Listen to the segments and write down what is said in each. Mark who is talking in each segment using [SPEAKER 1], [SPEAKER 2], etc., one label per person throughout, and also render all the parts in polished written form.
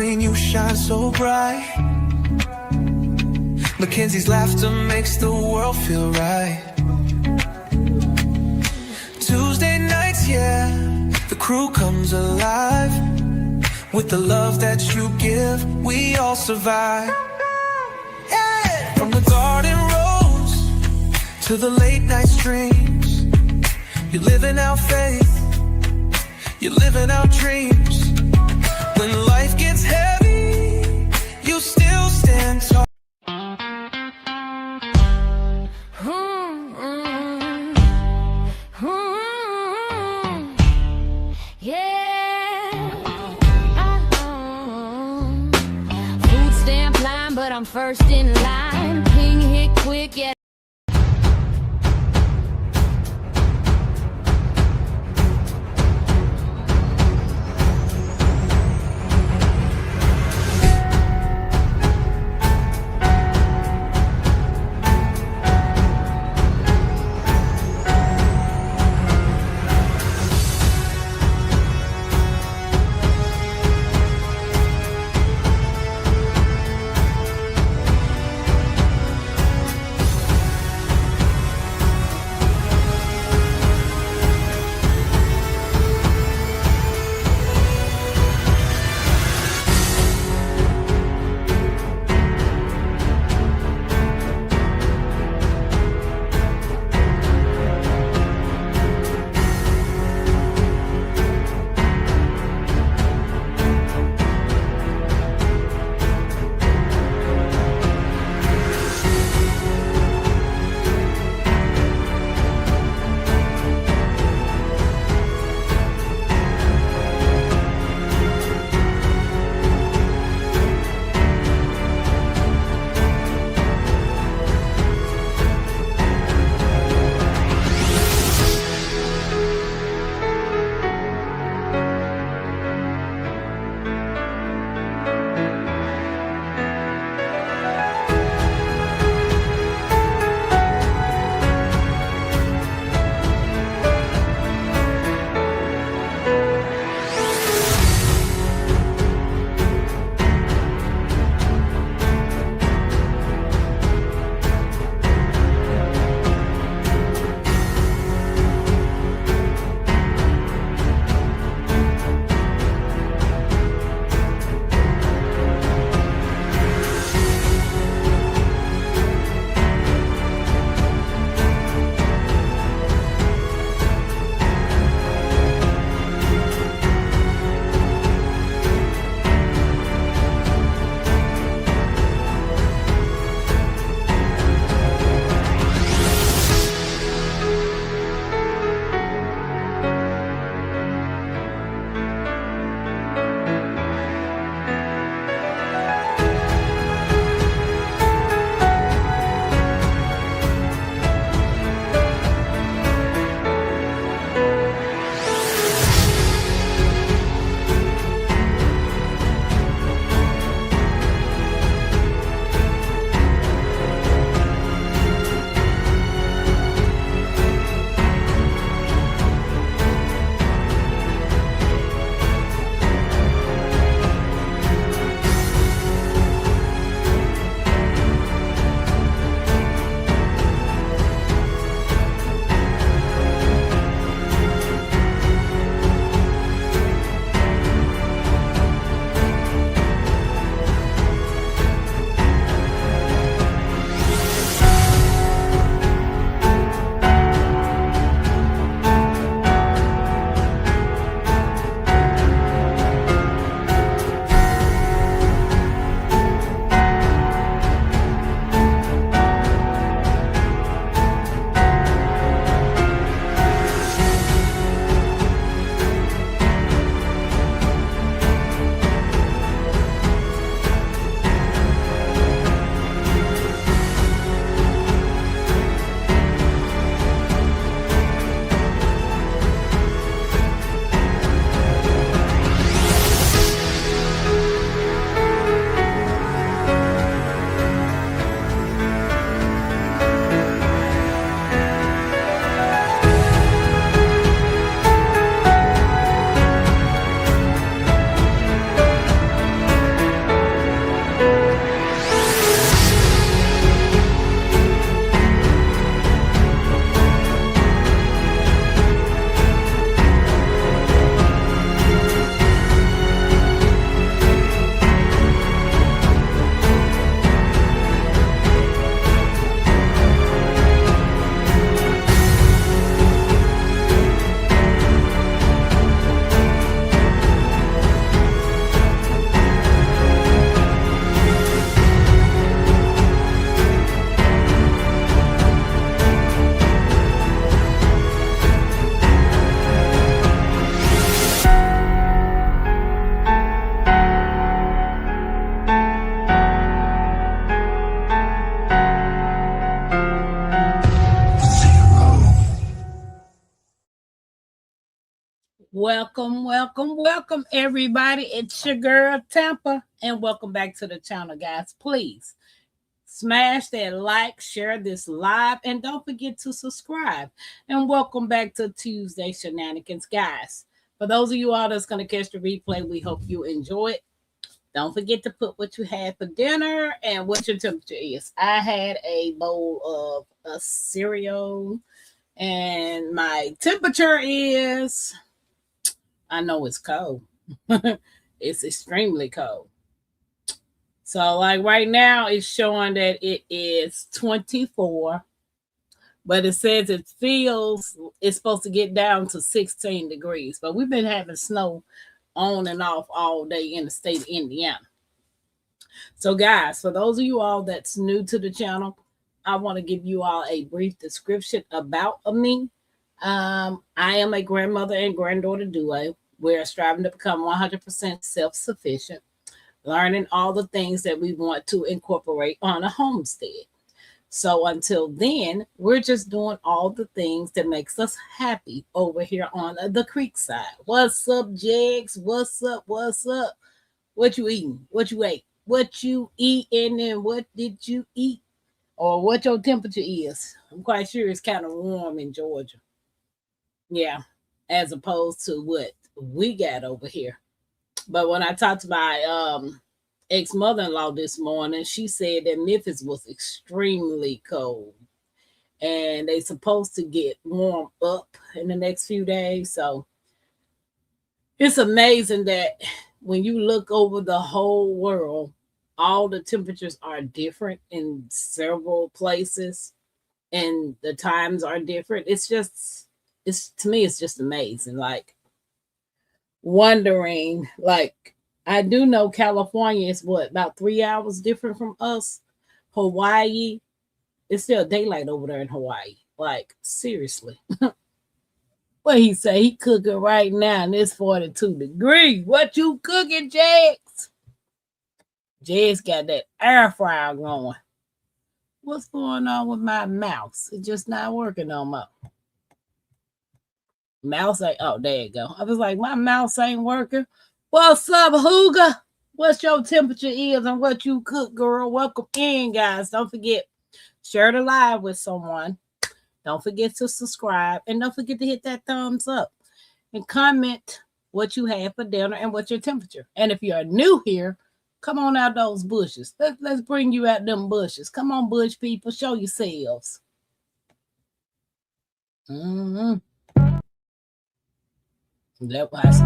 [SPEAKER 1] screen, you shine so bright. Mackenzie's laughter makes the world feel right. Tuesday nights, yeah, the crew comes alive. With the love that you give, we all survive. Yeah. From the garden rose to the late night streams, you're living out faith, you're living out dreams. When life gets heavy, you still stand tall.
[SPEAKER 2] Food stamp line, but I'm first in line. Ping hit quick, yeah.
[SPEAKER 3] Welcome, everybody. It's your girl, Tampa, and welcome back to the channel, guys. Please smash that like, share this live, and don't forget to subscribe. And welcome back to Tuesday Shenanigans, guys. For those of you all that's going to catch the replay, we hope you enjoy it. Don't forget to put what you had for dinner and what your temperature is. I had a bowl of a cereal, and my temperature is... I know it's cold. It's extremely cold. So, like right now, it's showing that it is 24, but it says it's supposed to get down to 16 degrees. But we've been having snow on and off all day in the state of Indiana. So, guys, for those of you all that's new to the channel, I want to give you all a brief description about me. I am a grandmother and granddaughter duo. We're striving to become 100% self-sufficient, learning all the things that we want to incorporate on a homestead. So until then, we're just doing all the things that makes us happy over here on the creek side. What's up, Jags? What's up? What you eating? What you ate? What you eating and what did you eat? Or what your temperature is. I'm quite sure it's kind of warm in Georgia. Yeah, as opposed to what we got over here. But when I talked to my ex-mother-in-law this morning, she said that Memphis was extremely cold. And they supposed to get warm up in the next few days. So it's amazing that when you look over the whole world, all the temperatures are different in several places. And the times are different. To me, it's just amazing. Like, wondering, like, I do know California is about 3 hours different from us. Hawaii, it's still daylight over there in Hawaii. Like, seriously. What he say? He cooking right now and it's 42 degrees. What you cooking, Jax? Jax got that air fryer going. What's going on with my mouse? It's just not working no more. Mouse ain't, oh, there you go. I was like, my mouse ain't working. What's up, Hooga? What's your temperature is and what you cook, girl? Welcome in, guys. Don't forget, share the live with someone. Don't forget to subscribe. And don't forget to hit that thumbs up. And comment what you have for dinner and what's your temperature. And if you're new here, come on out those bushes. Let's bring you out them bushes. Come on, bush people. Show yourselves. That was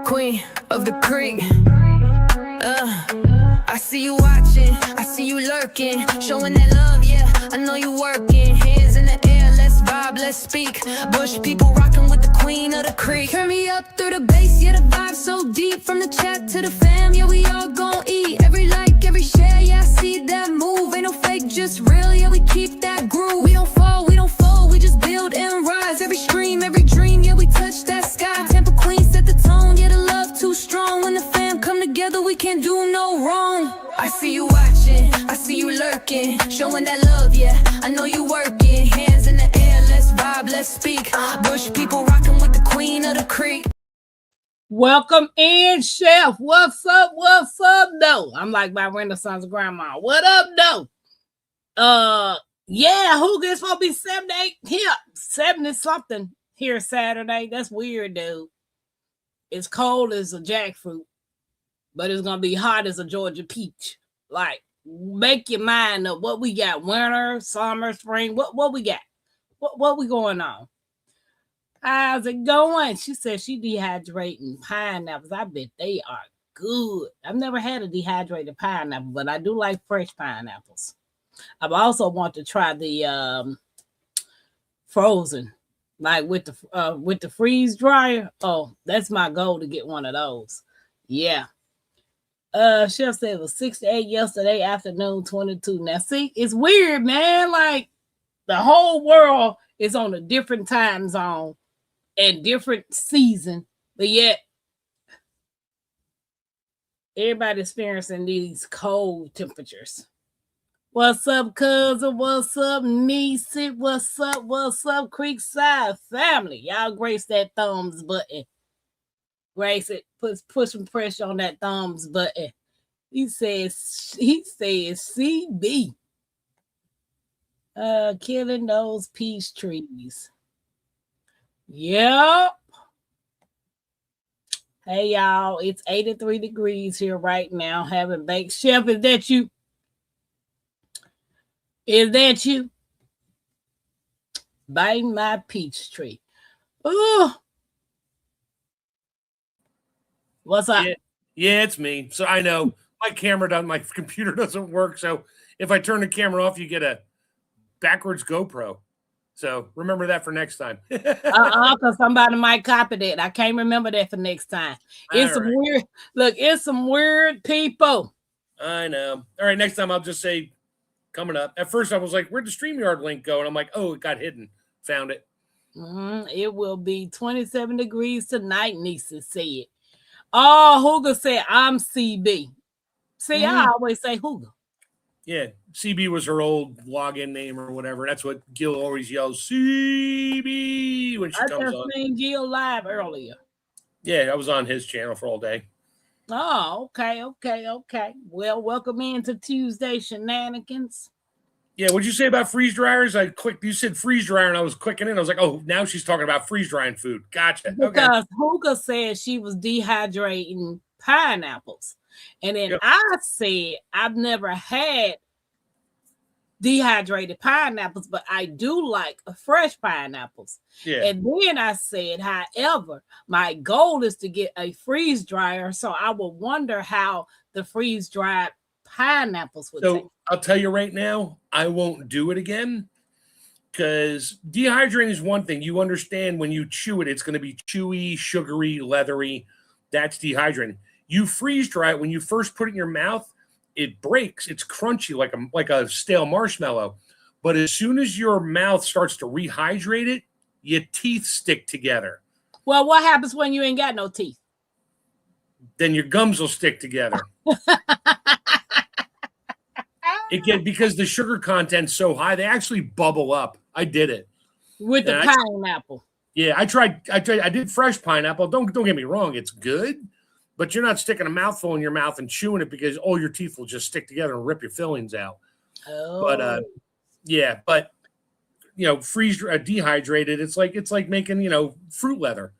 [SPEAKER 1] Queen of the creek. I see you watching, I see you lurking, showing that love, yeah, I know you working. Hands in the air, let's vibe, let's speak. Bush people rocking with the queen of the creek. Turn me up through the bass, yeah, the vibe so deep. From the chat to the fam, yeah, we all gon' eat. Every like, every share, yeah, I see that move. Ain't no fake, just real, yeah, we keep that groove. We don't fall, we just build and rise. Every stream, every dream, yeah, we touch that sky. Tampa Queen set the tone, yeah, the love too strong. When the fam come together, we can't do no wrong. I see you watching, I see you lurking, showing that love, yeah, I know you working. Hands in the air, let's vibe, let's speak. Bush people rocking with the queen of the creek.
[SPEAKER 3] Welcome in, Chef. What's up, though? I'm like my Renaissance grandma. What up, though? Yeah, who gets supposed to be 78 here? 70 something here Saturday. That's weird, dude. It's cold as a jackfruit, but it's gonna be hot as a Georgia peach. Like, make your mind up. What we got? Winter, summer, spring. What we got? What we going on? How's it going? She said she dehydrating pineapples. I bet they are good. I've never had a dehydrated pineapple, but I do like fresh pineapples. I also want to try the frozen, like with the freeze dryer. Oh, that's my goal, to get one of those. Yeah. Chef said it was 68 yesterday afternoon, 22. Now, see, it's weird, man. Like, the whole world is on a different time zone and different season, but yet everybody experiencing these cold temperatures. What's up, cousin? What's up, niece? What's up? What's up, Creekside family? Y'all grace that thumbs button. Grace it. Put some pressure on that thumbs button. He says CB. Killing those peach trees. Yep. Hey y'all, it's 83 degrees here right now. Having baked. Chef, is that you? Is that you? Biting my peach tree. Oh. What's up?
[SPEAKER 4] Yeah, it's me. So I know my computer doesn't work. So if I turn the camera off, you get a backwards GoPro. So remember that for next time.
[SPEAKER 3] Because somebody might copy that. I can't remember that for next time. It's some weird. Look, it's some weird people.
[SPEAKER 4] I know. All right, next time I'll just say coming up. At first I was like, where'd the StreamYard link go? And I'm like, oh, it got hidden. Found it.
[SPEAKER 3] It will be 27 degrees tonight, Nisa said. Oh, Hooga said, I'm CB. See, I always say Hooga.
[SPEAKER 4] Yeah, CB was her old login name or whatever. That's what Gil always yells, CB, when she comes on. I just
[SPEAKER 3] seen Gil live earlier.
[SPEAKER 4] Yeah, I was on his channel for all day.
[SPEAKER 3] Oh, okay. Well, welcome into Tuesday Shenanigans.
[SPEAKER 4] Yeah, what'd you say about freeze dryers? You said freeze dryer, and I was clicking in. I was like, oh, now she's talking about freeze drying food. Gotcha.
[SPEAKER 3] Because Hooga said she was dehydrating pineapples. And then I said, I've never had dehydrated pineapples, but I do like fresh pineapples.
[SPEAKER 4] Yeah.
[SPEAKER 3] And then I said, however, my goal is to get a freeze dryer. So I will wonder how the freeze dried pineapples would taste.
[SPEAKER 4] I'll tell you right now, I won't do it again because dehydrating is one thing. You understand when you chew it, it's going to be chewy, sugary, leathery. That's dehydrating. You freeze dry it when you first put it in your mouth, it breaks. It's crunchy like a stale marshmallow. But as soon as your mouth starts to rehydrate it, your teeth stick together.
[SPEAKER 3] Well, what happens when you ain't got no teeth?
[SPEAKER 4] Then your gums will stick together. Because the sugar content's so high, they actually bubble up. I did it
[SPEAKER 3] with the pineapple.
[SPEAKER 4] Yeah, I tried. I did fresh pineapple. Don't get me wrong, it's good. But you're not sticking a mouthful in your mouth and chewing it because all your teeth will just stick together and rip your fillings out.
[SPEAKER 3] Oh.
[SPEAKER 4] But dehydrated, it's like making, fruit leather.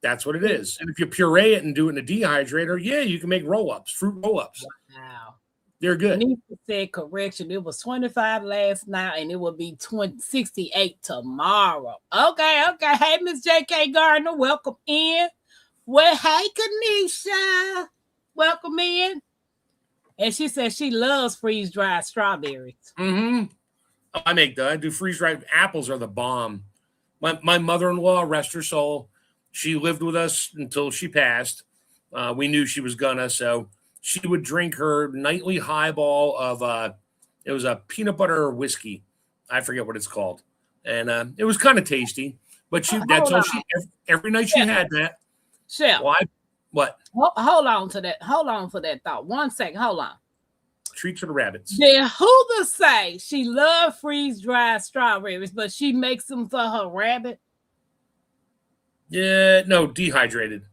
[SPEAKER 4] That's what it is. And if you puree it and do it in a dehydrator, you can make roll-ups, fruit roll-ups.
[SPEAKER 3] Wow.
[SPEAKER 4] They're good.
[SPEAKER 3] Nisa said correction. It was 25 last night and it will be 68 tomorrow. Okay. Hey, Miss J.K. Gardner, welcome in. Well, hey, Kanisha, welcome in. And she says she loves freeze-dried strawberries.
[SPEAKER 4] I do freeze-dried apples are the bomb. My mother-in-law, rest her soul, she lived with us until she passed. We knew she was gonna, so she would drink her nightly highball of it was a peanut butter whiskey. I forget what it's called. And it was kind of tasty, but every night she had that.
[SPEAKER 3] Chef.
[SPEAKER 4] Why? What?
[SPEAKER 3] Hold on to that. Hold on for that thought. 1 second. Hold on.
[SPEAKER 4] Treats for the rabbits.
[SPEAKER 3] Did Hooga say she loved freeze-dried strawberries, but she makes them for her rabbit?
[SPEAKER 4] Yeah, no, dehydrated.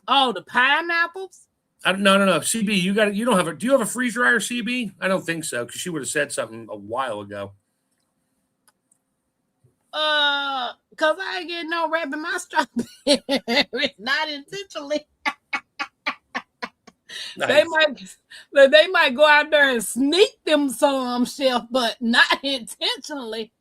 [SPEAKER 3] Oh, the pineapples?
[SPEAKER 4] No. CB, you don't have do you have a freeze dryer, CB? I don't think so, because she would have said something a while ago.
[SPEAKER 3] Because I ain't getting no rabbit in my strawberries. Not intentionally. Nice. They might go out there and sneak them some, Chef, but not intentionally.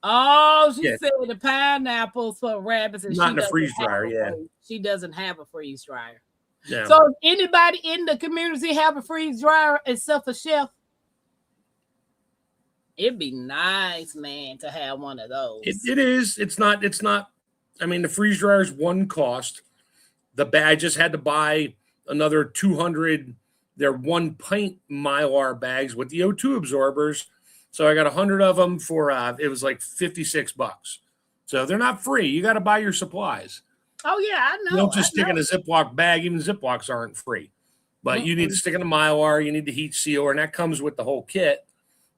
[SPEAKER 3] Oh, she said the pineapples for rabbits. And
[SPEAKER 4] not in a freeze dryer,
[SPEAKER 3] She doesn't have a freeze dryer.
[SPEAKER 4] Yeah.
[SPEAKER 3] So does anybody in the community have a freeze dryer except for Chef? It'd be nice, man, to have one of those.
[SPEAKER 4] It is. It's not. I mean, the freeze dryer is one cost. I just had to buy another 200. They're 1 pint Mylar bags with the O2 absorbers. So I got 100 of them for it was like $56. So they're not free. You got to buy your supplies.
[SPEAKER 3] Oh yeah, I know.
[SPEAKER 4] You don't just stick in a Ziploc bag. Even Ziplocs aren't free. But you need to stick in the Mylar, you need the heat sealer, and that comes with the whole kit.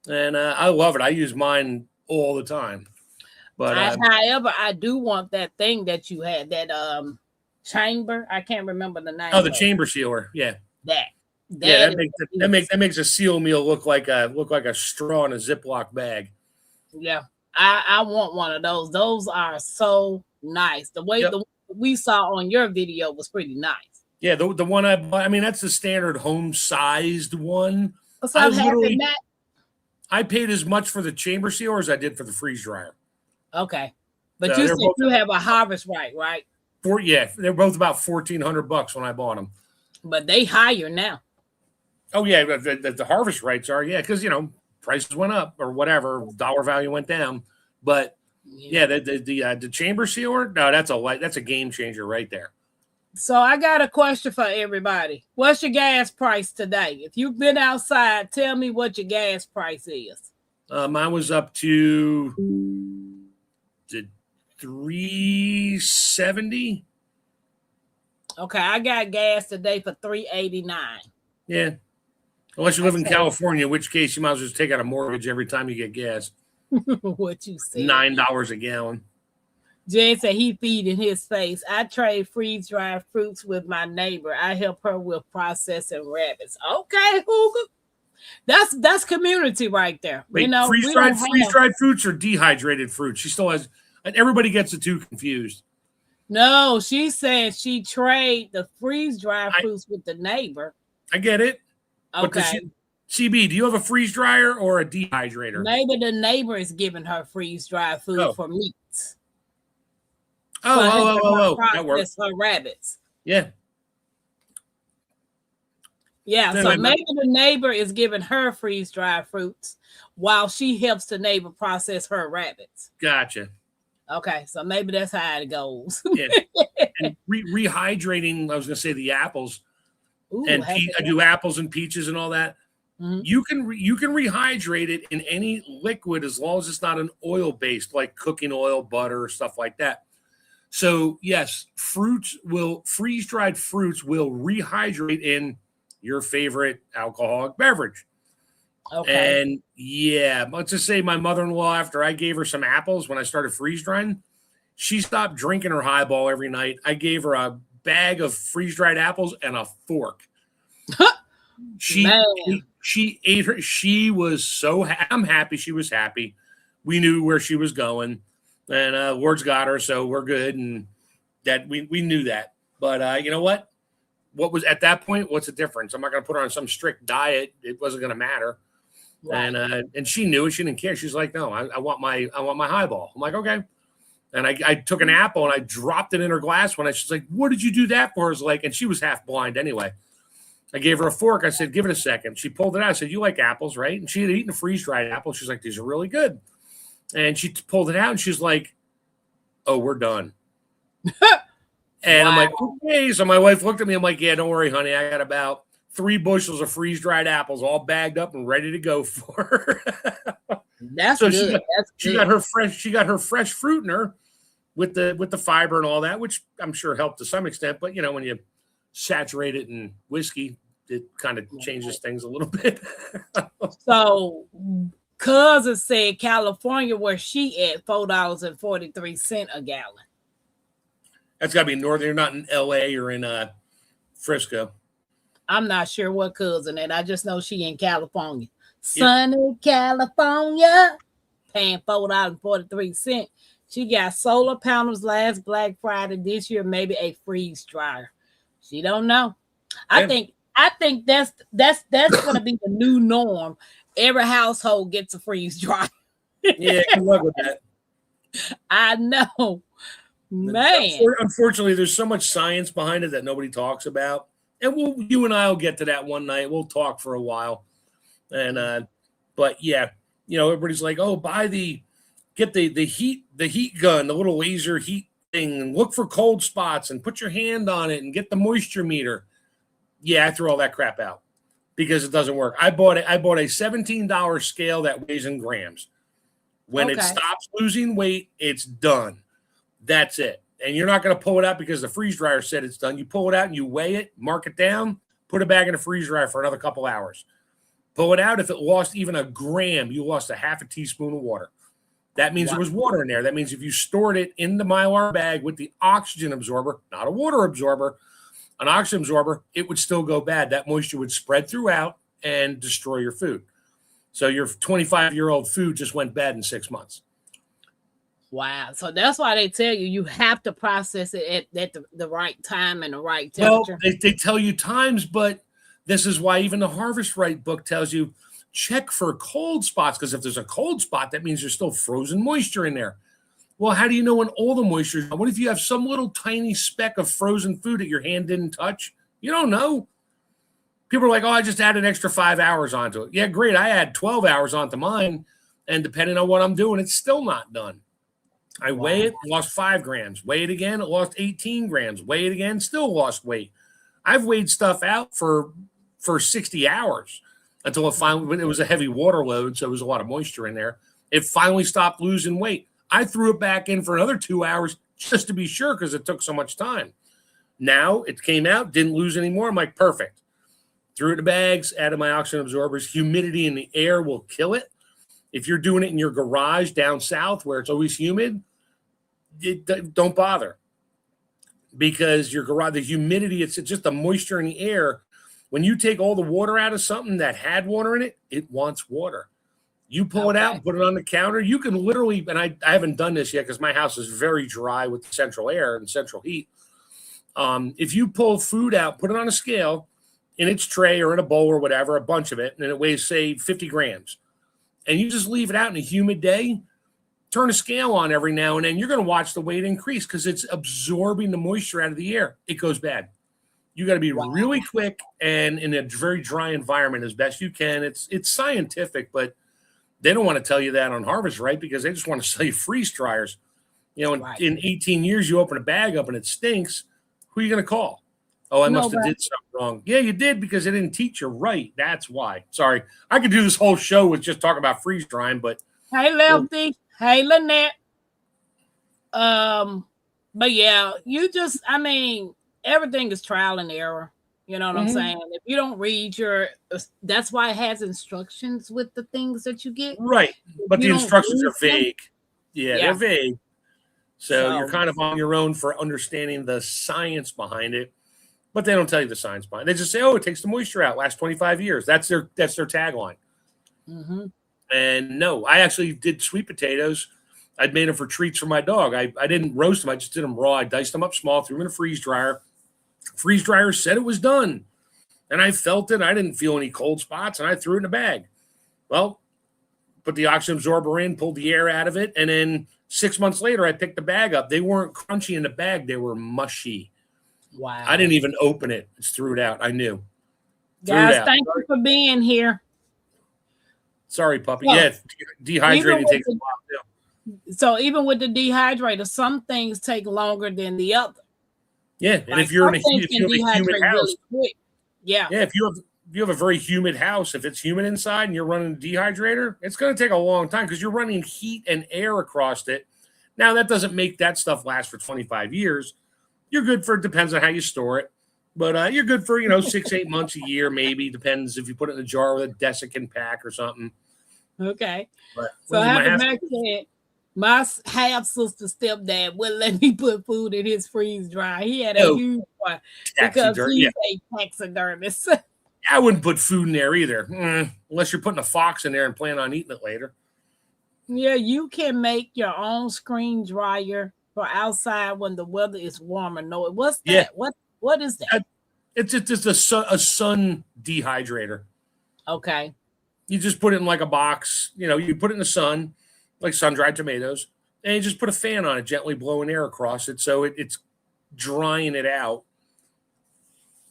[SPEAKER 4] And I love it. I use mine all the time. But
[SPEAKER 3] however, I do want that thing that you had, that chamber. I can't remember the name.
[SPEAKER 4] Oh, the chamber sealer. Yeah.
[SPEAKER 3] That
[SPEAKER 4] makes a seal meal look like a straw in a Ziploc bag.
[SPEAKER 3] Yeah. I want one of those. Those are so nice. The way the we saw on your video was pretty nice.
[SPEAKER 4] Yeah, the one I bought, I mean, that's the standard home-sized one.
[SPEAKER 3] So
[SPEAKER 4] I paid as much for the chamber sealer as I did for the freeze dryer.
[SPEAKER 3] Okay. But you said you have a harvest right?
[SPEAKER 4] They're both about $1,400 when I bought them.
[SPEAKER 3] But they higher now.
[SPEAKER 4] Oh, yeah, the harvest rights are, because, prices went up or whatever, dollar value went down. But, the chamber sealer, no, that's a game changer right there.
[SPEAKER 3] So I got a question for everybody. What's your gas price today? If you've been outside, tell me what your gas price is.
[SPEAKER 4] Mine was up to $3.70.
[SPEAKER 3] Okay, I got gas today for $3.89.
[SPEAKER 4] Yeah. Unless you live in California, in which case you might as well just take out a mortgage every time you get gas.
[SPEAKER 3] What you said.
[SPEAKER 4] $9 a gallon.
[SPEAKER 3] Jay said he feeding his face. I trade freeze-dried fruits with my neighbor. I help her with processing rabbits. Okay, Hooga. That's community right there.
[SPEAKER 4] Wait, freeze-dried fruits or dehydrated fruits? She still has. Everybody gets the two confused.
[SPEAKER 3] No, she said she trade the freeze-dried fruits with the neighbor.
[SPEAKER 4] I get it.
[SPEAKER 3] Okay.
[SPEAKER 4] CB, do you have a freeze dryer or a dehydrator?
[SPEAKER 3] Maybe the neighbor is giving her freeze-dried food for meats.
[SPEAKER 4] Oh. That
[SPEAKER 3] works. Her rabbits.
[SPEAKER 4] Yeah.
[SPEAKER 3] Yeah, so maybe the neighbor is giving her freeze-dried fruits while she helps the neighbor process her rabbits.
[SPEAKER 4] Gotcha.
[SPEAKER 3] Okay, so maybe that's how it goes.
[SPEAKER 4] Yeah. And rehydrating, I was going to say the apples.
[SPEAKER 3] Ooh,
[SPEAKER 4] and I do apples and peaches and all that. Mm-hmm. You can rehydrate it in any liquid as long as it's not an oil-based, like cooking oil, butter, stuff like that. So, yes, freeze-dried fruits will rehydrate in your favorite alcoholic beverage.
[SPEAKER 3] Okay.
[SPEAKER 4] And let's just say my mother-in-law, after I gave her some apples when I started freeze-drying, she stopped drinking her highball every night. I gave her a bag of freeze-dried apples and a fork. She ate her. She was so I'm happy she was happy. We knew where she was going. And Lord's got her, so we're good. And that we knew that. But you know what? What was at that point? What's the difference? I'm not going to put her on some strict diet. It wasn't going to matter. Right. And she knew it. She didn't care. She's like, no, I want my highball. I'm like, okay. And I took an apple and I dropped it in her glass when she's like, what did you do that for? I was like, and she was half blind anyway. I gave her a fork. I said, give it a second. She pulled it out. I said, you like apples, right? And she had eaten a freeze-dried apple. She's like, these are really good. And she pulled it out and she's like, oh, we're done. And I'm like, okay. So my wife looked at me. I'm like, yeah, don't worry, honey. I got about 3 bushels of freeze-dried apples all bagged up and ready to go for her.
[SPEAKER 3] That's so good.
[SPEAKER 4] She got her fresh fruit in her with the fiber and all that, which I'm sure helped to some extent. But when you saturate it in whiskey, it kind of changes things a little bit.
[SPEAKER 3] So cousin said California, where she at, $4.43 a gallon.
[SPEAKER 4] That's got to be northern. You're not in LA or in Frisco.
[SPEAKER 3] I'm not sure what cousin at. I just know she in California. Sunny California, paying $4.43. She got solar panels last Black Friday. This year, maybe a freeze dryer. She don't know. I think that's gonna be the new norm. Every household gets a freeze dryer.
[SPEAKER 4] Yeah, good luck with that.
[SPEAKER 3] I know, man.
[SPEAKER 4] Unfortunately, there's so much science behind it that nobody talks about. And you and I will get to that one night. We'll talk for a while. And but yeah, everybody's like, oh, get the heat gun, the little laser heat thing, and look for cold spots and put your hand on it and get the moisture meter. Yeah, I threw all that crap out because it doesn't work. I bought a $17 scale that weighs in grams. When it stops losing weight, it's done. That's it. And you're not going to pull it out because the freeze dryer said it's done. You pull it out and you weigh it, mark it down. Put it back in the freeze dryer for another couple hours. Pull it out. If it lost even a gram, you lost a half a teaspoon of water. That means there was water in there. That means if you stored it in the Mylar bag with the oxygen absorber, not a water absorber, an oxygen absorber, it would still go bad. That moisture would spread throughout and destroy your food. So your 25-year-old food just went bad in 6 months.
[SPEAKER 3] Wow. So that's why they tell you have to process it at the right time and the right temperature.
[SPEAKER 4] Well, they tell you times, but this is why even the Harvest Right book tells you check for cold spots, because if there's a cold spot, that means there's still frozen moisture in there. Well, how do you know when all the moisture is? What if you have some little tiny speck of frozen food that your hand didn't touch? You don't know. People are like, oh, I just add an extra 5 hours onto it. Yeah, great. I add 12 hours onto mine, and depending on what I'm doing, it's still not done. I weigh it, lost 5 grams. Weigh it again, it lost 18 grams. Weigh it again, still lost weight. I've weighed stuff out for 60 hours until it finally, when it was a heavy water load, so there was a lot of moisture in there. It finally stopped losing weight. I threw it back in for another 2 hours just to be sure because it took so much time. Now it came out, didn't lose anymore. I'm like, perfect. Threw it in the bags, added my oxygen absorbers. Humidity in the air will kill it. If you're doing it in your garage down south where it's always humid, don't bother, because your garage, the humidity, it's just the moisture in the air. When you take all the water out of something that had water in it, it wants water. You pull it out and put it on the counter. You can literally, and I haven't done this yet because my house is very dry with central air and central heat. If you pull food out, put it on a scale in its tray or in a bowl or whatever, a bunch of it, and it weighs, say, 50 grams, and you just leave it out in a humid day, turn a scale on every now and then, you're going to watch the weight increase because it's absorbing the moisture out of the air. It goes bad. You got to be really quick and in a very dry environment as best you can. It's scientific, but they don't want to tell you that on Harvest Right because they just want to sell you freeze dryers. You know, in 18 years, you open a bag up and it stinks. Who are you going to call? Oh, I must have did something wrong. Yeah, you did because they didn't teach you right. That's why. Sorry. I could do this whole show with just talking about freeze drying, but.
[SPEAKER 3] Hey, Lefty. Hey, Lynette. But yeah, everything is trial and error. You know what I'm saying? If you don't read that's why it has instructions with the things that you get.
[SPEAKER 4] Right. But the instructions are vague. Yeah, they're vague. So you're kind of on your own for understanding the science behind it. But they don't tell you the science behind it. They just say, oh, it takes the moisture out, lasts 25 years. That's their tagline. Mm-hmm. And no, I actually did sweet potatoes. I'd made them for treats for my dog. I didn't roast them. I just did them raw. I diced them up small, threw them in a freeze dryer. Freeze dryer said it was done. And I felt it. I didn't feel any cold spots, and I threw it in a bag. Well, put the oxygen absorber in, pulled the air out of it, and then 6 months later, I picked the bag up. They weren't crunchy in the bag. They were mushy. Wow. I didn't even open it. Just threw it out. I knew.
[SPEAKER 3] Guys, thank you for being here.
[SPEAKER 4] Sorry, puppy. Yeah, dehydrating takes a while too.
[SPEAKER 3] So even with the dehydrator, some things take longer than the other.
[SPEAKER 4] Yeah, and if you're in a humid house,
[SPEAKER 3] really
[SPEAKER 4] if you have a very humid house, if it's humid inside and you're running a dehydrator, it's going to take a long time because you're running heat and air across it. Now that doesn't make that stuff last for 25 years. You're good for, it depends on how you store it, but you're good for 6-8 months a year, maybe depends if you put it in a jar with a desiccant pack or something.
[SPEAKER 3] Okay, but so having that said, my half sister stepdad wouldn't let me put food in his freeze dryer. He had a huge one because he's a taxidermist.
[SPEAKER 4] I wouldn't put food in there either, unless you're putting a fox in there and plan on eating it later.
[SPEAKER 3] Yeah, you can make your own screen dryer for outside when the weather is warmer. No, what's that? Yeah. What is that?
[SPEAKER 4] It's just a sun dehydrator.
[SPEAKER 3] Okay.
[SPEAKER 4] You just put it in like a box. You put it in the sun, like sun-dried tomatoes, and you just put a fan on it, gently blowing air across it, so it's drying it out.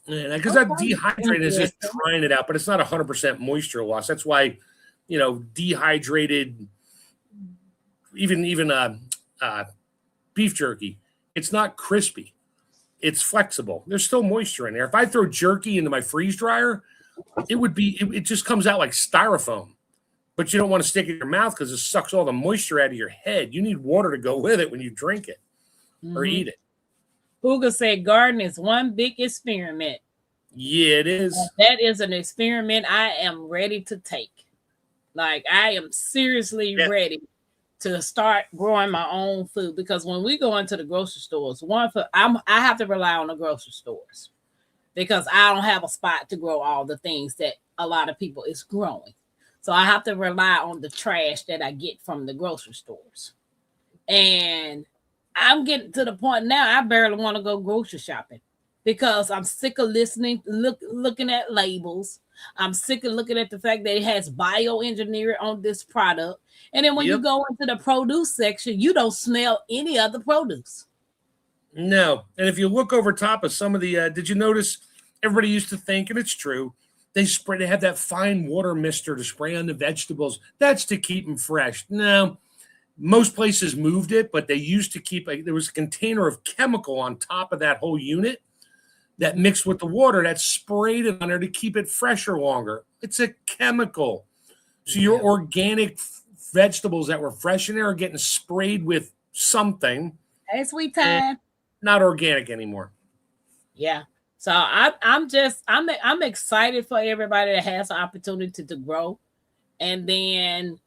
[SPEAKER 4] Because that dehydrated is just drying it out, but it's not 100% moisture loss. That's why, dehydrated, even beef jerky, it's not crispy. It's flexible. There's still moisture in there. If I throw jerky into my freeze dryer, it just comes out like styrofoam. But you don't want to stick it in your mouth because it sucks all the moisture out of your head. You need water to go with it when you drink it or eat it.
[SPEAKER 3] Hugo said garden is one big experiment.
[SPEAKER 4] Yeah, it is.
[SPEAKER 3] That is an experiment I am ready to take. Like, I am seriously
[SPEAKER 4] Yeah.
[SPEAKER 3] ready to start growing my own food, because when we go into the grocery stores, I have to rely on the grocery stores because I don't have a spot to grow all the things that a lot of people is growing. So I have to rely on the trash that I get from the grocery stores. And I'm getting to the point now I barely want to go grocery shopping because I'm sick of looking at labels. I'm sick of looking at the fact that it has bioengineering on this product. And then when you
[SPEAKER 4] Yep.
[SPEAKER 3] go into the produce section, you don't smell any other produce.
[SPEAKER 4] No. And if you look over top of some of the, did you notice everybody used to think, and it's true, they have that fine water mister to spray on the vegetables. That's to keep them fresh. No, most places moved it, but they used to there was a container of chemical on top of that whole unit that mixed with the water that sprayed it on there to keep it fresher longer. It's a chemical. So your organic vegetables that were fresh in there are getting sprayed with something.
[SPEAKER 3] Hey, sweet time.
[SPEAKER 4] Not organic anymore.
[SPEAKER 3] Yeah. So I'm excited for everybody that has the opportunity to grow. And then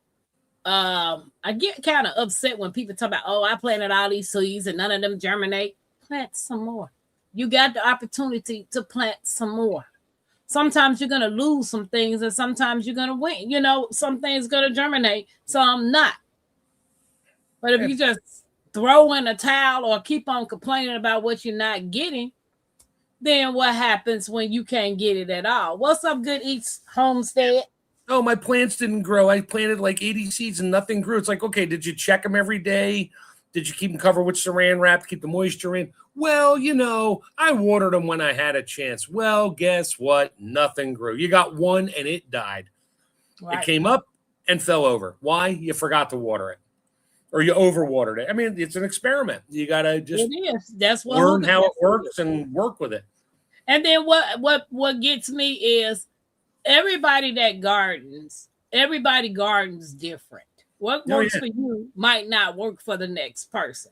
[SPEAKER 3] I get kind of upset when people talk about, oh, I planted all these seeds and none of them germinate. Plant some more. You got the opportunity to plant some more. Sometimes you're gonna lose some things, and sometimes you're gonna win. You know, some things gonna germinate, some not. But if you just throw in a towel or keep on complaining about what you're not getting, then what happens when you can't get it at all? What's up, Good Eats Homestead?
[SPEAKER 4] Oh, my plants didn't grow. I planted like 80 seeds and nothing grew. It's like, okay, did you check them every day? Did you keep them covered with saran wrap to keep the moisture in? Well, I watered them when I had a chance. Well, guess what? Nothing grew. You got one and it died. Right. It came up and fell over. Why? You forgot to water it. Or you overwatered it. I mean, it's an experiment. You got to just
[SPEAKER 3] That's what
[SPEAKER 4] learn how it works and work with it.
[SPEAKER 3] And then what gets me is everybody gardens different. What works for you might not work for the next person.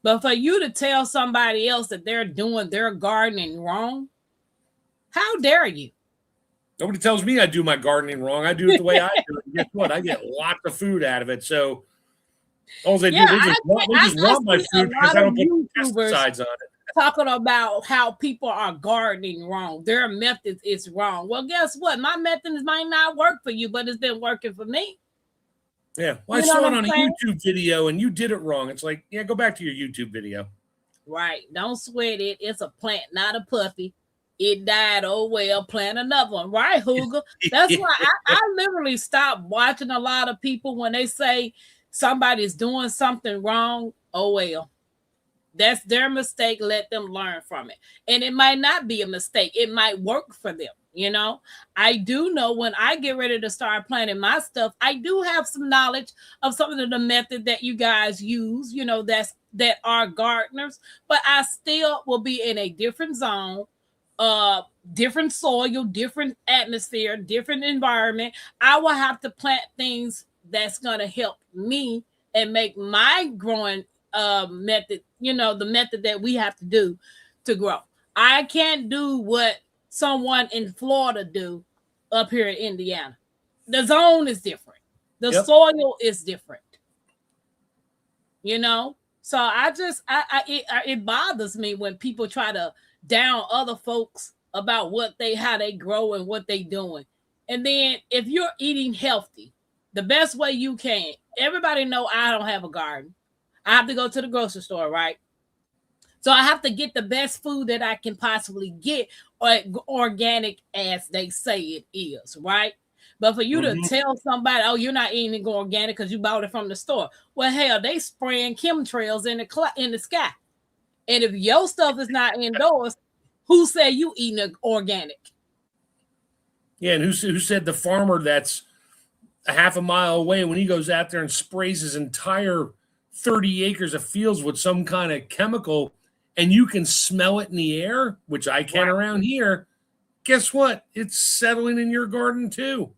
[SPEAKER 3] But for you to tell somebody else that they're doing their gardening wrong, how dare you?
[SPEAKER 4] Nobody tells me I do my gardening wrong. I do it the way I do it. Guess what? I get lots of food out of it. So all they do, they just want my food because I don't put pesticides on it.
[SPEAKER 3] Talking about how people are gardening wrong. Their method is wrong. Well, guess what? My methods might not work for you, but it's been working for me.
[SPEAKER 4] Yeah. Well, I saw it on a YouTube video and you did it wrong. It's like, yeah, go back to your YouTube video.
[SPEAKER 3] Right. Don't sweat it. It's a plant, not a puppy. It died. Oh, well, plant another one. Right, Hooga? That's why I literally stopped watching a lot of people when they say somebody's doing something wrong. Oh, well. That's their mistake. Let them learn from it. And it might not be a mistake. It might work for them. I do know when I get ready to start planting my stuff, I do have some knowledge of some of the method that you guys use, that are gardeners, but I still will be in a different zone, different soil, different atmosphere, different environment. I will have to plant things that's going to help me and make my growing method, the method that we have to do to grow. I can't do what someone in Florida do up here in Indiana. The zone is different. The soil is different. So it bothers me when people try to down other folks about how they grow and what they doing. And then if you're eating healthy, the best way you can, everybody know I don't have a garden. I have to go to the grocery store, right? So I have to get the best food that I can possibly get, or organic as they say it is, right? But for you to tell somebody, oh, you're not eating organic because you bought it from the store. Well, hell, they spraying chemtrails in the sky. And if your stuff is not indoors, who say you eating organic?
[SPEAKER 4] Yeah, and who said the farmer that's a half a mile away, when he goes out there and sprays his entire 30 acres of fields with some kind of chemical, and you can smell it in the air, which I can around here, guess what? It's settling in your garden too.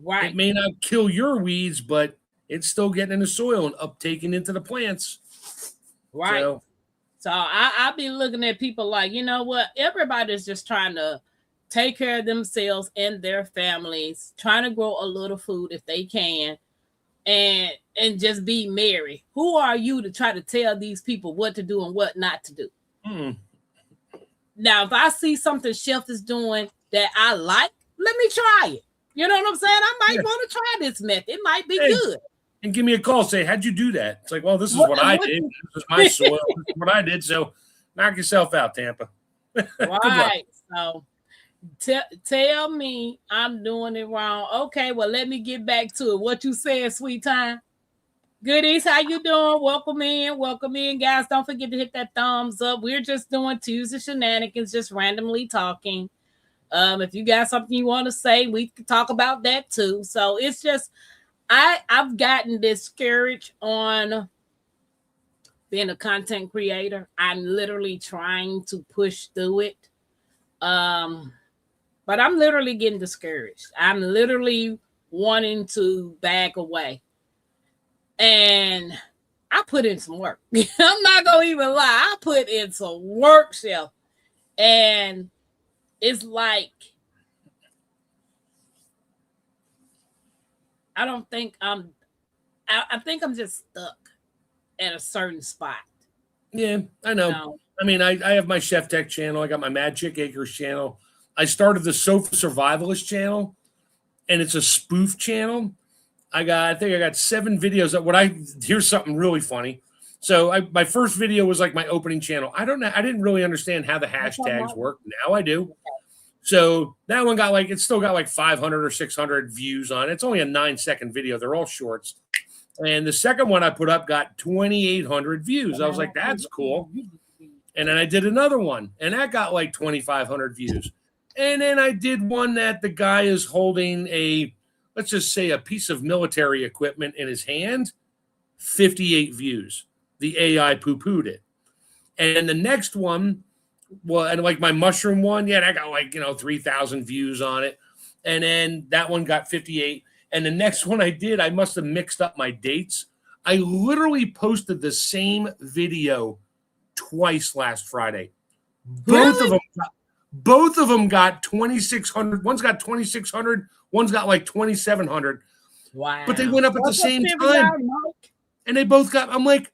[SPEAKER 4] Right. It may not kill your weeds, but it's still getting in the soil and uptaking into the plants.
[SPEAKER 3] Right. So I be looking at people like, you know what? Everybody's just trying to take care of themselves and their families, trying to grow a little food if they can, and just be merry. Who are you to try to tell these people what to do and what not to do? Now, if I see something Chef is doing that I like, let me try it. You know what I'm saying? I might want to try this method. It might be good.
[SPEAKER 4] And give me a call. Say, how'd you do that? It's like, well, this is what I did. This is my soil. This is what I did. So knock yourself out, Tampa.
[SPEAKER 3] Right. So tell me I'm doing it wrong. Okay, well, let me get back to it. What you said, sweet time. Goodies, how you doing? Welcome in, guys. Don't forget to hit that thumbs up. We're just doing Tuesday Shenanigans, just randomly talking. If you got something you want to say, we can talk about that too. So it's just I've gotten discouraged on being a content creator. I'm literally trying to push through it. But I'm literally getting discouraged. I'm literally wanting to back away. And I put in some work. I'm not going to even lie. I put in some work, Chef. And it's like, I think I'm just stuck at a certain spot.
[SPEAKER 4] Yeah, I know. I mean, I have my Chef Tech channel. I got my Mad Chick Acres channel. I started the Sofa Survivalist channel, and it's a spoof channel. I think I got 7 videos. Here's something really funny. So my first video was like my opening channel. I didn't really understand how the hashtags work. Now I do. So that one it's still got like 500 or 600 views on it. It's only a 9-second video. They're all shorts. And the second one I put up got 2,800 views. I was like, that's cool. And then I did another one, and that got like 2,500 views. And then I did one that the guy is holding let's just say a piece of military equipment in his hand, 58 views. The AI poo-pooed it. And the next one, and like my mushroom one, that got 3,000 views on it. And then that one got 58. And the next one I did, I must have mixed up my dates. I literally posted the same video twice last Friday. Both of them got 2,600. One's got 2,600. One's got like 2,700.
[SPEAKER 3] Wow.
[SPEAKER 4] But they went up at the same time. And they both got, I'm like,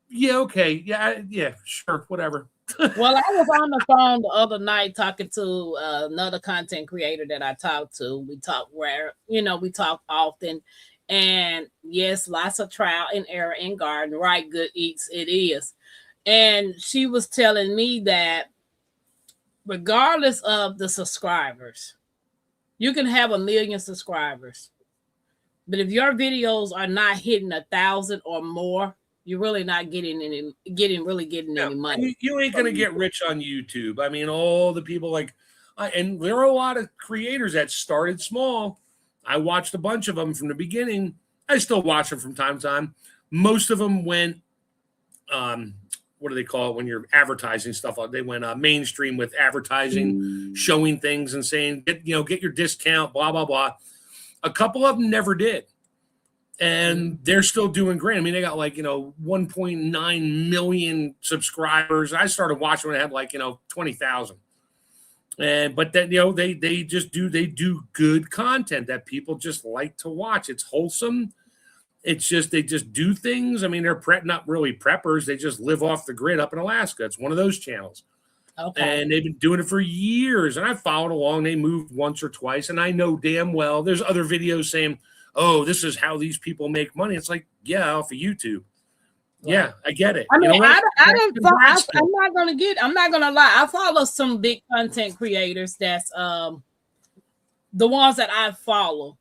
[SPEAKER 4] yeah, okay. Yeah, sure, whatever.
[SPEAKER 3] Well, I was on the phone the other night talking to another content creator that I talked to. We talk we talk often. And yes, lots of trial and error in garden, right? Good eats, it is. And she was telling me that regardless of the subscribers, you can have 1 million subscribers. But if your videos are not hitting 1,000 or more, you're really not getting any money.
[SPEAKER 4] You ain't going to get rich on YouTube. I mean, all the people and there are a lot of creators that started small. I watched a bunch of them from the beginning. I still watch them from time to time. Most of them went, what do they call it when you're advertising stuff? They went mainstream with advertising, showing things and saying, get your discount, blah, blah, blah. A couple of them never did. And they're still doing great. I mean, they got 1.9 million subscribers. I started watching when I had 20,000. But then they do good content that people just like to watch. It's wholesome. It's just they just do things. I mean, they're not really preppers. They just live off the grid up in Alaska. It's one of those channels. Okay. And they've been doing it for years. And I followed along. They moved once or twice. And I know damn well there's other videos saying, oh, this is how these people make money. It's like, yeah, off of YouTube. Yeah, I get it.
[SPEAKER 3] I mean, I'm not gonna lie. I follow some big content creators that's the ones that I follow.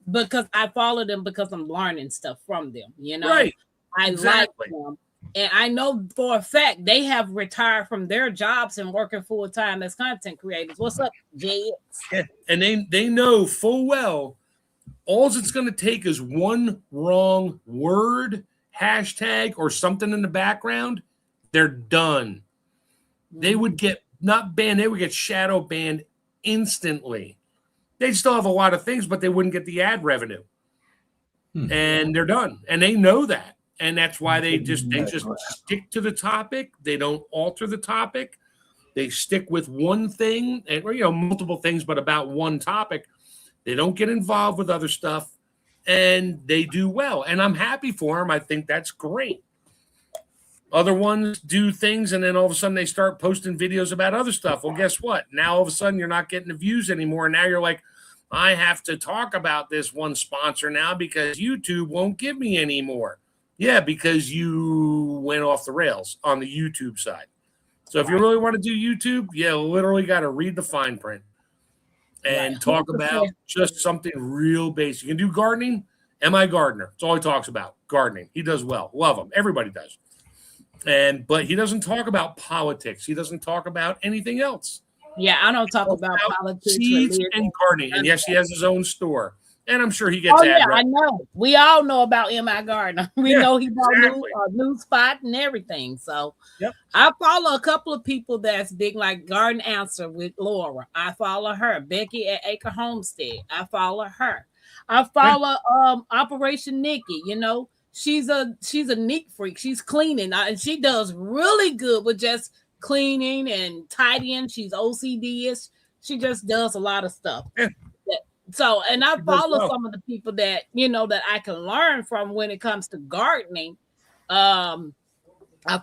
[SPEAKER 3] Because I follow them because I'm learning stuff from them, Right. I like them. And I know for a fact they have retired from their jobs and working full time as content creators. What's up, Jay?
[SPEAKER 4] Yeah. And they know full well all it's going to take is one wrong word, hashtag, or something in the background. They're done. They would get not banned. They would get shadow banned instantly. They'd still have a lot of things, but they wouldn't get the ad revenue. And they're done. And they know that. And that's why they just stick to the topic. They don't alter the topic. They stick with one thing, and multiple things, but about one topic. They don't get involved with other stuff, and they do well. And I'm happy for them. I think that's great. Other ones do things, and then all of a sudden they start posting videos about other stuff. Well, guess what? Now all of a sudden you're not getting the views anymore. Now you're like, I have to talk about this one sponsor now because YouTube won't give me any more. Yeah, because you went off the rails on the YouTube side. So if you really want to do YouTube, you literally got to read the fine print and talk about just something real basic. You can do gardening. M.I. Gardner. That's all he talks about. Gardening. He does well. Love him. Everybody does. But he doesn't talk about politics. He doesn't talk about anything else.
[SPEAKER 3] Yeah, I don't talk about politics.
[SPEAKER 4] Seeds and gardening. And yes, he has his own store. And I'm sure he gets
[SPEAKER 3] I know. We all know about M.I. Gardner. We know he bought new spot and everything. So I follow a couple of people that's big, like Garden Answer with Laura. I follow her. Becky at Acre Homestead. I follow her. I follow Operation Nikki. She's a neat freak. She's cleaning and she does really good with just cleaning and tidying. She's OCD-ish. She just does a lot of stuff. So, and I follow some of the people that that I can learn from when it comes to gardening. I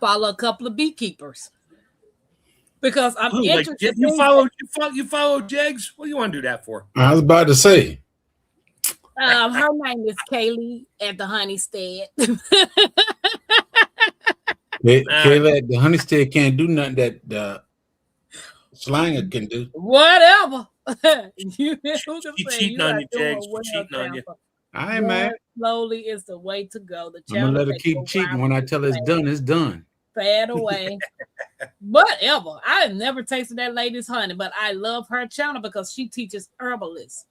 [SPEAKER 3] follow a couple of beekeepers because I'm interested.
[SPEAKER 4] You follow Jegs? What do you want to do that for?
[SPEAKER 5] I was about to say.
[SPEAKER 3] Her name is Kaylee at the Honeystead.
[SPEAKER 5] Kaylee at the Honeystead can't do nothing that Slanger can do.
[SPEAKER 3] Whatever.
[SPEAKER 4] She's cheating on you, Jags. Cheating on you.
[SPEAKER 5] I ain't mad.
[SPEAKER 3] Slowly is the way to go.
[SPEAKER 5] I'm gonna let her keep cheating. When I tell her it's done, it's done.
[SPEAKER 3] Fade away. Whatever. I have never tasted that lady's honey, but I love her channel because she teaches herbalists.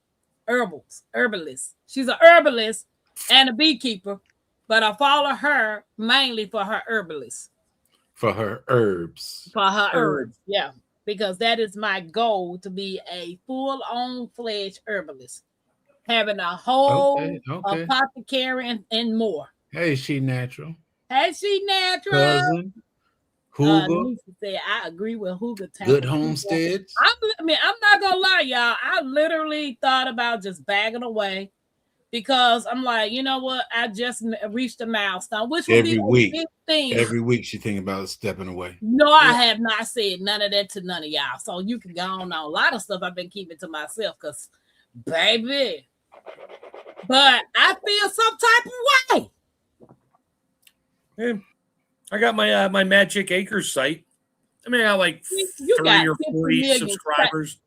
[SPEAKER 3] She's an herbalist and a beekeeper, but I follow her mainly for her herbalist.
[SPEAKER 5] For her herbs.
[SPEAKER 3] Yeah. Because that is my goal, to be a full-on fledged herbalist, having a whole apothecary and more.
[SPEAKER 5] Hey, she natural.
[SPEAKER 3] Cousin
[SPEAKER 5] Hooga.
[SPEAKER 3] Said, I agree with Hooga.
[SPEAKER 5] Good homesteads.
[SPEAKER 3] I'm not gonna lie, y'all. I literally thought about just bagging away because I'm like, you know what? I just reached a milestone, which would be a big thing.
[SPEAKER 5] Every week she thinking about stepping away.
[SPEAKER 3] No, I have not said none of that to none of y'all. So you can go on. A lot of stuff I've been keeping to myself because, baby. But I feel some type of way.
[SPEAKER 4] Yeah. I got my my Magic Acres site. I mean, I got like 30 or 40 subscribers.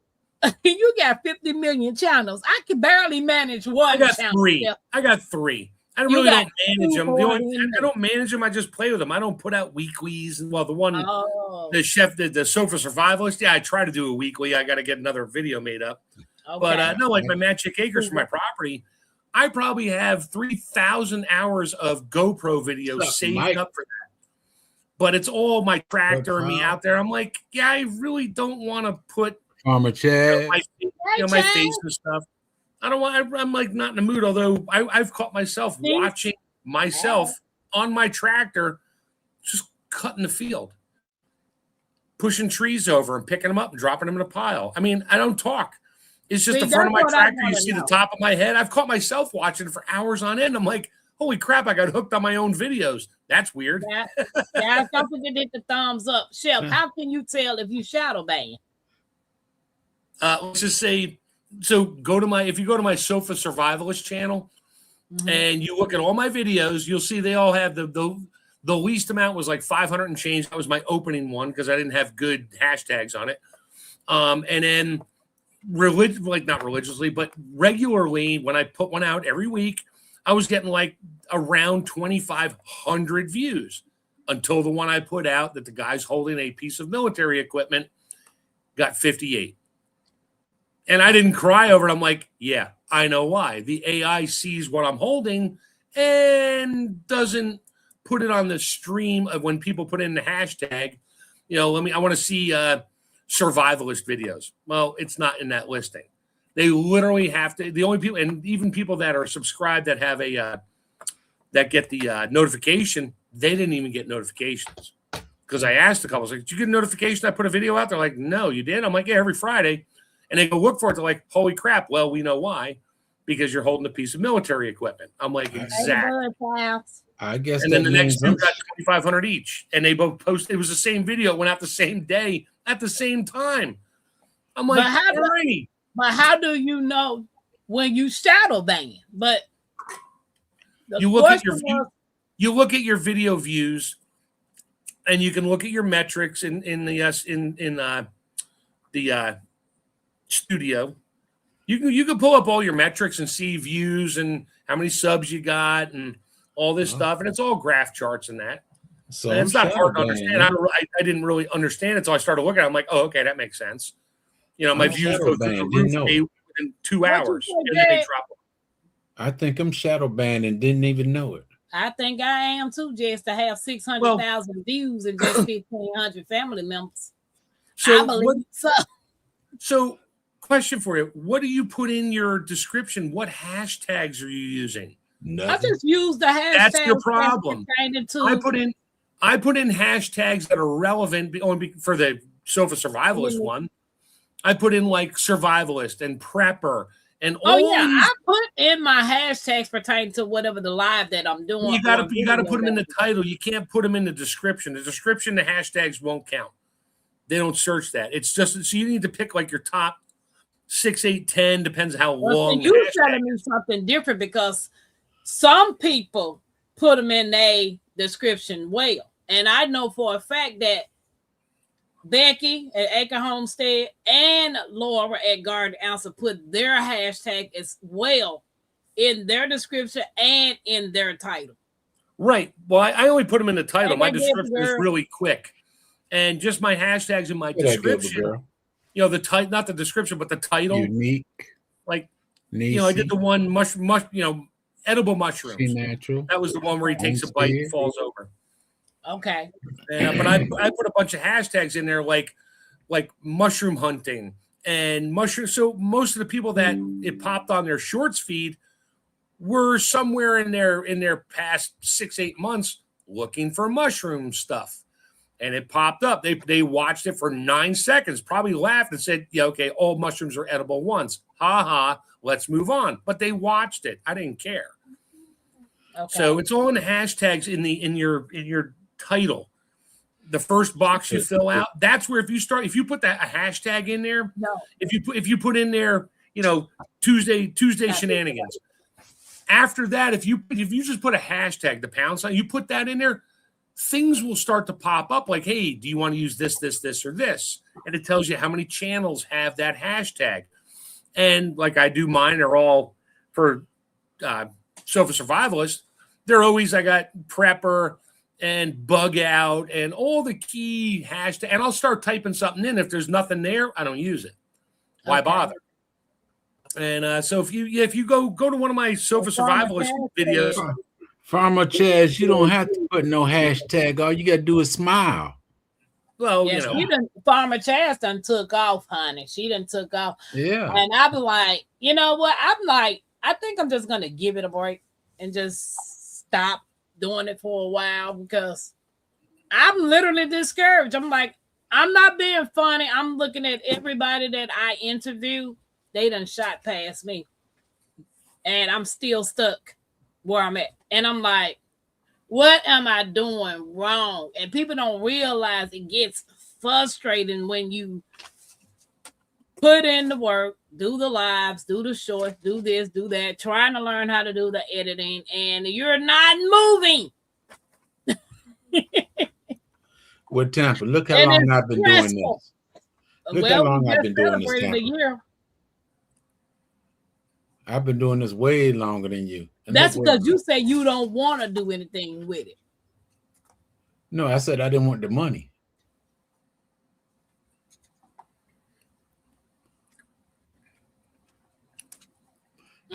[SPEAKER 3] You got 50 million channels. I can barely manage one.
[SPEAKER 4] I got three. I don't manage them. I don't manage them. I just play with them. I don't put out weeklies. Well, the one, the Sofa Survivalist. Yeah, I try to do a weekly. I got to get another video made up. Okay. But no, like my Magic Acres for my property, I probably have 3,000 hours of GoPro videos saved up for that. But it's all my tractor and me out there. I'm like, yeah, I really don't want to put
[SPEAKER 5] Farmer Chad,
[SPEAKER 4] my face and stuff. I don't want. I'm like not in the mood. Although I've caught myself watching myself on my tractor, just cutting the field, pushing trees over and picking them up and dropping them in a pile. I mean, I don't talk. It's just the front of my tractor. You see the top of my head. I've caught myself watching it for hours on end. I'm like, holy crap! I got hooked on my own videos. That's weird.
[SPEAKER 3] Yeah, don't forget to hit the thumbs up. Shep, how can you tell if you shadow ban?
[SPEAKER 4] Let's just say, so if you go to my Sofa Survivalist channel and you look at all my videos, you'll see they all have the least amount was like 500 and change. That was my opening one because I didn't have good hashtags on it. And then not religiously, but regularly when I put one out every week, I was getting like around 2,500 views until the one I put out that the guy's holding a piece of military equipment got 58. And I didn't cry over it. I'm like, yeah, I know why. The AI sees what I'm holding and doesn't put it on the stream of when people put in the hashtag, I want to see survivalist videos. Well, it's not in that listing. They literally have to, the only people, and even people that are subscribed that have that get the notification, they didn't even get notifications. because I asked a couple, I was like, did you get a notification I put a video out? They're like, no, you did? I'm like, yeah, every Friday. And they go look for it. They're like, holy crap. Well, we know why. Because you're holding a piece of military equipment. I'm like, exactly.
[SPEAKER 5] I guess.
[SPEAKER 4] And then the next two got 2,500 each. And they both posted. It was the same video. It went out the same day at the same time. I'm like,
[SPEAKER 3] but how do you know when you shadow ban? But
[SPEAKER 4] you look at your video views, and you can look at your metrics in the studio. You can pull up all your metrics and see views and how many subs you got and all this stuff, and it's all graph charts and that. So and it's not hard to understand. I didn't really understand it until I started looking at it. I'm like, oh, okay, that makes sense. You know, my views go through the roof in 2 hours, and then they drop them.
[SPEAKER 5] I think I'm shadow banned and didn't even know it.
[SPEAKER 3] I think I am too, just to have 600,000 views and just 1,500 family members. So I believe so.
[SPEAKER 4] So, question for you: what do you put in your description? What hashtags are you using?
[SPEAKER 5] Nothing.
[SPEAKER 3] I just use the hashtag.
[SPEAKER 4] That's your problem. I put in hashtags that are relevant only for the Sofa Survivalist one. I put in like survivalist and prepper and all.
[SPEAKER 3] Oh yeah, I put in my hashtags pertaining to whatever the live that I'm doing.
[SPEAKER 4] You got to put them in the title. You can't put them in the description. The description, the hashtags won't count. They don't search that. It's just so you need to pick like your top 6, 8, 10. Depends how long.
[SPEAKER 3] You're telling me something different because some people put them in a description well, and I know for a fact that Becky at Acre Homestead and Laura at Garden Answer put their hashtag as well in their description and in their title.
[SPEAKER 4] Right. Well, I only put them in the title. And my description is really quick. And just my hashtags in my description. You know, the title, not the description, but the title.
[SPEAKER 5] Unique.
[SPEAKER 4] Like, you know, I did the one edible mushrooms.
[SPEAKER 5] Natural.
[SPEAKER 4] That was the one where he takes a bite and falls over.
[SPEAKER 3] Okay.
[SPEAKER 4] But I put a bunch of hashtags in there like mushroom hunting and mushroom. So most of the people that it popped on their shorts feed were somewhere in their past 6-8 months looking for mushroom stuff. And it popped up. They watched it for 9 seconds, probably laughed and said, yeah, okay, all mushrooms are edible once. Ha ha, let's move on. But they watched it. I didn't care. Okay. So it's all in the hashtags in your title. The first box you fill out, that's where if you put that a hashtag in there, if you put in there, you know, Tuesday Shenanigans. After that, if you just put a hashtag, the pound sign, you put that in there, things will start to pop up like, hey, do you want to use this, or this? And it tells you how many channels have that hashtag. And like I do, mine are all for Sofa Survivalist. They're always, I got prepper and bug out and all the key hashtag. And I'll start typing something in. If there's nothing there, I don't use it. Why bother? And so if you go to one of my Sofa Survivalist videos.
[SPEAKER 5] Farmer Chaz, you don't have to put no hashtag. All you got to do is smile.
[SPEAKER 4] Well,
[SPEAKER 3] yes, Farmer Chaz done took off, honey. She done took off.
[SPEAKER 5] Yeah.
[SPEAKER 3] And I be like, you know what? I'm like, I think I'm just going to give it a break and just stop doing it for a while because I'm literally discouraged. I'm like, I'm not being funny. I'm looking at everybody that I interview. They done shot past me. And I'm still stuck where I'm at. And I'm like, what am I doing wrong? And people don't realize it gets frustrating when you put in the work, do the lives, do the shorts, do this, do that, trying to learn how to do the editing, and you're not moving.
[SPEAKER 5] Well, Tampa, look how long I've been doing this. Look how long I've been doing this, Tampa. I've been doing this way longer than you. And
[SPEAKER 3] that's because you say you don't want to do anything with it.
[SPEAKER 5] No, I said I didn't want the money.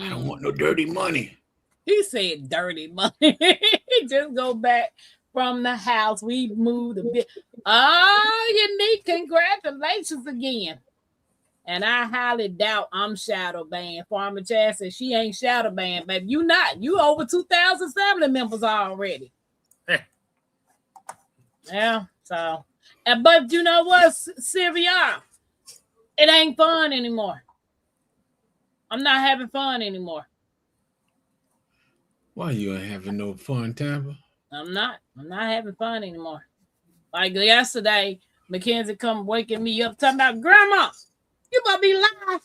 [SPEAKER 5] I don't want no dirty money.
[SPEAKER 3] He said dirty money. Just go back from the house. We moved a bit. Oh, Unique, congratulations again. And I highly doubt I'm shadow banned. Farmer Chad said she ain't shadow banned, baby. You not. You over 2,000 family members already. Yeah. So, but you know what, Sylvia? It ain't fun anymore. I'm not having fun anymore.
[SPEAKER 5] Why you ain't having no fun, Tampa?
[SPEAKER 3] I'm not having fun anymore. Like yesterday, Mackenzie come waking me up talking about, Grandma, you about to be live.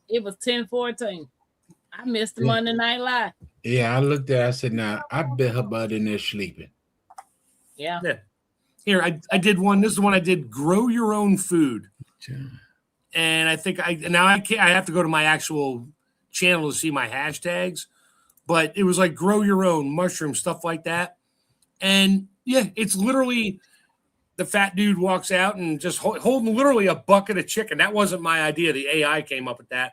[SPEAKER 3] It was 10:14. I missed the Monday Night Live.
[SPEAKER 5] Yeah, I looked there. I said, "Now I bet her butt in there sleeping."
[SPEAKER 3] Yeah.
[SPEAKER 4] Here, I did one. This is the one I did. Grow your own food. And I think I have to go to my actual channel to see my hashtags. But it was like grow your own mushroom, stuff like that. And yeah, it's literally the fat dude walks out and just holding literally a bucket of chicken. That wasn't my idea. The AI came up with that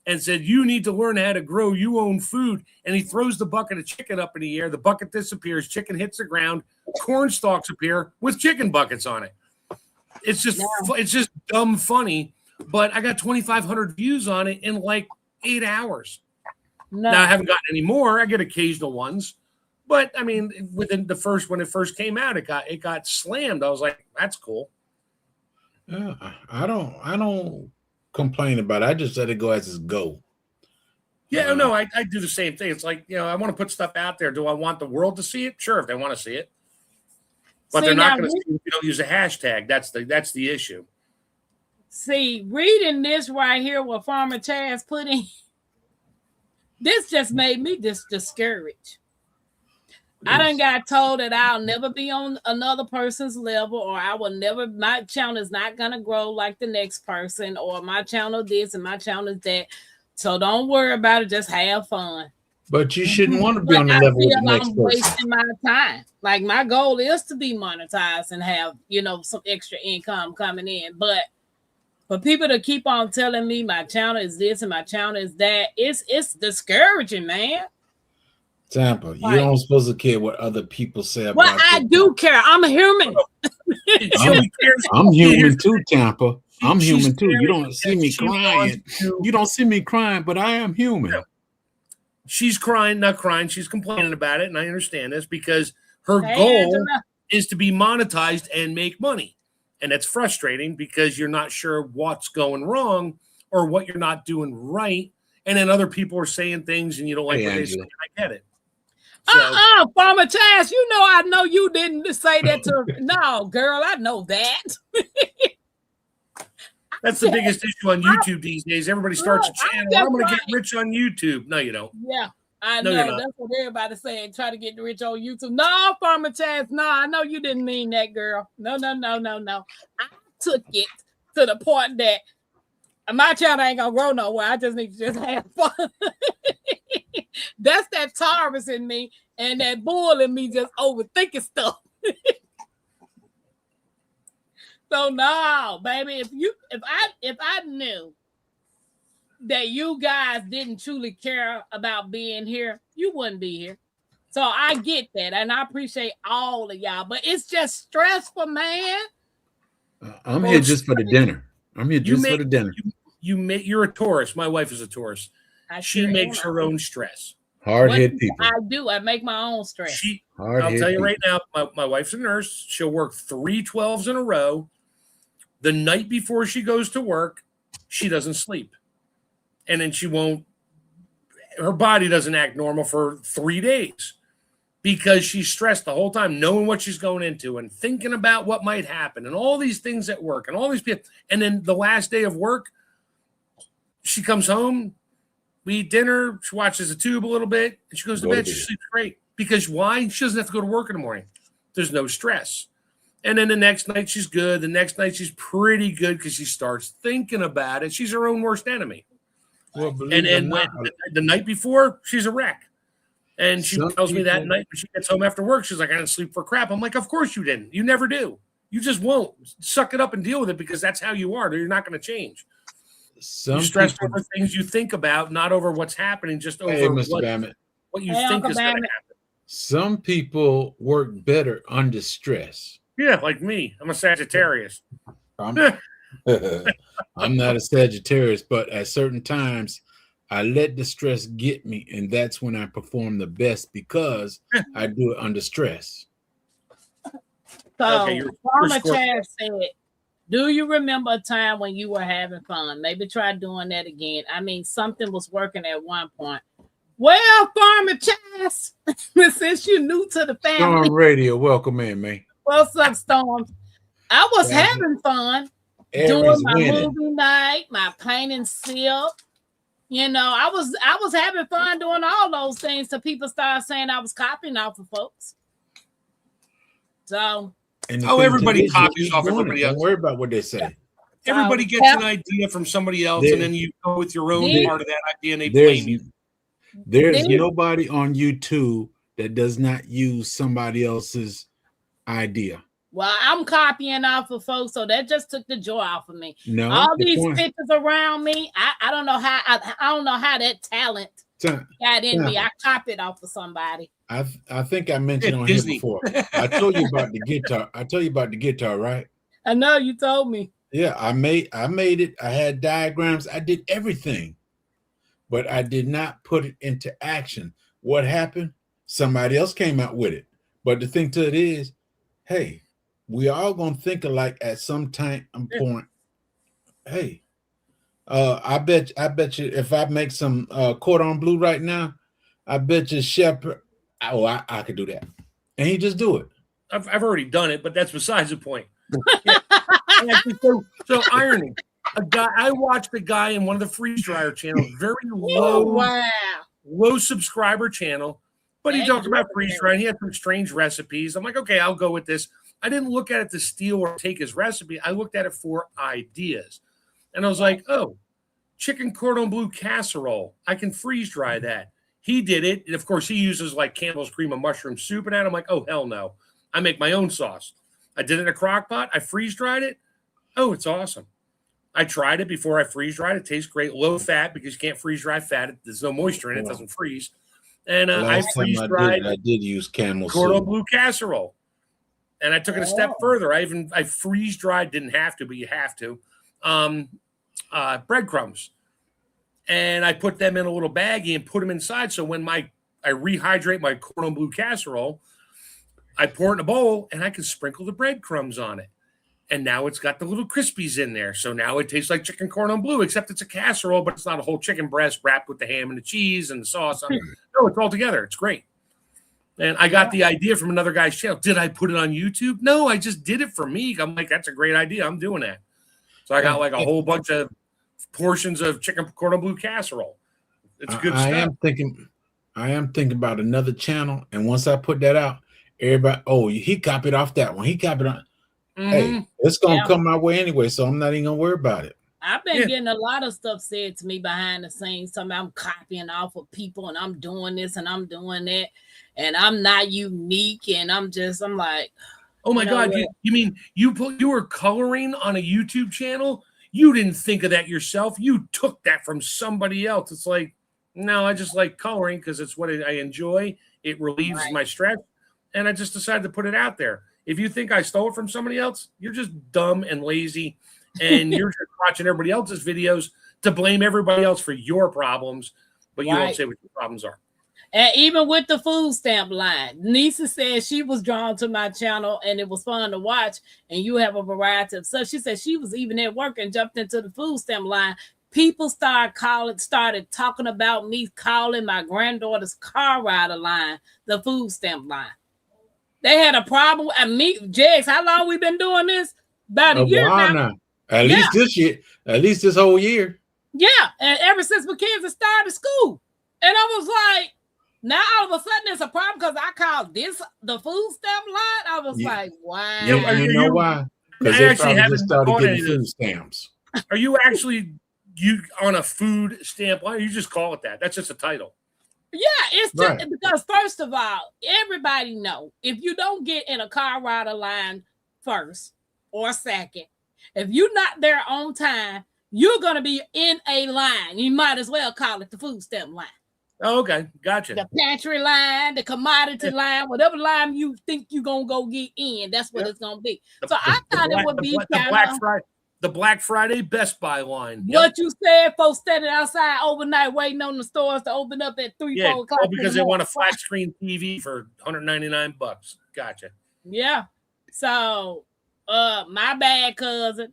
[SPEAKER 4] and said, you need to learn how to grow your own food. And he throws the bucket of chicken up in the air. The bucket disappears. Chicken hits the ground. Corn stalks appear with chicken buckets on it. It's just dumb funny. But I got 2,500 views on it in like 8 hours. No. Now I haven't gotten any more. I get occasional ones. But I mean, when it first came out, it got slammed. I was like, that's cool.
[SPEAKER 5] Yeah, I don't complain about it. I just let it go as it's go.
[SPEAKER 4] Yeah, no, I do the same thing. It's like, I want to put stuff out there. Do I want the world to see it? Sure, if they want to see it. But they're not going to see it if you don't use a hashtag. That's the issue.
[SPEAKER 3] See, reading this right here, what Farmer Chaz put in, this just made me discouraged. I done got told that I'll never be on another person's level, or my channel is not going to grow like the next person, or my channel this and my channel that. So don't worry about it. Just have fun.
[SPEAKER 5] But you shouldn't want to be on the level with the next person. I'm
[SPEAKER 3] wasting my time. Like, my goal is to be monetized and have, some extra income coming in. But for people to keep on telling me my channel is this and my channel is that, it's discouraging, man.
[SPEAKER 5] Tampa, you don't supposed to care what other people say about
[SPEAKER 3] Well, I do care. I'm a human.
[SPEAKER 5] I'm human too, Tampa. I'm human too. You don't see me crying. You don't see me crying, but I am human.
[SPEAKER 4] She's crying, not crying. She's complaining about it, and I understand this because her goal is to be monetized and make money. And it's frustrating because you're not sure what's going wrong or what you're not doing right. And then other people are saying things and you don't like what they say. I get it. So,
[SPEAKER 3] Farmer Chaz, I know you didn't say that to no, girl, I know that.
[SPEAKER 4] That's the biggest issue on YouTube these days. Everybody starts a channel. I'm going to get rich on YouTube. No, you don't.
[SPEAKER 3] Yeah, I know. That's what everybody's saying. Try to get rich on YouTube. No, Farmer Chaz, no, I know you didn't mean that, girl. No. I took it to the point that my channel ain't going to grow nowhere. I just need to just have fun. That's that Taurus in me and that bull in me just overthinking stuff. So no, baby, if I knew that you guys didn't truly care about being here, you wouldn't be here. So I get that, and I appreciate all of y'all, but it's just stressful, man.
[SPEAKER 5] I'm here just for the dinner. I'm here just for the dinner.
[SPEAKER 4] You're a Taurus. My wife is a Taurus. She makes her own stress.
[SPEAKER 5] Hard-headed people.
[SPEAKER 3] I do. I make my own stress.
[SPEAKER 4] I'll tell you right now, my wife's a nurse. She'll work 3 12s in a row. The night before she goes to work, she doesn't sleep. And then her body doesn't act normal for 3 days because she's stressed the whole time, knowing what she's going into and thinking about what might happen and all these things at work and all these people. And then the last day of work, she comes home, we eat dinner, she watches the tube a little bit, and she goes to bed. She sleeps great. Because why? She doesn't have to go to work in the morning. There's no stress. And then the next night she's good. The next night she's pretty good because she starts thinking about it. She's her own worst enemy. Well, and the night before, she's a wreck. And she tells me that night when she gets home after work, she's like, I didn't sleep for crap. I'm like, of course you didn't. You never do. You just won't. Suck it up and deal with it because that's how you are. You're not going to change. You're stressed over things you think about, not over what's happening, just over what you think is going to happen.
[SPEAKER 5] Some people work better under stress.
[SPEAKER 4] Yeah, like me. I'm a Sagittarius.
[SPEAKER 5] I'm not a Sagittarius, but at certain times, I let the stress get me, and that's when I perform the best because I do it under stress.
[SPEAKER 3] So
[SPEAKER 4] Okay, you're
[SPEAKER 3] Farmer
[SPEAKER 4] Scorpio.
[SPEAKER 3] Chad said, do you remember a time when you were having fun? Maybe try doing that again. I mean, something was working at one point. Well, Farmer Chaz, since you're new to the family.
[SPEAKER 5] Storm Radio, welcome in, man.
[SPEAKER 3] What's up, Storm? I was
[SPEAKER 5] Yeah.
[SPEAKER 3] having fun doing
[SPEAKER 5] Aries
[SPEAKER 3] my
[SPEAKER 5] winning.
[SPEAKER 3] movie night, my paint and sip. You know, I was having fun doing all those things till people started saying I was copying off of folks. So
[SPEAKER 5] And the
[SPEAKER 4] Oh,
[SPEAKER 5] thing
[SPEAKER 4] everybody
[SPEAKER 5] is, you
[SPEAKER 4] copies
[SPEAKER 5] keep
[SPEAKER 4] off
[SPEAKER 5] doing it.
[SPEAKER 4] everybody else.
[SPEAKER 5] Don't worry about what they say.
[SPEAKER 4] Everybody gets an idea from somebody else,
[SPEAKER 5] There-
[SPEAKER 4] and then you go with your own
[SPEAKER 3] There-
[SPEAKER 4] part of that idea, and they
[SPEAKER 5] There's
[SPEAKER 4] blame you.
[SPEAKER 5] there's
[SPEAKER 3] There-
[SPEAKER 5] nobody on YouTube that does not use somebody else's idea.
[SPEAKER 3] well, I'm copying off of folks, so that just took the joy off of me.
[SPEAKER 5] No,
[SPEAKER 3] All
[SPEAKER 5] the
[SPEAKER 3] these
[SPEAKER 5] point-
[SPEAKER 3] pictures around me, I don't know how I don't know how that talent
[SPEAKER 5] Time-
[SPEAKER 3] got in me.
[SPEAKER 5] Yeah.
[SPEAKER 3] I copied off of somebody.
[SPEAKER 5] I think I mentioned
[SPEAKER 4] Yeah,
[SPEAKER 5] on
[SPEAKER 4] Disney.
[SPEAKER 5] here before. I told you about the guitar. I told you about the guitar, right?
[SPEAKER 3] I know you told me.
[SPEAKER 5] Yeah, I made it. I had diagrams. I did everything, but I did not put it into action. What happened? Somebody else came out with it. But the thing to it is, hey, we all gonna think alike at some time and point. Hey, I bet you if I make some cordon bleu right now, I bet you Chef. Oh, I could do that, and he just do it.
[SPEAKER 4] I've already done it, but that's besides the point. Yeah. So irony. I watched a guy in one of the freeze dryer channels, very
[SPEAKER 3] Oh,
[SPEAKER 4] low,
[SPEAKER 3] wow.
[SPEAKER 4] low subscriber channel, but he
[SPEAKER 3] Thank
[SPEAKER 4] talked
[SPEAKER 3] you.
[SPEAKER 4] about freeze drying. He had some strange recipes. I'm like, okay, I'll go with this. I didn't look at it to steal or take his recipe. I looked at it for ideas, and I was like, oh, chicken cordon bleu casserole. I can freeze dry that. He did it, and of course, he uses like Campbell's cream of mushroom soup and that. I'm like, oh hell no! I make my own sauce. I did it in a crock pot. I freeze dried it. Oh, it's awesome. I tried it before I freeze dried. It tastes great. Low fat because you can't freeze dry fat. There's no moisture in it. It doesn't freeze. And I
[SPEAKER 5] Last time
[SPEAKER 4] freeze
[SPEAKER 5] I
[SPEAKER 4] dried
[SPEAKER 5] did use camel
[SPEAKER 4] cordon
[SPEAKER 5] soup.
[SPEAKER 4] bleu casserole. And I took it a step further. I freeze dried, didn't have to, but you have to. Breadcrumbs. And I put them in a little baggie and put them inside. So when I rehydrate my cordon bleu casserole, I pour it in a bowl and I can sprinkle the breadcrumbs on it. And now it's got the little crispies in there. So now it tastes like chicken cordon bleu, except it's a casserole, but it's not a whole chicken breast wrapped with the ham and the cheese and the sauce on it. No, it's all together. It's great. And I got the idea from another guy's channel. Did I put it on YouTube? No, I just did it for me. I'm like, that's a great idea. I'm doing that. So I got like a whole bunch of portions of chicken cordon bleu casserole. It's good stuff.
[SPEAKER 5] I am thinking about another channel, and once I put that out, everybody, oh, he copied off that one. He copied on. Hey, it's gonna come my way anyway, so I'm not even gonna worry about it.
[SPEAKER 3] I've been getting a lot of stuff said to me behind the scenes. Something I'm copying off of people, and I'm doing this and I'm doing that, and I'm not unique. And I'm like,
[SPEAKER 4] oh my God, you mean you were coloring on a YouTube channel? You didn't think of that yourself. You took that from somebody else. It's like, no, I just like coloring because it's what I enjoy. It relieves my stress, and I just decided to put it out there. If you think I stole it from somebody else, you're just dumb and lazy, and you're just watching everybody else's videos to blame everybody else for your problems, but you don't say what your problems are.
[SPEAKER 3] And even with the food stamp line, Nisa said she was drawn to my channel and it was fun to watch, and you have a variety of stuff. She said she was even at work and jumped into the food stamp line. People started talking about me calling my granddaughter's car rider line the food stamp line. They had a problem. And me, Jex, how long we been doing this? About a year now.
[SPEAKER 5] At least this year, at least this whole year.
[SPEAKER 3] Yeah, and ever since my kids have started school. And I was like, now all of a sudden it's a problem because I called this the food stamp line. I was like, wow.
[SPEAKER 5] Yeah, you know why? Because they probably just started getting food stamps.
[SPEAKER 4] Are you actually on a food stamp line? You just call it that. That's just a title.
[SPEAKER 3] Yeah, it's just because first of all, everybody know if you don't get in a car rider line first or second, if you're not there on time, you're gonna be in a line. You might as well call it the food stamp line.
[SPEAKER 4] Oh, okay, gotcha.
[SPEAKER 3] The pantry line, the commodity line, whatever line you think you're gonna go get in, that's what it's gonna be. So I thought it would be
[SPEAKER 4] the Black Friday Best Buy line.
[SPEAKER 3] What you said, folks standing outside overnight waiting on the stores to open up at 3-4 o'clock.
[SPEAKER 4] Because they want a flat screen TV for $199. Gotcha.
[SPEAKER 3] Yeah. So, my bad, cousin.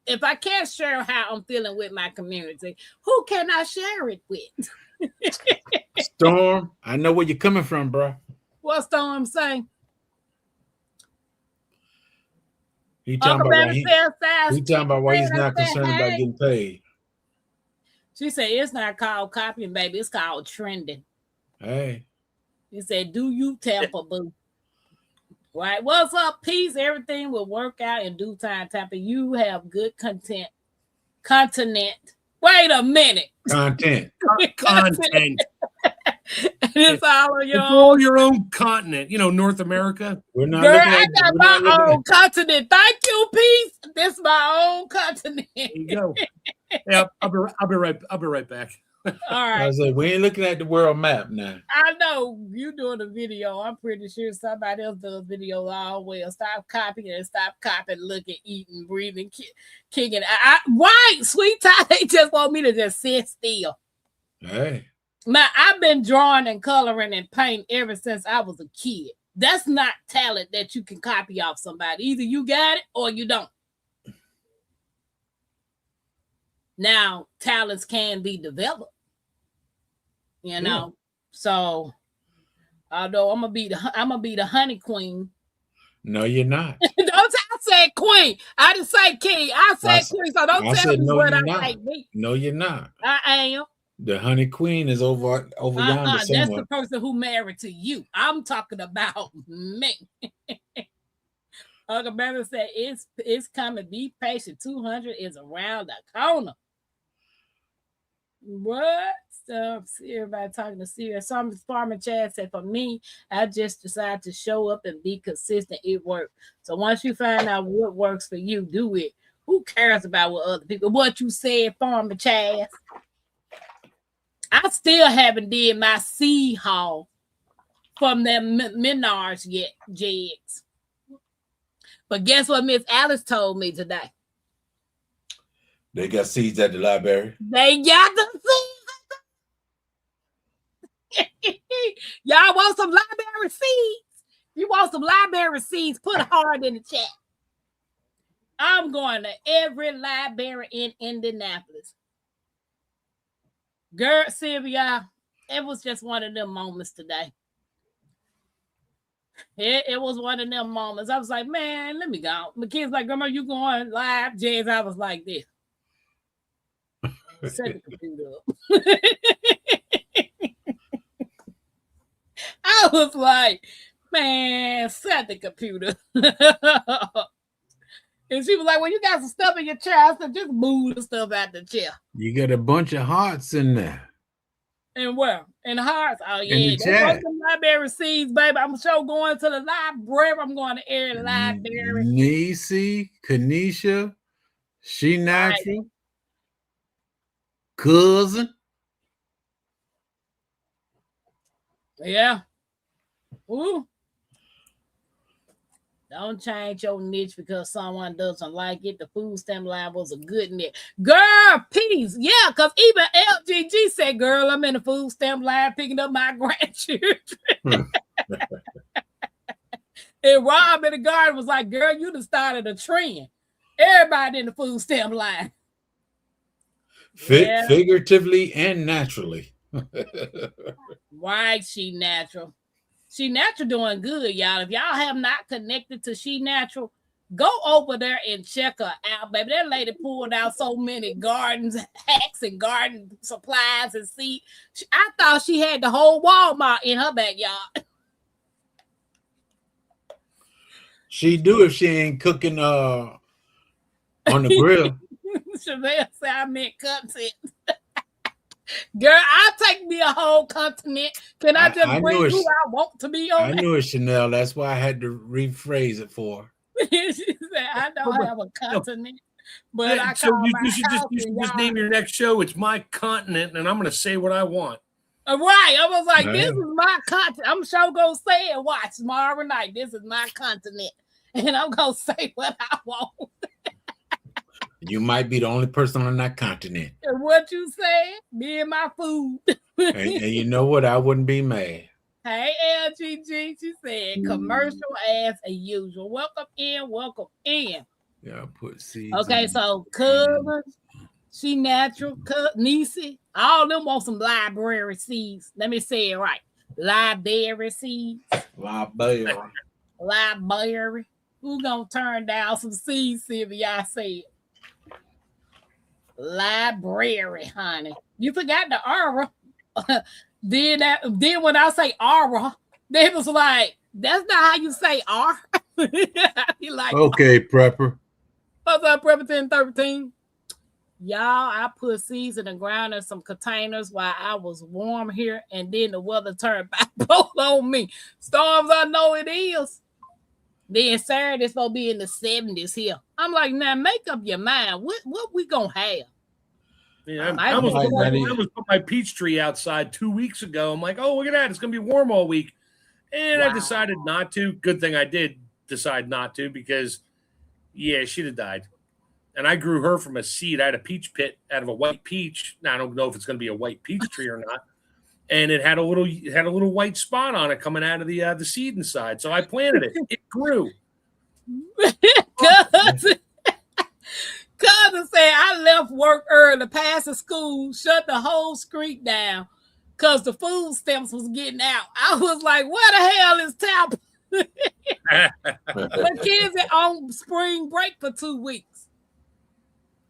[SPEAKER 3] If I can't share how I'm feeling with my community, who can I share it with?
[SPEAKER 5] Storm, I know where you're coming from, bro.
[SPEAKER 3] What's Storm saying?
[SPEAKER 5] He talking
[SPEAKER 3] Uncle
[SPEAKER 5] about
[SPEAKER 3] Baby
[SPEAKER 5] he talking about why he's not concerned about
[SPEAKER 3] hey.
[SPEAKER 5] getting paid.
[SPEAKER 3] She said it's not called copying, baby. It's called trending.
[SPEAKER 5] Hey.
[SPEAKER 3] He said, "Do you Tampa boo?" Right? What's up? Peace. Everything will work out in due time, Tampa. You have good content. Continent. Wait a minute.
[SPEAKER 5] Content.
[SPEAKER 4] Content.
[SPEAKER 3] It's all on your
[SPEAKER 4] It's
[SPEAKER 3] own.
[SPEAKER 4] all your own continent. You know, North America.
[SPEAKER 5] We're not
[SPEAKER 3] Girl,
[SPEAKER 5] looking
[SPEAKER 3] I
[SPEAKER 5] at
[SPEAKER 3] got
[SPEAKER 5] we're not
[SPEAKER 3] my
[SPEAKER 5] looking
[SPEAKER 3] own continent. Thank you, peace. This my own continent.
[SPEAKER 4] There you go. Yeah, I'll be right back.
[SPEAKER 3] All
[SPEAKER 5] I
[SPEAKER 3] right.
[SPEAKER 5] said we ain't looking at the world map now.
[SPEAKER 3] I know you doing a video. I'm pretty sure somebody else does videos all well. Stop copying and stop copying, looking, eating, breathing, kicking. Why, sweet tie? They just want me to just sit still.
[SPEAKER 5] Hey.
[SPEAKER 3] Man, I've been drawing and coloring and painting ever since I was a kid. That's not talent that you can copy off somebody. Either you got it or you don't. Now, talents can be developed. You know, so although I'm gonna be the honey queen.
[SPEAKER 5] No, you're not.
[SPEAKER 3] Don't I said queen. I didn't say king. I said queen. So don't tell me
[SPEAKER 5] no,
[SPEAKER 3] what
[SPEAKER 5] you're
[SPEAKER 3] I
[SPEAKER 5] not.
[SPEAKER 3] like.
[SPEAKER 5] No, you're not.
[SPEAKER 3] I am.
[SPEAKER 5] The honey queen is over yonder
[SPEAKER 3] That's
[SPEAKER 5] somewhere.
[SPEAKER 3] the person who married to you. I'm talking about me. Uncle Baby said it's coming. Be patient. 200 is around the corner. What? Everybody talking to serious. Some farmer Chad said, for me, I just decided to show up and be consistent. It worked. So once you find out what works for you, do it. Who cares about what other people? What you said, Farmer Chad? I still haven't did my seed haul from them Menards yet, Jigs. But guess what Miss Alice told me today?
[SPEAKER 5] They got seeds at the library.
[SPEAKER 3] They got the seeds. Y'all want some library seeds? You want some library seeds? Put a heart in the chat. I'm going to every library in Indianapolis. Girl, Sylvia, it was just one of them moments today. It was one of them moments. I was like, man, let me go. My kids like, Grandma, you going live? James, I was like this. Set the computer up. I was like, man, set the computer. And she was like, well, you got some stuff in your chair. I said, just move the stuff out the chair.
[SPEAKER 5] You got a bunch of hearts in there.
[SPEAKER 3] And where? In the hearts. Oh,
[SPEAKER 5] In
[SPEAKER 3] yeah.
[SPEAKER 5] the
[SPEAKER 3] They want
[SPEAKER 5] chat.
[SPEAKER 3] some library seeds, baby. I'm sure going to the library. I'm going to every library.
[SPEAKER 5] Nisi, Kanisha, She Natural, Cousin.
[SPEAKER 3] Yeah. Ooh. Don't change your niche because someone doesn't like it. The food stamp line was a good niche. Girl, peace. Yeah, because even LGG said, girl, I'm in the food stamp line picking up my grandchildren. And Rob in the garden was like, girl, you done started a trend. Everybody in the food stamp line.
[SPEAKER 5] Figuratively and naturally.
[SPEAKER 3] Right, She Natural. She Natural doing good, y'all. If y'all have not connected to She Natural, go over there and check her out, baby. That lady pulled out so many gardens, hacks and garden supplies and seeds. I thought she had the whole Walmart in her backyard.
[SPEAKER 5] She do if she ain't cooking on the grill.
[SPEAKER 3] Chevelle said I meant content. Girl, I'll take me a whole continent. Can I just bring who I want to be on?
[SPEAKER 5] I knew it, Chanel. That's why I had to rephrase it for her.
[SPEAKER 3] She said, I don't have a continent, but I
[SPEAKER 4] so
[SPEAKER 3] call
[SPEAKER 4] you should just name your next show. It's My Continent, and I'm going to say what I want.
[SPEAKER 3] Right. I was like, this is my continent. I'm sure going to say it. Watch tomorrow night. This is my continent. And I'm going to say what I want.
[SPEAKER 5] You might be the only person on that continent.
[SPEAKER 3] And what you said, me and my food.
[SPEAKER 5] and you know what? I wouldn't be mad.
[SPEAKER 3] Hey, LGG. She said commercial as usual. Welcome in. Welcome in.
[SPEAKER 5] Yeah, put seeds.
[SPEAKER 3] Okay, so cousin, she natural, Niecy, all them want some library seeds. Let me say it right. Library seeds.
[SPEAKER 5] Library.
[SPEAKER 3] Library. Who gonna turn down some seeds, see if y'all say it? Library, honey. You forgot the aura. Then when I say aura, they was like, that's not how you say R. He like,
[SPEAKER 5] Okay, prepper.
[SPEAKER 3] what's up, Prepper 1013? Y'all, I put seeds in the ground in some containers while I was warm here, and then the weather turned bipolar on me. Storms, I know it is. Then Saturday's supposed to be in the 70s here. I'm like, now make up your mind. What we gonna have?
[SPEAKER 4] Yeah,
[SPEAKER 3] I
[SPEAKER 4] I almost
[SPEAKER 5] almost
[SPEAKER 4] put my peach tree outside 2 weeks ago. I'm like, oh, look at that. It's going to be warm all week. And I decided not to. Good thing I did decide not to because, yeah, she'd have died. And I grew her from a seed. I had a peach pit out of a white peach. Now, I don't know if it's going to be a white peach tree or not. And it had a little white spot on it coming out of the seed inside. So I planted it. It grew.
[SPEAKER 3] Cousin said I left work early, passed the school, shut the whole street down because the food stamps was getting out. I was like, where the hell is Tampa? The kids are on spring break for 2 weeks.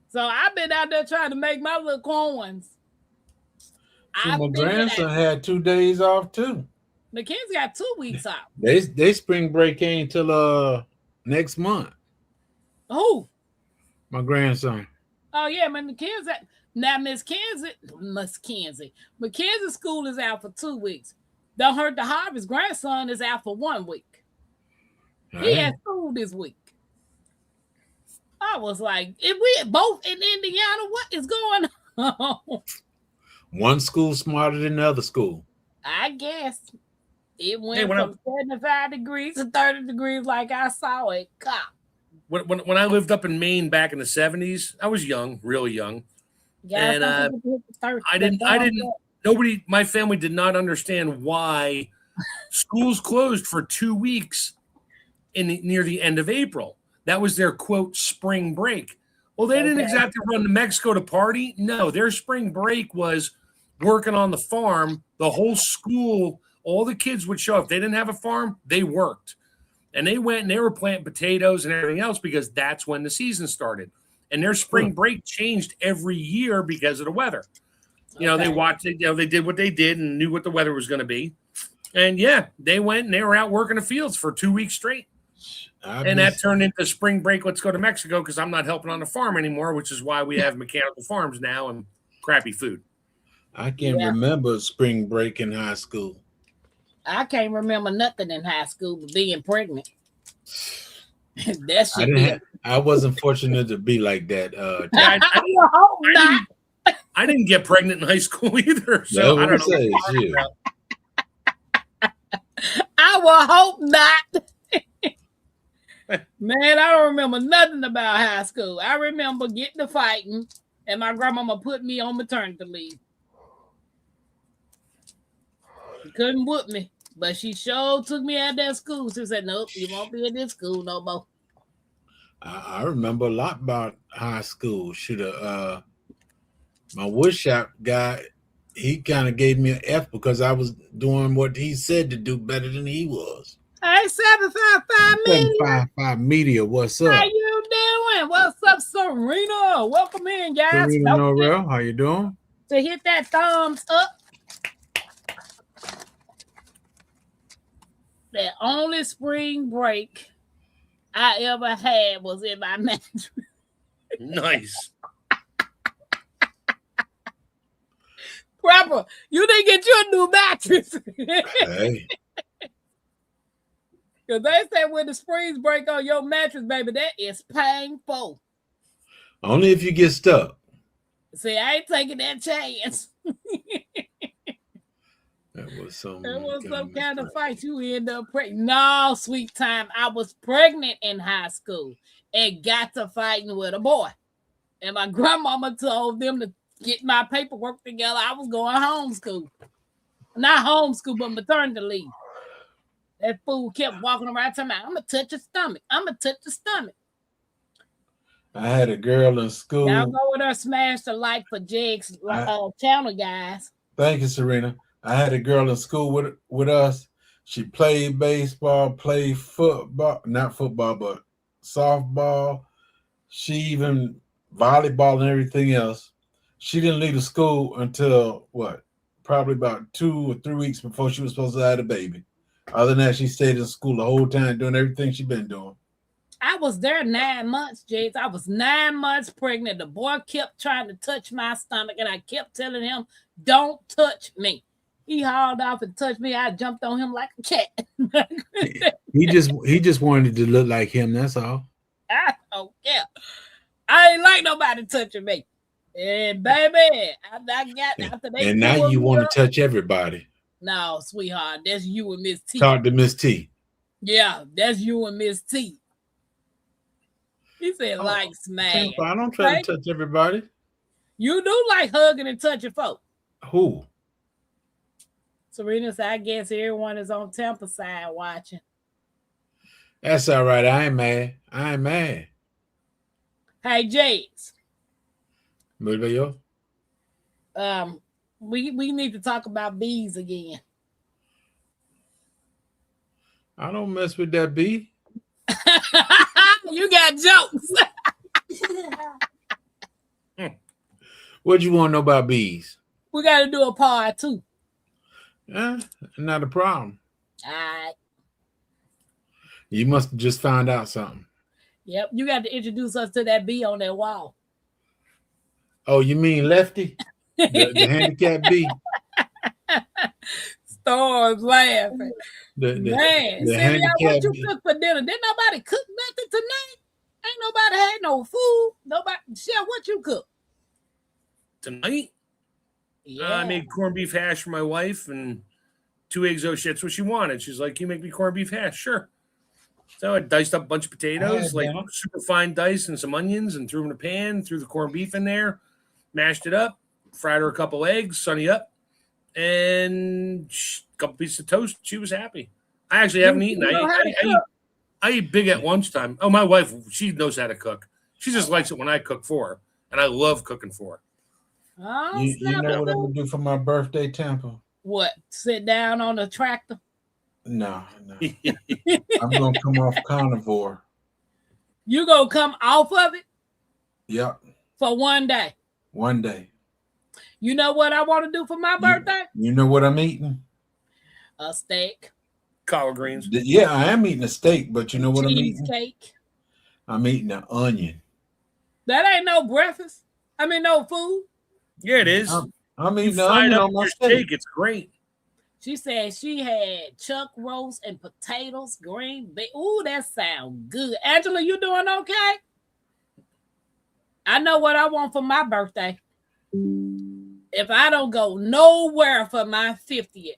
[SPEAKER 3] So I've been out there trying to make my little coins.
[SPEAKER 5] My grandson had 2 days off too.
[SPEAKER 3] The kids got 2 weeks off.
[SPEAKER 5] They spring break ain't till next month.
[SPEAKER 3] Who?
[SPEAKER 5] My grandson.
[SPEAKER 3] Oh yeah, man. The kids now Mackenzie school is out for 2 weeks. Don't hurt the Harvest grandson is out for 1 week. He had school this week. I was like, if we both in Indiana, what is going on?
[SPEAKER 5] One school smarter than the other school.
[SPEAKER 3] I guess it went from 75 degrees to 30 degrees like I saw it. God.
[SPEAKER 4] When I lived up in Maine back in the 70s, I was young, really young.
[SPEAKER 3] Yeah,
[SPEAKER 4] and my family did not understand why schools closed for 2 weeks near the end of April. That was their, quote, spring break. Well, they didn't exactly run to Mexico to party. No, their spring break was working on the farm. The whole school, all the kids would show up. If they didn't have a farm, they worked. And they went and they were planting potatoes and everything else because that's when the season started. And their spring break changed every year because of the weather. You know, they watched it, they did what they did and knew what the weather was going to be. And yeah, they went and they were out working the fields for 2 weeks straight. And that turned into spring break. Let's go to Mexico because I'm not helping on the farm anymore, which is why we have mechanical farms now and crappy food.
[SPEAKER 5] I can't remember spring break in high school.
[SPEAKER 3] I can't remember nothing in high school but being pregnant. That shit.
[SPEAKER 5] I wasn't fortunate to be like that.
[SPEAKER 4] I didn't get pregnant in high school either. So I don't know.
[SPEAKER 3] I will hope not. Man, I don't remember nothing about high school. I remember getting to fighting, and my grandmama put me on maternity leave. She couldn't whoop me, but she sure took me out of that school. She said, nope, you won't be in this school no more.
[SPEAKER 5] I remember a lot about high school. My woodshop guy, he kind of gave me an F because I was doing what he said to do better than he was.
[SPEAKER 3] Hey, 755 Media.
[SPEAKER 5] 755 Media, what's up?
[SPEAKER 3] How you doing? What's up, Serena? Welcome in, guys.
[SPEAKER 5] Serena Norrell, how you doing?
[SPEAKER 3] To hit that thumbs up. The only spring break I ever had was in my mattress.
[SPEAKER 4] Nice.
[SPEAKER 3] Proper, you didn't get your new mattress.
[SPEAKER 5] Hey.
[SPEAKER 3] Because they say when the springs break on your mattress, baby, that is painful.
[SPEAKER 5] Only if you get stuck.
[SPEAKER 3] See, I ain't taking that chance.
[SPEAKER 5] That was some
[SPEAKER 3] kind of fight. You end up pregnant. No, sweet time. I was pregnant in high school and got to fighting with a boy. And my grandmama told them to get my paperwork together. I was going homeschool. Not homeschool, but maternity leave. That fool kept walking around telling me, I'm going to touch your stomach. I'm going to touch your stomach.
[SPEAKER 5] I had a girl in school.
[SPEAKER 3] Y'all go with her, smash the like for Jake's channel, guys.
[SPEAKER 5] Thank you, Serena. I had a girl in school with us. She played baseball, played football, not football, but softball. She even volleyball and everything else. She didn't leave the school until what? Probably about 2 or 3 weeks before she was supposed to have a baby. Other than that, she stayed in school the whole time doing everything she'd been doing.
[SPEAKER 3] I was there 9 months, Jakes. I was 9 months pregnant. The boy kept trying to touch my stomach, and I kept telling him, don't touch me. He hauled off and touched me. I jumped on him like a cat.
[SPEAKER 5] He just wanted to look like him. That's all.
[SPEAKER 3] I don't care. I ain't like nobody touching me. And baby, I got after they.
[SPEAKER 5] And now you want to touch everybody.
[SPEAKER 3] No, sweetheart, that's you and Miss T.
[SPEAKER 5] Talk to Miss T.
[SPEAKER 3] Yeah, that's you and Miss T. He said, like smash.
[SPEAKER 5] I don't try to touch everybody.
[SPEAKER 3] You do like hugging and touching folk.
[SPEAKER 5] Who?
[SPEAKER 3] Serena said, I guess everyone is on Tampa side watching.
[SPEAKER 5] That's all right. I ain't mad. I ain't mad.
[SPEAKER 3] Hey, Jakes.
[SPEAKER 5] What about you?
[SPEAKER 3] We need to talk about bees again.
[SPEAKER 5] I don't mess with that bee.
[SPEAKER 3] You got jokes.
[SPEAKER 5] What you want to know about bees?
[SPEAKER 3] We got to do a part 2.
[SPEAKER 5] Not a problem.
[SPEAKER 3] All right.
[SPEAKER 5] You must have just found out something.
[SPEAKER 3] Yep, you got to introduce us to that bee on that wall.
[SPEAKER 5] Oh, you mean Lefty? The handicapped bee?
[SPEAKER 3] Stars laughing. Man, Cindy, what you
[SPEAKER 5] bee.
[SPEAKER 3] cook for dinner? Didn't nobody cook nothing tonight? Ain't nobody had no food. Nobody. Chef, what you cook?
[SPEAKER 4] Tonight?
[SPEAKER 3] Yeah.
[SPEAKER 4] I made corned beef hash for my wife and 2 eggs. Oh, shit, that's what she wanted. She's like, you make me corned beef hash? Sure. So I diced up a bunch of potatoes, like super fine dice, and some onions, and threw them in a pan, threw the corned beef in there, mashed it up, fried her a couple eggs, sunny up, and a couple pieces of toast. She was happy. I actually haven't eaten. I eat big at lunchtime. Oh, my wife, she knows how to cook. She just likes it when I cook for her, and I love cooking for her.
[SPEAKER 3] Oh,
[SPEAKER 5] you know what I'm going to do for my birthday, Tampa?
[SPEAKER 3] What? Sit down on the tractor?
[SPEAKER 5] No. I'm going to come off carnivore.
[SPEAKER 3] You going to come off of it?
[SPEAKER 5] Yep.
[SPEAKER 3] For one day?
[SPEAKER 5] One day.
[SPEAKER 3] You know what I want to do for my birthday?
[SPEAKER 5] You know what I'm eating?
[SPEAKER 3] A steak.
[SPEAKER 4] Collard greens.
[SPEAKER 5] Yeah, I am eating a steak, but you know what I'm eating?
[SPEAKER 3] Cheesecake.
[SPEAKER 5] I'm eating an onion.
[SPEAKER 3] That ain't no breakfast. I mean, no food.
[SPEAKER 4] Yeah, it is.
[SPEAKER 5] I'm eating the onion on my steak.
[SPEAKER 4] It's great.
[SPEAKER 3] She said she had chuck roast and potatoes, green beans. Ooh, that sounds good. Angela, you doing okay? I know what I want for my birthday. If I don't go nowhere for my 50th,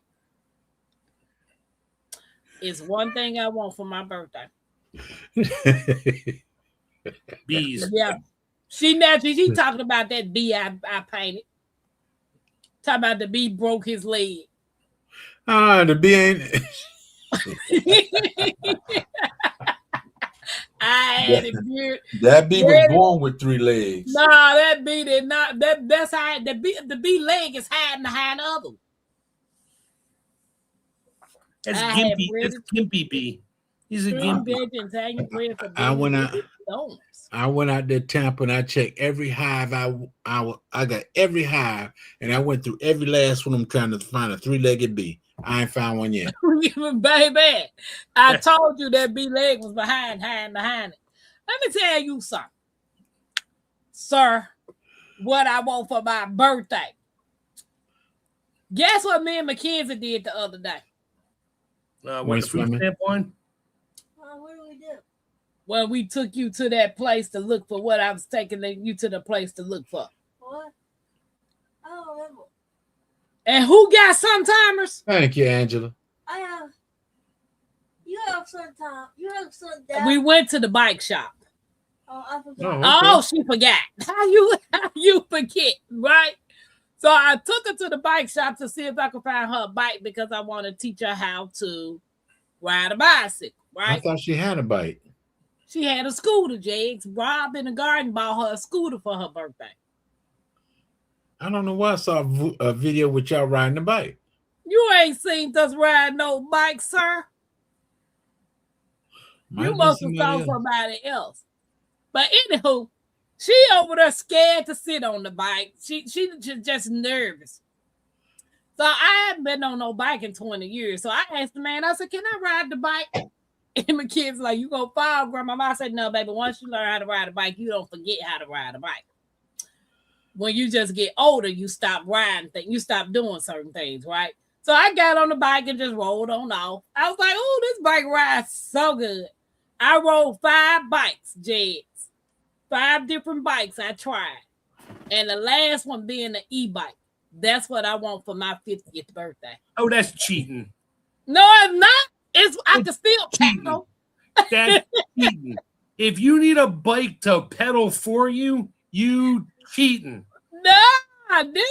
[SPEAKER 3] it's one thing I want for my birthday.
[SPEAKER 4] Bees.
[SPEAKER 3] Yeah. She talking about that bee I painted. Talking about the bee broke his leg.
[SPEAKER 5] The bee ain't.
[SPEAKER 3] I had it weird.
[SPEAKER 5] That bee was born with 3 legs.
[SPEAKER 3] No, that bee did not. That's how the bee leg is hiding behind the other.
[SPEAKER 4] That's Gimpy. That's Gimpy bee. He's a Gimpy.
[SPEAKER 5] I went out there Tampa and I checked every hive. I got every hive and I went through every last one. I'm trying to find a 3-legged bee. I ain't found one yet.
[SPEAKER 3] Baby, I told you that bee leg was behind it. Let me tell you something, sir. What I want for my birthday. Guess what me and Mackenzie did the other day?
[SPEAKER 4] Went to food stamp one?
[SPEAKER 3] What did we do? Well, we took you to that place to look for what I was taking you to the place to look for. What? I don't remember. And who got sometimers?
[SPEAKER 5] Thank you, Angela.
[SPEAKER 6] I have. You have sometime. You have some.
[SPEAKER 3] We went to the bike shop.
[SPEAKER 6] Oh, I forgot.
[SPEAKER 3] Oh, she forgot. How you forget, right? So I took her to the bike shop to see if I could find her a bike because I want to teach her how to ride a bicycle,
[SPEAKER 5] I
[SPEAKER 3] right?
[SPEAKER 5] thought she had a bike.
[SPEAKER 3] She had a scooter, Jags. Rob in the garden bought her a scooter for her birthday.
[SPEAKER 5] I don't know why I saw a video with y'all riding a bike.
[SPEAKER 3] You ain't seen us ride no bike, sir. You must have saw somebody else. But anywho, she over there scared to sit on the bike. She just nervous. So I haven't been on no bike in 20 years. So I asked the man, I said, can I ride the bike? And my kids like, you gonna fall, Grandma? I said, no, baby, once you learn how to ride a bike, you don't forget how to ride a bike. When you just get older, you stop riding things, you stop doing certain things, right? So I got on the bike and just rolled on off. I was like, oh, this bike rides so good. I rode 5 bikes, Jeds. 5 different bikes I tried. And the last one being an e-bike. That's what I want for my 50th birthday.
[SPEAKER 4] Oh, that's cheating.
[SPEAKER 3] No, it's not. I can still pedal.
[SPEAKER 4] That's cheating. If you need a bike to pedal for you, you cheating.
[SPEAKER 3] No, dude.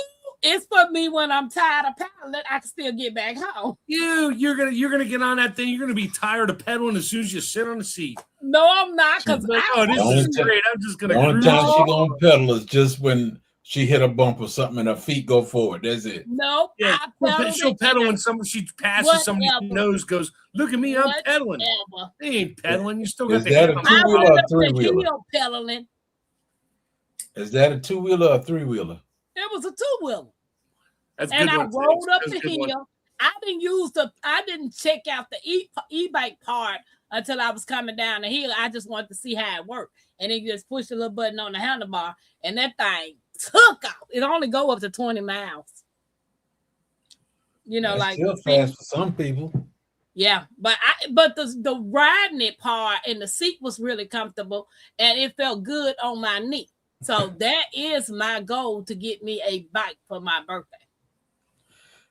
[SPEAKER 3] It's for me when I'm tired of pedaling. I can still get back home.
[SPEAKER 4] You're gonna get on that thing. You're gonna be tired of pedaling as soon as you sit on the seat.
[SPEAKER 3] No, I'm not, because
[SPEAKER 4] this is great. I'm just gonna.
[SPEAKER 5] The only time she gonna pedal is just when she hit a bump or something and her feet go forward. That's it.
[SPEAKER 3] Nope.
[SPEAKER 4] Yeah, she'll pedal when she passes somebody who knows. Goes, look at me, I'm pedaling. They ain't pedaling. You still got the
[SPEAKER 5] that a 2-wheeler or 3-wheeler?
[SPEAKER 3] Pedaling.
[SPEAKER 5] Is that a 2-wheeler or 3-wheeler?
[SPEAKER 3] It was a 2-wheeler.
[SPEAKER 4] That's
[SPEAKER 3] and I rolled up the hill.
[SPEAKER 4] One.
[SPEAKER 3] I didn't check out the e-bike part until I was coming down the hill. I just wanted to see how it worked. And then you just push the little button on the handlebar, and that thing took off. It only go up to 20 miles. You know,
[SPEAKER 5] that's
[SPEAKER 3] like
[SPEAKER 5] still fast for some people.
[SPEAKER 3] Yeah, but the riding it part and the seat was really comfortable, and it felt good on my knee. So that is my goal, to get me a bike for my birthday.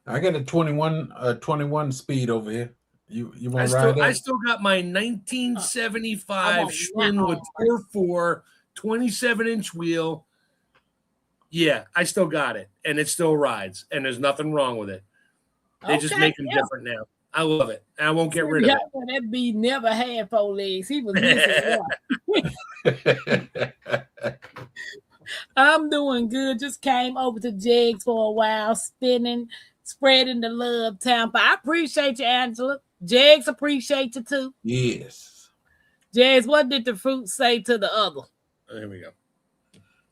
[SPEAKER 5] I got a 21 speed over here. You want to ride that?
[SPEAKER 4] I still got my 1975 Schwinn Tour 4 27-inch wheel. Yeah, I still got it, and it still rides, and there's nothing wrong with it. They just make them different now. I love it. I won't get rid of it.
[SPEAKER 3] That bee never had 4 legs. He was missing one. I'm doing good. Just came over to Jigs for a while, spinning, spreading the love, Tampa. I appreciate you, Angela. Jigs appreciate you too.
[SPEAKER 5] Yes.
[SPEAKER 3] Jigs, what did the fruit say to the other?
[SPEAKER 4] There we go.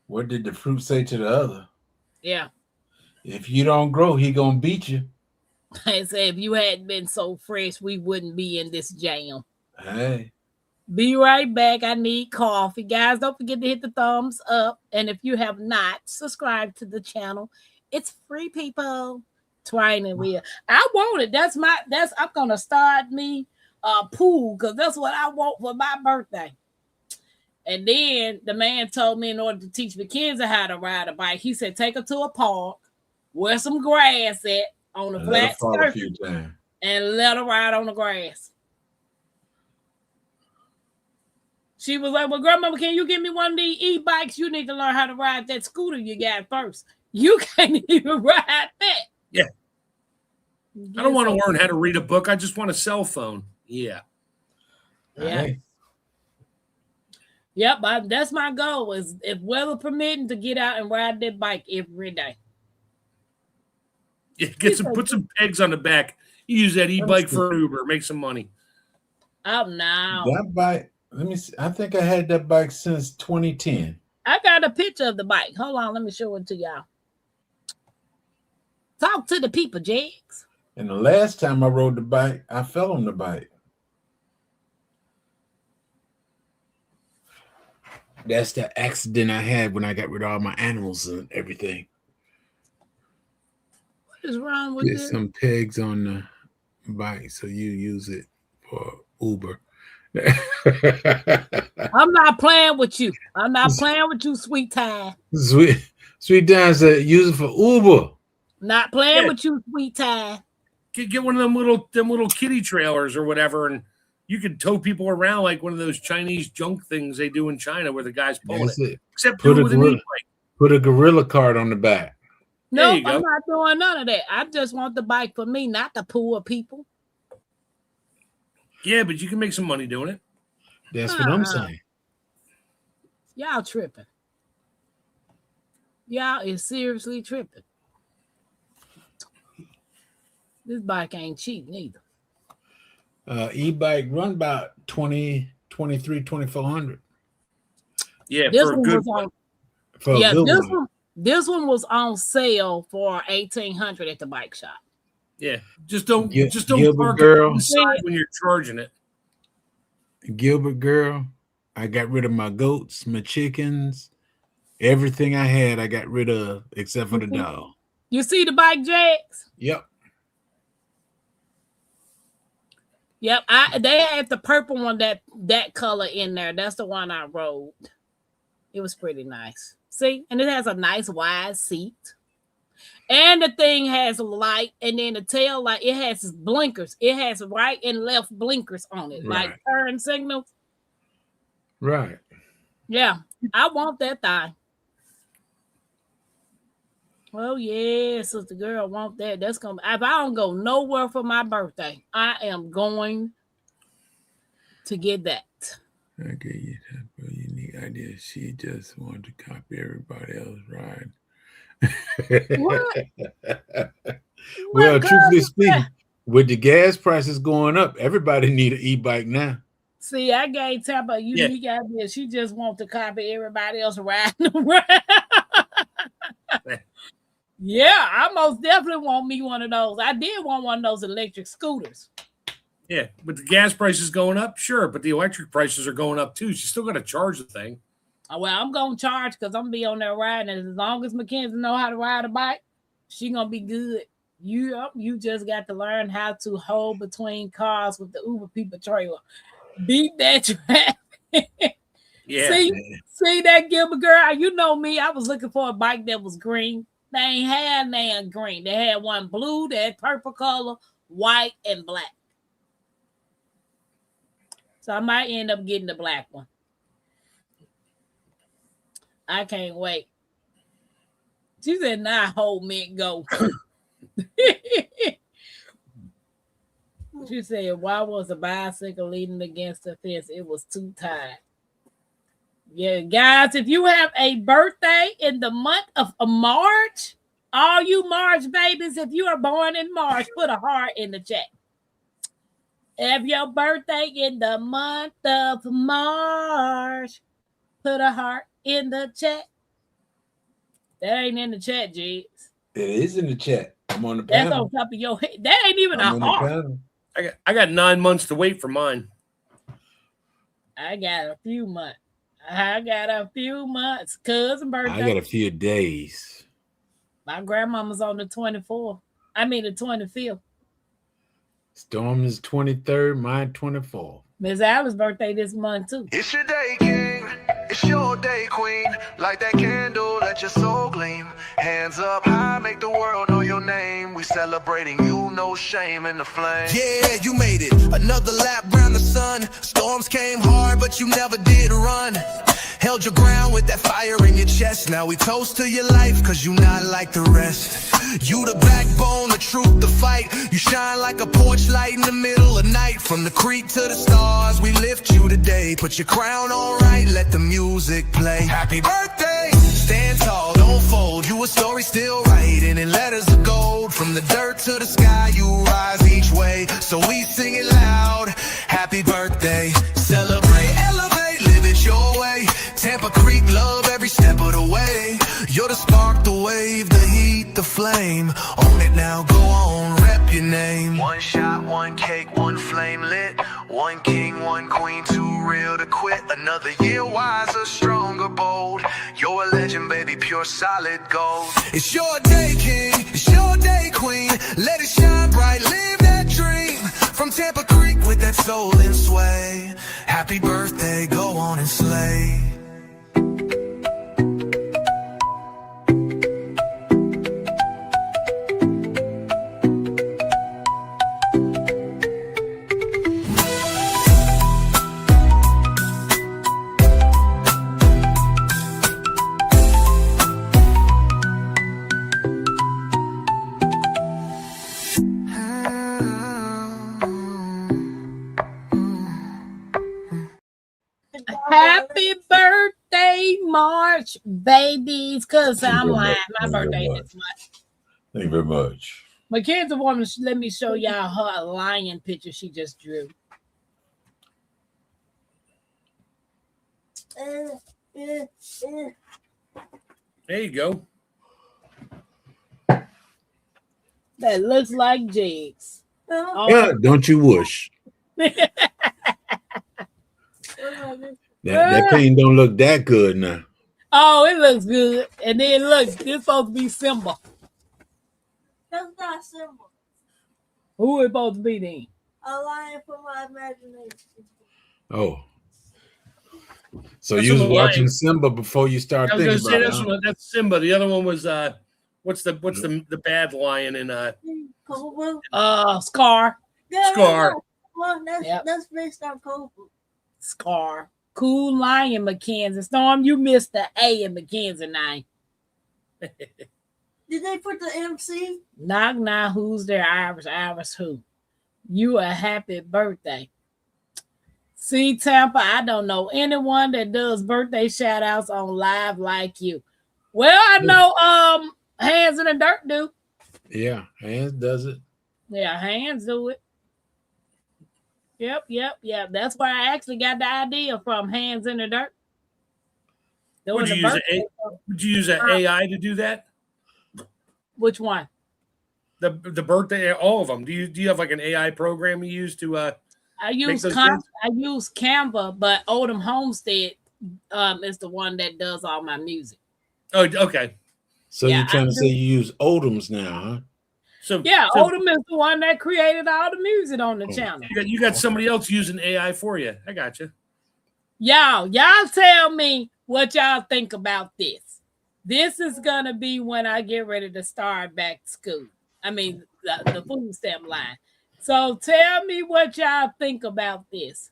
[SPEAKER 5] What did the fruit say to the other?
[SPEAKER 3] Yeah.
[SPEAKER 5] If you don't grow, he gonna beat you.
[SPEAKER 3] I said, if you hadn't been so fresh, we wouldn't be in this jam.
[SPEAKER 5] Hey.
[SPEAKER 3] Be right back. I need coffee. Guys, don't forget to hit the thumbs up. And if you have not subscribed to the channel, it's free, people. Training wheel. I want it. I'm gonna start me a pool, because that's what I want for my birthday. And then the man told me, in order to teach Mackenzie how to ride a bike, he said, take her to a park, where some grass at on a flat surface, and let her ride on the grass. She was like, well, Grandma, can you give me one of these e-bikes? You need to learn how to ride that scooter you got first. You can't even ride that.
[SPEAKER 4] Yeah. I don't want to learn how to read a book. I just want a cell phone. Yeah.
[SPEAKER 3] Yeah. Right. Yep, that's my goal, is, if weather permitting, to get out and ride that bike every day.
[SPEAKER 4] Yeah, put some pegs on the back. You use that e-bike for Uber, make some money.
[SPEAKER 3] Oh, no.
[SPEAKER 5] That bike, let me see. I think I had that bike since 2010.
[SPEAKER 3] I got a picture of the bike. Hold on, let me show it to y'all. Talk to the people, Jigs.
[SPEAKER 5] And the last time I rode the bike, I fell on the bike. That's the accident I had when I got rid of all my animals and everything.
[SPEAKER 3] What is wrong with
[SPEAKER 5] Get
[SPEAKER 3] this?
[SPEAKER 5] some pegs on the bike so you use it for Uber.
[SPEAKER 3] I'm not playing with you. I'm not playing with you, sweet time.
[SPEAKER 5] Sweet time said use it for Uber.
[SPEAKER 3] Not playing with you, sweet time.
[SPEAKER 4] Get one of them little kiddie trailers or whatever, and you could tow people around like one of those Chinese junk things they do in China where the guy's pulling it. Except put a gorilla cart on the back.
[SPEAKER 3] No,
[SPEAKER 4] There you go.
[SPEAKER 3] I'm not doing none of that. I just want the bike for me, not the poor people.
[SPEAKER 4] Yeah, but you can make some money doing it.
[SPEAKER 5] That's what I'm saying.
[SPEAKER 3] Y'all tripping. Y'all is seriously tripping. This bike ain't cheap neither.
[SPEAKER 5] E-bike run about 2400.
[SPEAKER 4] Yeah,
[SPEAKER 3] This
[SPEAKER 4] for a
[SPEAKER 3] one
[SPEAKER 4] good
[SPEAKER 3] was
[SPEAKER 4] one.
[SPEAKER 3] on.
[SPEAKER 5] For
[SPEAKER 3] Yeah,
[SPEAKER 5] a good
[SPEAKER 3] this
[SPEAKER 5] one.
[SPEAKER 3] one. This one was on sale for $1,800 at the bike shop.
[SPEAKER 4] Yeah, just don't
[SPEAKER 5] Gilbert
[SPEAKER 4] park
[SPEAKER 5] girl.
[SPEAKER 4] on the side when you're charging it.
[SPEAKER 5] Gilbert girl, I got rid of my goats, my chickens, everything I had. I got rid of except for the dog.
[SPEAKER 3] You see the bike jacks?
[SPEAKER 5] Yep.
[SPEAKER 3] Yep. They had the purple one that color in there. That's the one I rode. It was pretty nice. See, and it has a nice wide seat. And the thing has a light, and then the tail light, it has blinkers. It has right and left blinkers on it,
[SPEAKER 5] Right.
[SPEAKER 3] like turn signals.
[SPEAKER 5] Right.
[SPEAKER 3] Yeah, I want that thing. Oh yeah, sister girl, want that. That's gonna. If I don't go nowhere for my birthday, I am going to get that.
[SPEAKER 5] I get you that real unique idea. She just wanted to copy everybody else, right?
[SPEAKER 3] What?
[SPEAKER 5] Well,
[SPEAKER 3] What
[SPEAKER 5] truthfully
[SPEAKER 3] kind
[SPEAKER 5] speaking,
[SPEAKER 3] of-
[SPEAKER 5] with the gas prices going up, everybody need an e-bike now.
[SPEAKER 3] See, I gave Tampa a
[SPEAKER 4] Yeah.
[SPEAKER 3] unique idea. She just wants to copy everybody else riding around. Yeah, I most definitely want me one of those. I did want one of those electric scooters.
[SPEAKER 4] Yeah, but the gas prices going up, sure, but the electric prices are going up too. You still got to charge the thing.
[SPEAKER 3] Well, I'm gonna charge because I'm gonna be on there riding. And as long as Mackenzie know how to ride a bike, she gonna be good. You just got to learn how to hold between cars with the Uber people trailer. Beat that traffic.
[SPEAKER 4] Yeah,
[SPEAKER 3] See that Gilbert girl? You know me. I was looking for a bike that was green. They ain't had none green. They had one blue, they had purple color, white, and black. So I might end up getting the black one. I can't wait. She said, "Nah, hold me and go." She said, "Why was the bicycle leaning against the fence? It was too tight." Yeah, guys, if you have a birthday in the month of March, all you March babies, if you are born in March, put a heart in the chat. If your birthday in the month of March, put a heart in the chat. That ain't in the chat, Jigs.
[SPEAKER 5] It is in the chat. I'm on the
[SPEAKER 3] That's
[SPEAKER 5] panel.
[SPEAKER 3] on top of your head. That ain't even
[SPEAKER 5] I'm
[SPEAKER 3] a
[SPEAKER 5] on the
[SPEAKER 3] heart.
[SPEAKER 5] panel.
[SPEAKER 4] I got 9 months to wait for mine.
[SPEAKER 3] I got a few months. Cousin birthday.
[SPEAKER 5] I got a few days.
[SPEAKER 3] My grandmama's on the 24th. I mean the 25th.
[SPEAKER 5] Storm is 23rd, mine 24th.
[SPEAKER 3] Miss Alice's birthday this month too.
[SPEAKER 1] It's your day, king. It's your day, queen. Light that candle, let your soul gleam. Hands up high, make the world know your name. We celebrating you, no shame in the flame. Yeah, you made it. Another lap round the sun. Storms came hard, but you never did run. Held your ground with that fire in your chest. Now we toast to your life, cause you not like the rest. You the backbone, the truth, the fight. You shine like a porch light in the middle of night. From the creek to the stars, we lift you today. Put your crown on right, let the music play. Happy birthday! Stand tall, don't fold. You a story still writing in letters of gold. From the dirt to the sky, you rise each way. So we sing it loud. Happy birthday. Celebrate, elevate, live it your way. Tampa Creek, love every step of the way. You're the spark, the wave, the heat, the flame. Own it now, go on, rep your name. One shot, one cake, one flame lit. One king, one queen, too real to quit. Another year wiser, stronger, bold. You're a legend, baby, pure solid gold. It's your day, king, it's your day, queen. Let it shine bright, live that dream. From Tampa Creek with that soul and sway. Happy birthday, go on and slay.
[SPEAKER 3] much, babies. Cause
[SPEAKER 5] Thank you
[SPEAKER 3] I'm
[SPEAKER 5] very
[SPEAKER 3] lying.
[SPEAKER 5] much.
[SPEAKER 3] My
[SPEAKER 5] Thank you very
[SPEAKER 3] birthday
[SPEAKER 5] much.
[SPEAKER 3] this month.
[SPEAKER 5] Thank you very much.
[SPEAKER 3] Mackenzie woman, let me show y'all her lion picture she just drew.
[SPEAKER 4] There you go.
[SPEAKER 3] That looks like Jigs.
[SPEAKER 5] Yeah, don't you wish? That paint don't look that good now.
[SPEAKER 3] Oh, it looks good. And then look, this supposed to be Simba.
[SPEAKER 6] That's not Simba.
[SPEAKER 3] Who is supposed to be then?
[SPEAKER 6] A lion for my imagination.
[SPEAKER 5] Oh. So
[SPEAKER 4] That's
[SPEAKER 5] you was
[SPEAKER 4] from a
[SPEAKER 5] watching
[SPEAKER 4] lion.
[SPEAKER 5] Simba before you start
[SPEAKER 4] I was
[SPEAKER 5] thinking
[SPEAKER 4] gonna say
[SPEAKER 5] about it. Huh?
[SPEAKER 4] that's Simba. The other one was what's the bad lion in
[SPEAKER 6] Cobra.
[SPEAKER 3] Scar.
[SPEAKER 6] Yeah,
[SPEAKER 4] Scar?
[SPEAKER 6] Well,
[SPEAKER 3] Yep.
[SPEAKER 6] that's based on Cobra.
[SPEAKER 3] Scar. Cool lion, Mackenzie. Storm, you missed the A in Mackenzie name.
[SPEAKER 6] Did they put the MC?
[SPEAKER 3] Knock, knock, who's there? Iris, who? You a happy birthday. See, Tampa, I don't know anyone that does birthday shout outs on live like you. Well, I know Hands in the Dirt do.
[SPEAKER 5] Yeah, Hands does it.
[SPEAKER 3] Yeah, Hands do it. Yep. That's where I actually got the idea from, Hands in the Dirt.
[SPEAKER 4] Would you use an AI to do that?
[SPEAKER 3] Which one?
[SPEAKER 4] The birthday, all of them. Do you have like an AI program you use to
[SPEAKER 3] I use Canva, but Odom Homestead is the one that does all my music.
[SPEAKER 4] Oh, okay.
[SPEAKER 5] So you're trying to say you use Odoms now, huh?
[SPEAKER 4] So
[SPEAKER 3] Odom is the one that created all the music on the channel.
[SPEAKER 4] You got somebody else using AI for you. I got you.
[SPEAKER 3] Y'all tell me what y'all think about this. This is gonna be when I get ready to start back to school. I mean, the food stamp line. So tell me what y'all think about this.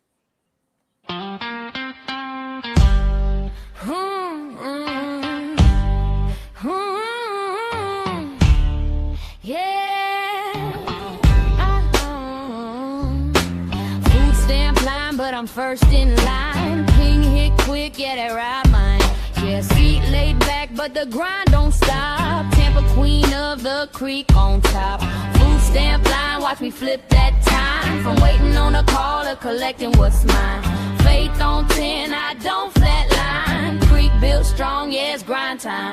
[SPEAKER 2] Food stamp line, but I'm first in line. Ping hit quick, yeah, that right mind. Yeah, seat laid back, but the grind don't stop. Tampa queen of the creek on top. Food stamp line, watch me flip that time. From waiting on a call to collecting what's mine. Faith on 10, I don't flatline. Creek built strong, yeah, it's grind time.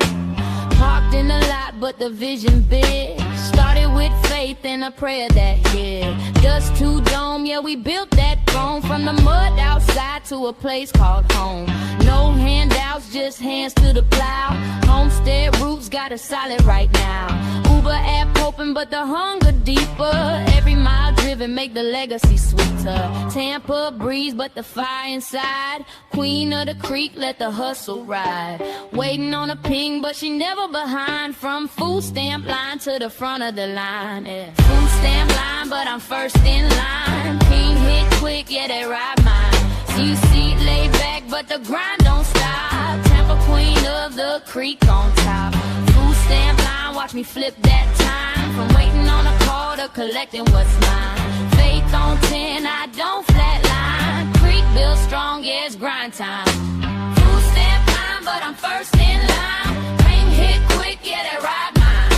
[SPEAKER 2] Parked in the lot, but the vision big. Started with faith and a prayer that hit. Dust to dome, yeah, we built that throne. From the mud outside to a place called home. No handouts, just hands to the plow. Homestead roots got us solid right now. Uber app open, but the hunger deeper. Every mile driven make the legacy sweeter. Tampa breeze, but the fire inside. Queen of the creek, let the hustle ride. Waiting on a ping, but she never behind. From food stamp line to the front of the line. Yeah. Food stamp line, but I'm first in line. Ping hit quick, yeah, they ride mine. See seat laid back, but the grind don't stop. Tampa queen of the creek on top. Food stamp line, watch me flip that time. From waiting on a call to collecting what's mine. Faith on 10, I don't flatline. Creek built strong, yeah, it's grind time. Food stamp line, but I'm first in line. Ring hit quick, yeah, they ride mine.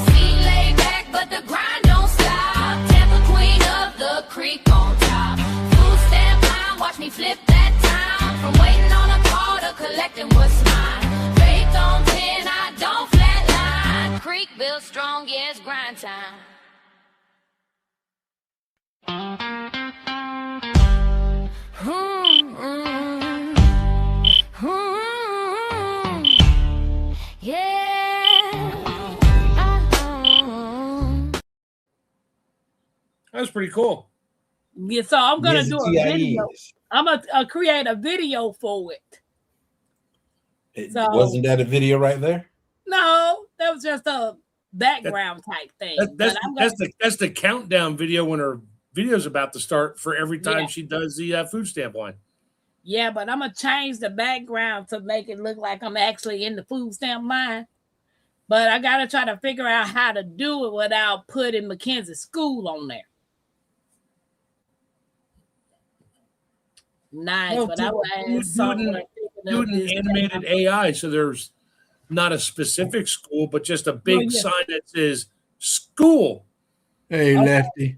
[SPEAKER 2] Seat laid back, but the grind don't stop. Tampa queen of the creek on top. Food stamp line, watch me flip that time. From waiting on a call to collecting what's mine. Faith on 10, I don't flatline. Creek built strong, yeah, it's grind time.
[SPEAKER 4] That was pretty cool.
[SPEAKER 3] Yeah, so I'm gonna
[SPEAKER 5] Yes,
[SPEAKER 3] do
[SPEAKER 5] it
[SPEAKER 3] a video.
[SPEAKER 5] is.
[SPEAKER 3] I'm gonna create a video for it. So-
[SPEAKER 5] Wasn't that a video right there?
[SPEAKER 3] No, that was just a background type thing.
[SPEAKER 4] That's
[SPEAKER 3] But I'm gonna,
[SPEAKER 4] that's the countdown video when her video's about to start for every time
[SPEAKER 3] Yeah.
[SPEAKER 4] she does the food stamp line.
[SPEAKER 3] yeah, but I'm gonna change the background to make it look like I'm actually in the food stamp line. But I gotta try to figure out how to do it without putting Mackenzie School on there. Nice,
[SPEAKER 4] Well,
[SPEAKER 3] but I will add something thinking
[SPEAKER 4] do it in animated AI, so there's not a specific school, but just a big sign that says school.
[SPEAKER 5] Hey, Lefty.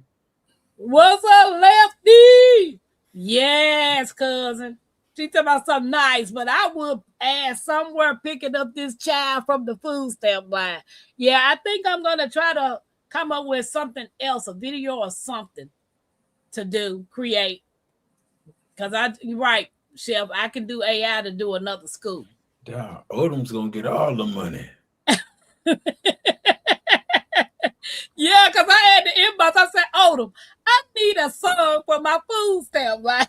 [SPEAKER 3] What's up, Lefty? Yes, cousin. She talking about something nice, but I would ask somewhere picking up this child from the food stamp line. Yeah, I think I'm gonna try to come up with something else, a video or something to do, create. Cause you're right, Chef. I can do AI to do another school.
[SPEAKER 5] Dog, Odom's gonna get all the money.
[SPEAKER 3] Yeah, because I had the inbox. I said, Odom, I need a song for my food stamp line.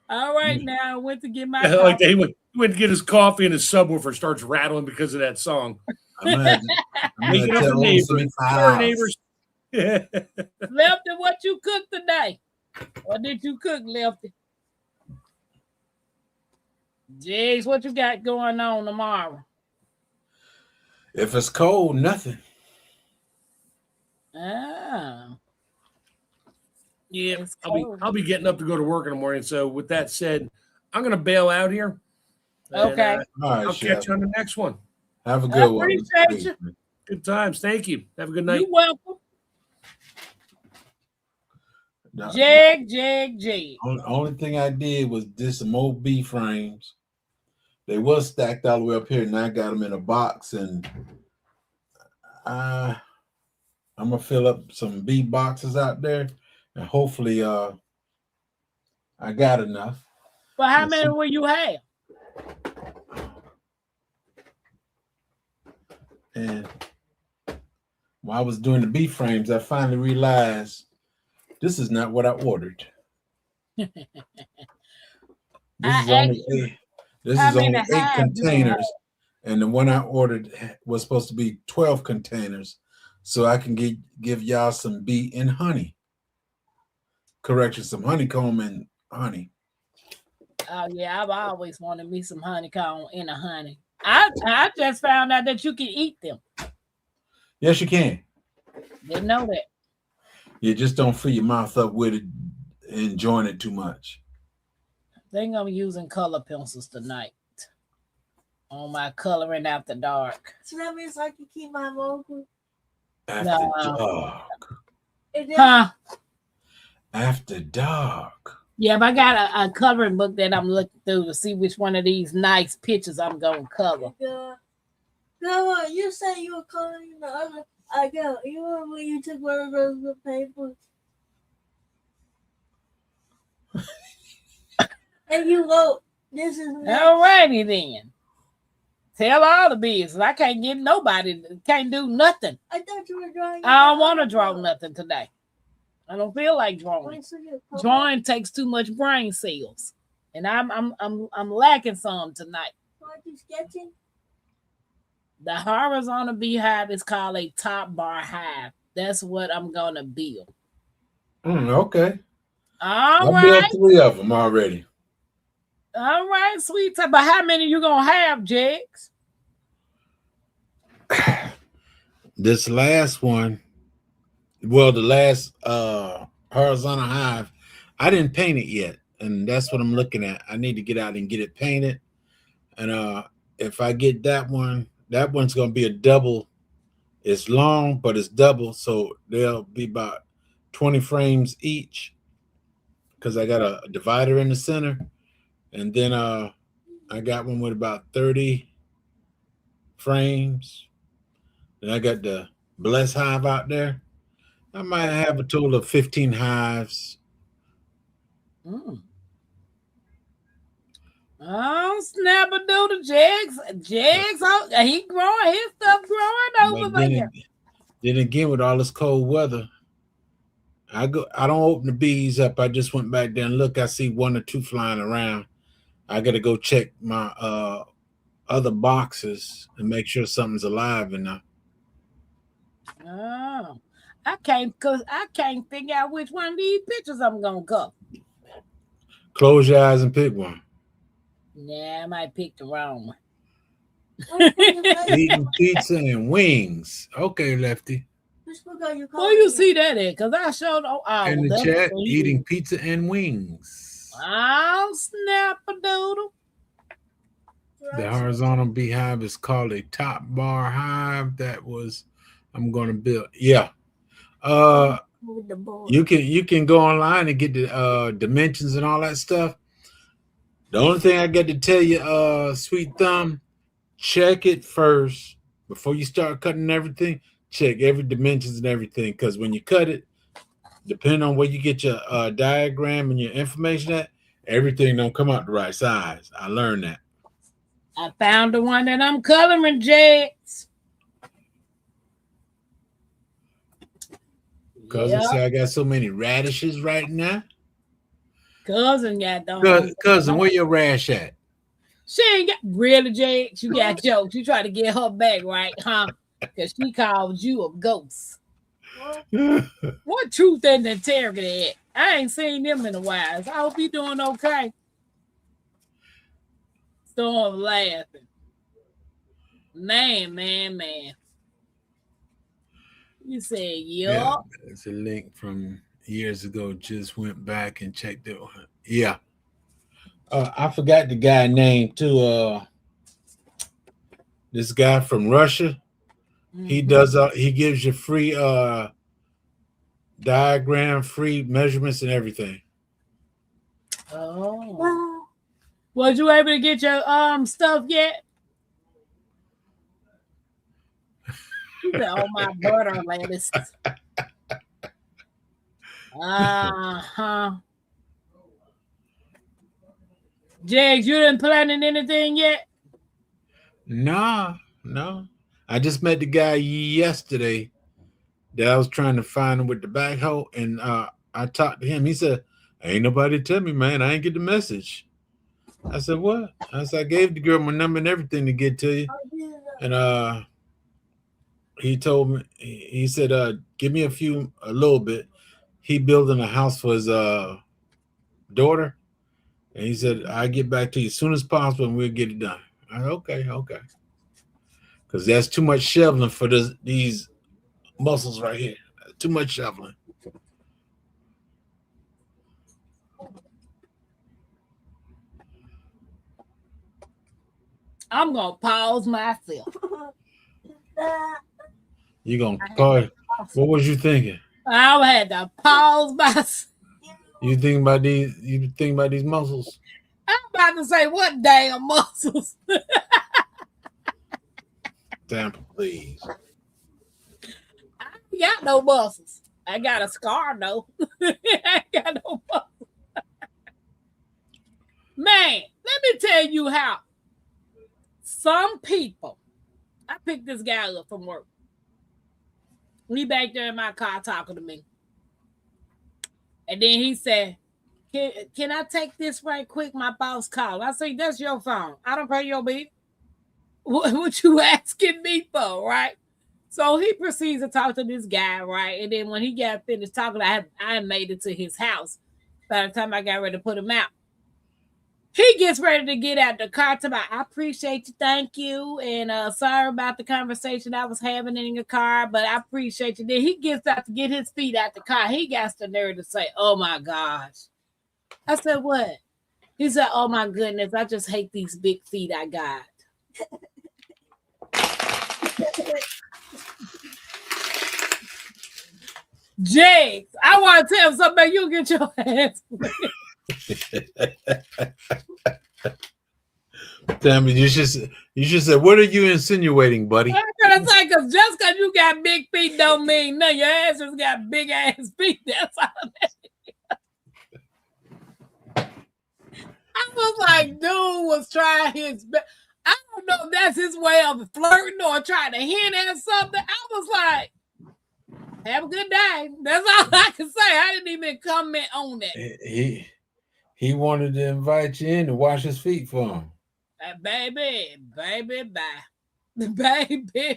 [SPEAKER 3] All right, now I went to get my
[SPEAKER 4] Like he went to get his coffee and his subwoofer starts rattling because of that song.
[SPEAKER 5] I'm gonna
[SPEAKER 4] Waking up
[SPEAKER 5] tell
[SPEAKER 4] the
[SPEAKER 5] Odom
[SPEAKER 4] neighbors.
[SPEAKER 5] $75.
[SPEAKER 4] Sorry, neighbors.
[SPEAKER 3] Lefty, what you cooked today? What did you cook, Lefty? Jeez, what you got going on tomorrow?
[SPEAKER 5] If it's cold, nothing.
[SPEAKER 3] Ah.
[SPEAKER 4] Yeah, I'll be getting up to go to work in the morning. So with that said, I'm gonna bail out here. And,
[SPEAKER 3] Okay.
[SPEAKER 5] All right,
[SPEAKER 4] I'll
[SPEAKER 5] Chef.
[SPEAKER 4] catch you on the next one.
[SPEAKER 5] Have a good one.
[SPEAKER 3] Appreciate you.
[SPEAKER 4] Good times. Thank you. Have a good night.
[SPEAKER 3] You're welcome. Jag.
[SPEAKER 5] Only thing I did was did some more B frames. They was stacked all the way up here, and I got them in a box, and I'm gonna fill up some B boxes out there, and hopefully, I got enough.
[SPEAKER 3] But how many will you have?
[SPEAKER 5] And while I was doing the B frames, I finally realized this is not what I ordered. This is only 8 containers, and the one I ordered was supposed to be 12 containers, so I can give y'all some bee and honey. Correction, some honeycomb and honey.
[SPEAKER 3] Oh yeah, I've always wanted me some honeycomb in a honey. I just found out that you can eat them.
[SPEAKER 5] Yes, you can.
[SPEAKER 3] Didn't know that.
[SPEAKER 5] You just don't fill your mouth up with it, enjoying it too much.
[SPEAKER 3] I think I'm using color pencils tonight on my coloring after dark.
[SPEAKER 6] So that means I can keep my vocal.
[SPEAKER 5] After dark.
[SPEAKER 3] Huh?
[SPEAKER 6] After dark.
[SPEAKER 3] Yeah, but I got a coloring book that I'm looking through to see which one of these nice pictures I'm gonna color.
[SPEAKER 6] Grandma, you said you were coloring the other. I go. You remember when you took one of those papers and you wrote, "This is me."
[SPEAKER 3] Alrighty then. Tell all the business. I can't get nobody. Can't do nothing.
[SPEAKER 6] I thought you were drawing.
[SPEAKER 3] I don't want to draw nothing today. I don't feel like drawing. Drawing takes too much brain cells, and I'm lacking some tonight.
[SPEAKER 6] Aren't you sketching?
[SPEAKER 3] The horizontal beehive is called a top bar hive. That's what I'm gonna build.
[SPEAKER 5] Okay.
[SPEAKER 3] All
[SPEAKER 5] I built 3 of them already.
[SPEAKER 3] All right, sweet. But how many you gonna have, Jigs?
[SPEAKER 5] This last one, well, the last horizontal hive, I didn't paint it yet, and that's what I'm looking at. I need to get out and get it painted, and if I get that one's gonna be a double. It's long, but it's double, so they'll be about 20 frames each, because I got a divider in the center, and then I got one with about 30 frames. Then I got the blessed hive out there. I might have a total of 15 hives.
[SPEAKER 3] Oh, snap-a-doodle, Jigs. Oh, he growing, his stuff growing over there.
[SPEAKER 5] Then again, with all this cold weather, I don't open the bees up. I just went back there and look. I see 1 or 2 flying around. I got to go check my other boxes and make sure something's alive in there.
[SPEAKER 3] Oh, I can't figure out which one of these pictures I'm gonna cut.
[SPEAKER 5] Close your eyes and pick one.
[SPEAKER 3] Yeah, I might pick the wrong one.
[SPEAKER 5] Eating pizza and wings. Okay, Lefty.
[SPEAKER 3] Where you see that at? Because I showed in
[SPEAKER 5] In the chat, eating pizza and wings.
[SPEAKER 3] Oh, snap a doodle.
[SPEAKER 5] The horizontal beehive is called a top bar hive. I'm going to build. Yeah.
[SPEAKER 6] With the board.
[SPEAKER 5] You can go online and get the dimensions and all that stuff. The only thing I got to tell you, Sweet Thumb, check it first before you start cutting everything. Check every dimensions and everything, because when you cut it, depending on where you get your diagram and your information at, everything don't come out the right size. I learned that.
[SPEAKER 3] I found the one that I'm coloring, Jax.
[SPEAKER 5] Cousin say I got so many radishes right now.
[SPEAKER 3] Cousin got them.
[SPEAKER 5] Cousin, where your rash at?
[SPEAKER 3] She ain't got really, Jax. You got jokes. You try to get her back, right? Huh? Because she called you a ghost. What truth and integrity at? I ain't seen them in a while. So I hope you doing okay. Storm laughing. Man. You said, yup.
[SPEAKER 5] Yeah, it's a link from years ago. Just went back and checked it. Yeah. I forgot the guy name too. This guy from Russia. Mm-hmm. He does. He gives you free diagram, free measurements, and everything.
[SPEAKER 3] Oh. Was you able to get your stuff yet? Oh, my butter lettuce. Jags, you didn't planning anything yet?
[SPEAKER 5] No. I just met the guy yesterday that I was trying to find him with the backhoe, and I talked to him. He said, "Ain't nobody tell me, man. I ain't get the message." I said, "What?" I said, "I gave the girl my number and everything to get to you." And he told me, he said, "Give me a little bit." He building a house for his daughter, and he said, "I'll get back to you as soon as possible, and we'll get it done." I said, okay. Because that's too much shoveling for these muscles right here. Too much shoveling.
[SPEAKER 3] I'm going to pause myself.
[SPEAKER 5] You going to call? What was you thinking?
[SPEAKER 3] I had to pause myself.
[SPEAKER 5] You think about these muscles?
[SPEAKER 3] I'm about to say, what damn muscles?
[SPEAKER 5] Tampa, please.
[SPEAKER 3] I ain't got no muscles. I got a scar, though. I ain't got no muscles. Man, let me tell you how some people, I picked this guy up from work. He back there in my car talking to me. And then he said, can I take this right quick? My boss called. I said, that's your phone. I don't pay your bill. What you asking me for, right? So he proceeds to talk to this guy, right? And then when he got finished talking, I made it to his house. By the time I got ready to put him out, he gets ready to get out the car. I appreciate you, thank you, and sorry about the conversation I was having in your car, but I appreciate you. Then he gets out to get his feet out the car. He got the nerve to say, "Oh my gosh." I said, "What?" He said, "Oh my goodness, I just hate these big feet I got." Jakes, I want to tell somebody, you get your ass.
[SPEAKER 5] Damn it, you should say, what are you insinuating, buddy?
[SPEAKER 3] I'm gonna say, because just because you got big feet don't mean nothing. Your ass has got big ass feet. That's all that is. I was like, dude was trying his best. I don't know if that's his way of flirting or trying to hint at something. I was like, have a good day. That's all I can say. I didn't even comment on that.
[SPEAKER 5] He wanted to invite you in to wash his feet for him.
[SPEAKER 3] Baby, bye. Baby,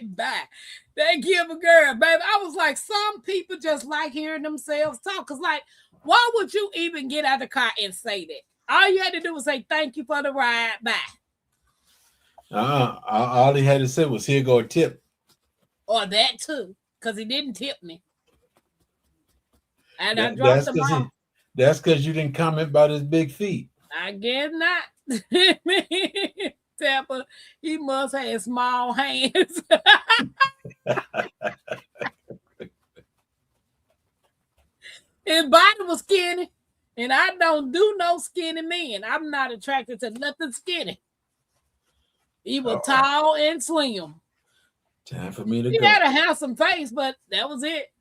[SPEAKER 3] bye. They give a girl, baby. I was like, some people just like hearing themselves talk. Because, like, why would you even get out of the car and say that? All you had to do was say, thank you for the ride, bye.
[SPEAKER 5] All he had to say was, here go a tip.
[SPEAKER 3] Or that, too. Because he didn't tip me. And I dropped him off.
[SPEAKER 5] That's because you didn't comment about his big feet.
[SPEAKER 3] I guess not. Tampa, he must have small hands. His body was skinny, and I don't do no skinny men. I'm not attracted to nothing skinny. He was tall and slim.
[SPEAKER 5] Time for me to
[SPEAKER 3] He
[SPEAKER 5] go.
[SPEAKER 3] had a handsome face, but that was it.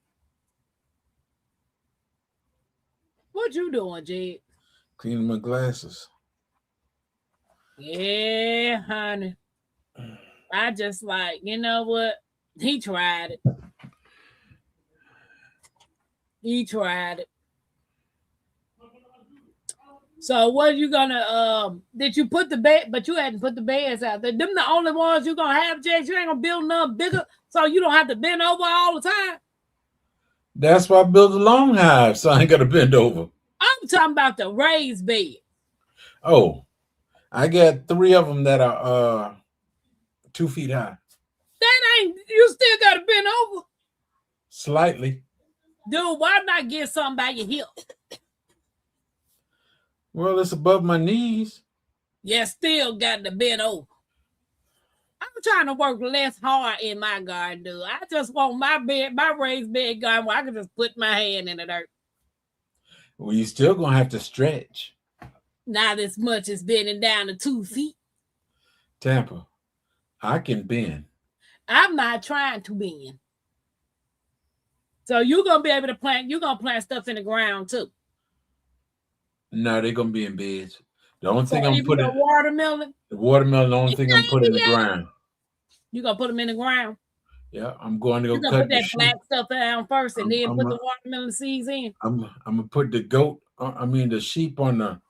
[SPEAKER 3] What you doing, Jed?
[SPEAKER 5] Cleaning my glasses.
[SPEAKER 3] Yeah, honey. I just like, you know what? He tried it. He tried it. So what you gonna did you put the bed, but you hadn't put the beds out there? Them the only ones you gonna have, Jed. You ain't gonna build none bigger so you don't have to bend over all the time.
[SPEAKER 5] That's why I built a long hive, so I ain't gotta bend over.
[SPEAKER 3] I'm talking about the raised bed.
[SPEAKER 5] Oh, I got 3 of them that are 2 feet high.
[SPEAKER 3] That ain't you still gotta bend over.
[SPEAKER 5] Slightly.
[SPEAKER 3] Dude, why not get something by your hip?
[SPEAKER 5] Well, it's above my knees.
[SPEAKER 3] You still got to bend over. I'm trying to work less hard in my garden, dude. I just want my raised bed garden where I can just put my hand in the dirt.
[SPEAKER 5] Well, you're still gonna have to stretch.
[SPEAKER 3] Not as much as bending down to 2 feet.
[SPEAKER 5] Tampa, I can bend.
[SPEAKER 3] I'm not trying to bend. So you're gonna be able to plant. You're gonna plant stuff in the ground too.
[SPEAKER 5] No, they're gonna be in beds. The only thing
[SPEAKER 3] So
[SPEAKER 5] I'm
[SPEAKER 3] even
[SPEAKER 5] putting
[SPEAKER 3] the watermelon,
[SPEAKER 5] the watermelon, the only thing I'm putting in the ground.
[SPEAKER 3] you gonna put them in the ground.
[SPEAKER 5] Yeah, I'm going to go
[SPEAKER 3] You're gonna
[SPEAKER 5] cut
[SPEAKER 3] put that black stuff down first, and then put the watermelon seeds in.
[SPEAKER 5] I'm gonna put the sheep on the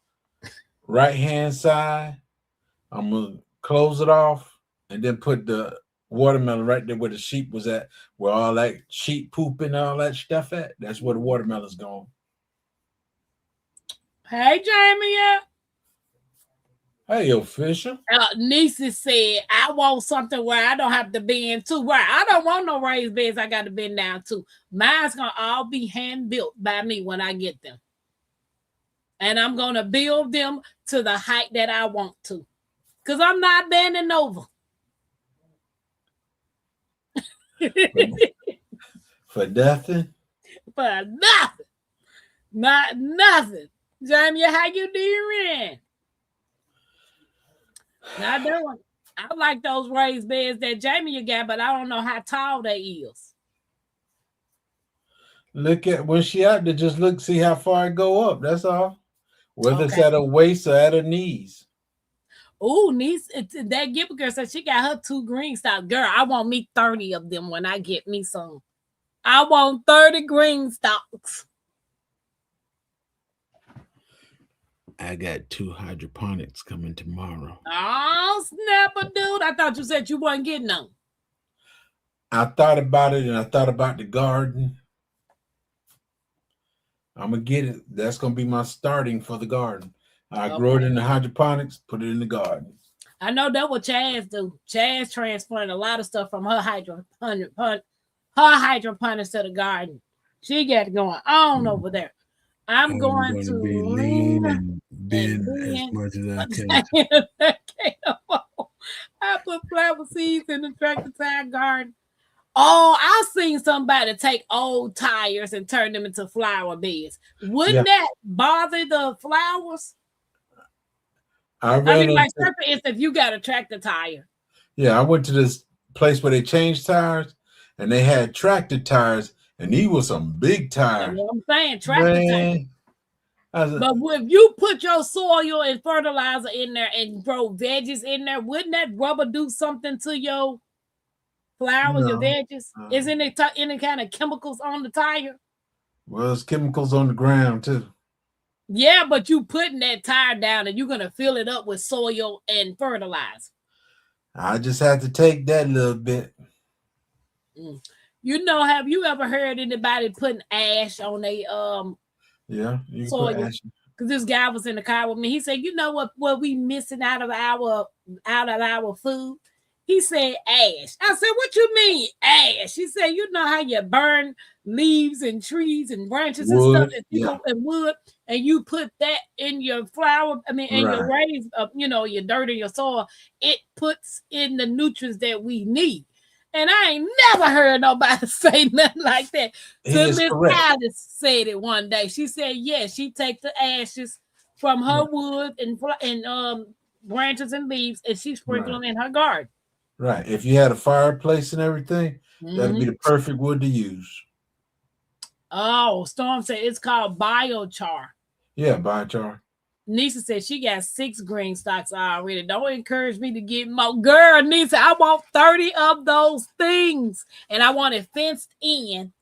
[SPEAKER 5] right hand side. I'm gonna close it off and then put the watermelon right there where the sheep was at, where all that sheep poop and all that stuff at. That's where the watermelon's going.
[SPEAKER 3] Hey, Jamie, yeah.
[SPEAKER 5] Hey, official.
[SPEAKER 3] Niecy said, I want something where I don't have to bend too. Right. I don't want no raised beds I got to bend down to. Mine's going to all be hand built by me when I get them. And I'm going to build them to the height that I want to. Because I'm not bending over.
[SPEAKER 5] For nothing?
[SPEAKER 3] For nothing. Not nothing. Jamie, how you doing? Not doing. I like those raised beds that Jamie you got, but I don't know how tall they is.
[SPEAKER 5] Look at when she out there, just look, see how far it go up. That's all. Whether it's at her waist or at her knees.
[SPEAKER 3] Oh, niece, that Gipper girl said she got her 2 green stalks. Girl, I want me 30 of them when I get me some. I want 30 green stalks.
[SPEAKER 5] I got 2 hydroponics coming tomorrow.
[SPEAKER 3] Oh, snapper, dude. I thought you said you wasn't getting them.
[SPEAKER 5] I thought about it and I thought about the garden. I'm going to get it. That's going to be my starting for the garden. I grow it in the hydroponics, put it in the garden.
[SPEAKER 3] I know that's what Chaz do. Chaz transplanted a lot of stuff from her hydroponics to the garden. She got it going on over there. I'm going to
[SPEAKER 5] be lean and bend as much as I can.
[SPEAKER 3] I put flower seeds in the tractor side garden. Oh, I've seen somebody take old tires and turn them into flower beds. Wouldn't that bother the flowers? I mean, like, for instance, if you got a tractor tire.
[SPEAKER 5] Yeah, I went to this place where they changed tires, and they had tractor tires, and these were some big tires.
[SPEAKER 3] That's what I'm saying, tractor tires. But if you put your soil and fertilizer in there and grow veggies in there, wouldn't that rubber do something to your flowers, your veggies? Isn't it any kind of chemicals on the tire?
[SPEAKER 5] Well, there's chemicals on the ground too.
[SPEAKER 3] Yeah, but you putting that tire down and you're going to fill it up with soil and fertilizer.
[SPEAKER 5] I just have to take that little bit.
[SPEAKER 3] You know, have you ever heard anybody putting ash on their
[SPEAKER 5] you
[SPEAKER 3] soil? Because this guy was in the car with me. He said, you know what we missing out of our food He said ash. I said, what you mean ash? He said, you know how you burn leaves and trees and branches and stuff
[SPEAKER 5] Wood.
[SPEAKER 3] and
[SPEAKER 5] Yeah.
[SPEAKER 3] wood, and you put that in your flower, in your
[SPEAKER 5] Right.
[SPEAKER 3] raised your dirt and your soil, it puts in the nutrients that we need. And I ain't never heard nobody say nothing like that.
[SPEAKER 5] He
[SPEAKER 3] So
[SPEAKER 5] is
[SPEAKER 3] Miss
[SPEAKER 5] correct.
[SPEAKER 3] Alice said it one day. She said, yes, she take the ashes from her wood and branches and leaves, and she sprinkle
[SPEAKER 5] Right.
[SPEAKER 3] them in her garden.
[SPEAKER 5] Right. If you had a fireplace and everything, that'd be
[SPEAKER 3] Mhm.
[SPEAKER 5] the perfect wood to use.
[SPEAKER 3] Oh, Storm said it's called biochar.
[SPEAKER 5] Yeah, biochar.
[SPEAKER 3] Nisa said she got 6 green stocks already. Don't encourage me to get more. Girl, Nisa, I want 30 of those things. And I want it fenced in.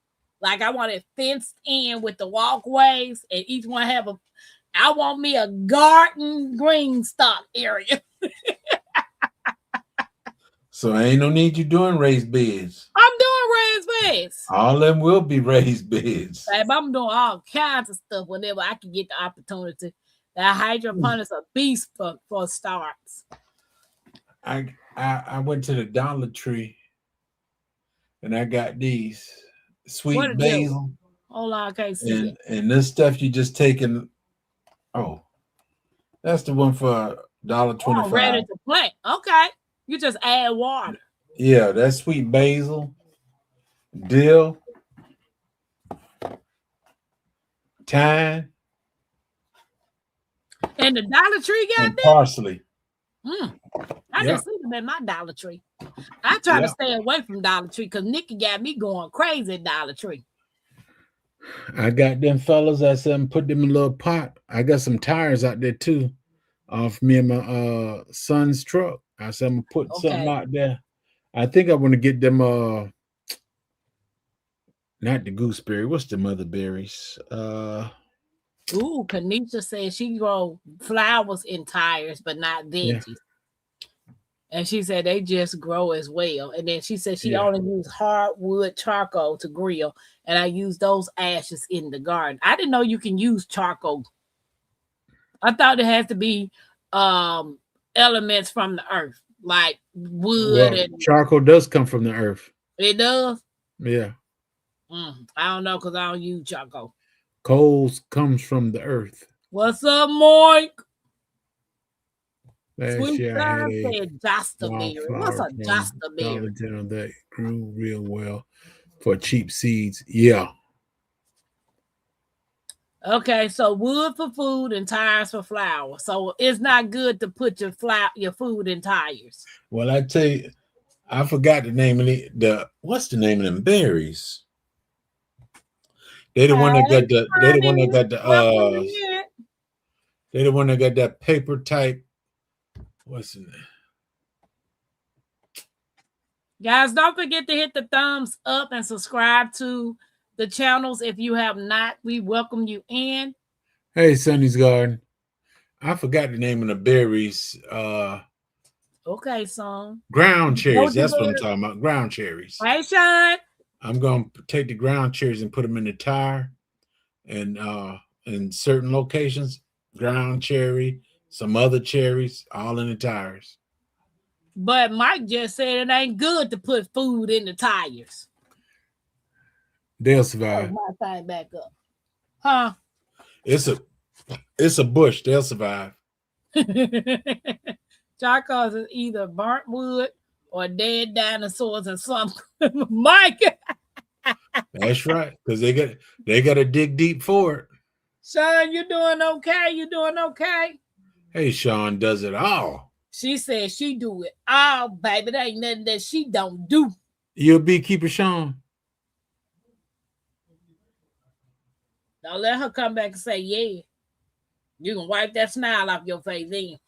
[SPEAKER 3] Like I want it fenced in with the walkways, and each one have I want me a garden green stock area.
[SPEAKER 5] So ain't no need you doing raised beds.
[SPEAKER 3] I'm doing raised beds.
[SPEAKER 5] All of them will be raised beds.
[SPEAKER 3] Babe, I'm doing all kinds of stuff whenever I can get the opportunity. That hydroponics a beast for starts.
[SPEAKER 5] I went to the Dollar Tree and I got these
[SPEAKER 3] What
[SPEAKER 5] sweet
[SPEAKER 3] it do?
[SPEAKER 5] basil
[SPEAKER 3] Hold on, I can't see it.
[SPEAKER 5] and this stuff you just taking. Oh, that's the one for $1.25.
[SPEAKER 3] Oh, ready to plant. Okay. You just add water.
[SPEAKER 5] Yeah, that's sweet basil, dill, thyme,
[SPEAKER 3] And the Dollar Tree got
[SPEAKER 5] and parsley.
[SPEAKER 3] I
[SPEAKER 5] Yeah.
[SPEAKER 3] just see them at my Dollar Tree. I try to
[SPEAKER 5] Yeah.
[SPEAKER 3] stay away from Dollar Tree because Nikki got me going crazy at Dollar Tree.
[SPEAKER 5] I got them fellas. I said, put them in a little pot. I got some tires out there too, off me and my son's truck. I said, I'm gonna put something
[SPEAKER 3] Okay.
[SPEAKER 5] out there. I think I want to get them not the gooseberry. What's the mother berries?
[SPEAKER 3] Ooh, Kanisha said she grow flowers in tires, but not veggies.
[SPEAKER 5] Yeah.
[SPEAKER 3] And she said they just grow as well. And then she said she
[SPEAKER 5] Yeah.
[SPEAKER 3] only used hardwood charcoal to grill, and I use those ashes in the garden. I didn't know you can use charcoal. I thought it has to be elements from the earth, like wood,
[SPEAKER 5] Well,
[SPEAKER 3] and
[SPEAKER 5] charcoal does come from the earth.
[SPEAKER 3] it does.
[SPEAKER 5] Yeah.
[SPEAKER 3] I don't know because I don't use charcoal.
[SPEAKER 5] Coals comes from the earth.
[SPEAKER 3] What's up, Mike?
[SPEAKER 5] Last
[SPEAKER 3] Sweet
[SPEAKER 5] year I had
[SPEAKER 3] Time
[SPEAKER 5] a
[SPEAKER 3] said Jostaberry. What's
[SPEAKER 5] wildflower
[SPEAKER 3] a
[SPEAKER 5] from
[SPEAKER 3] Jostaberry?
[SPEAKER 5] Dollar General that grew real well for cheap seeds. Yeah.
[SPEAKER 3] Okay, so wood for food and tires for flour. So it's not good to put your food in tires.
[SPEAKER 5] Well, I tell you, I forgot the name of what's the name of them berries? They the one that got the they the one that got the they the one that got that paper type. What's in there?
[SPEAKER 3] Guys, don't forget to hit the thumbs up and subscribe to the channels if you have not. We welcome you in.
[SPEAKER 5] Hey, Sonny's Garden. I forgot the name of the berries.
[SPEAKER 3] Okay, son.
[SPEAKER 5] Ground cherries. That's what I'm talking about. Ground cherries.
[SPEAKER 3] Hey, Sean.
[SPEAKER 5] I'm going to take the ground cherries and put them in the tire, and in certain locations, ground cherry, some other cherries, all in the tires.
[SPEAKER 3] But Mike just said it ain't good to put food in the tires.
[SPEAKER 5] They'll survive.
[SPEAKER 3] Oh, my thing back up. Huh?
[SPEAKER 5] It's a bush. They'll survive.
[SPEAKER 3] Charcoal is either burnt wood or dead dinosaurs and some. Mike.
[SPEAKER 5] That's right, because they got to dig deep for it.
[SPEAKER 3] Sean, you doing okay? You doing okay?
[SPEAKER 5] Hey, Sean does it all.
[SPEAKER 3] She said she do it all, baby. There ain't nothing that she don't do.
[SPEAKER 5] You a beekeeper, Sean?
[SPEAKER 3] Don't let her come back and say, yeah. You can wipe that smile off your face then.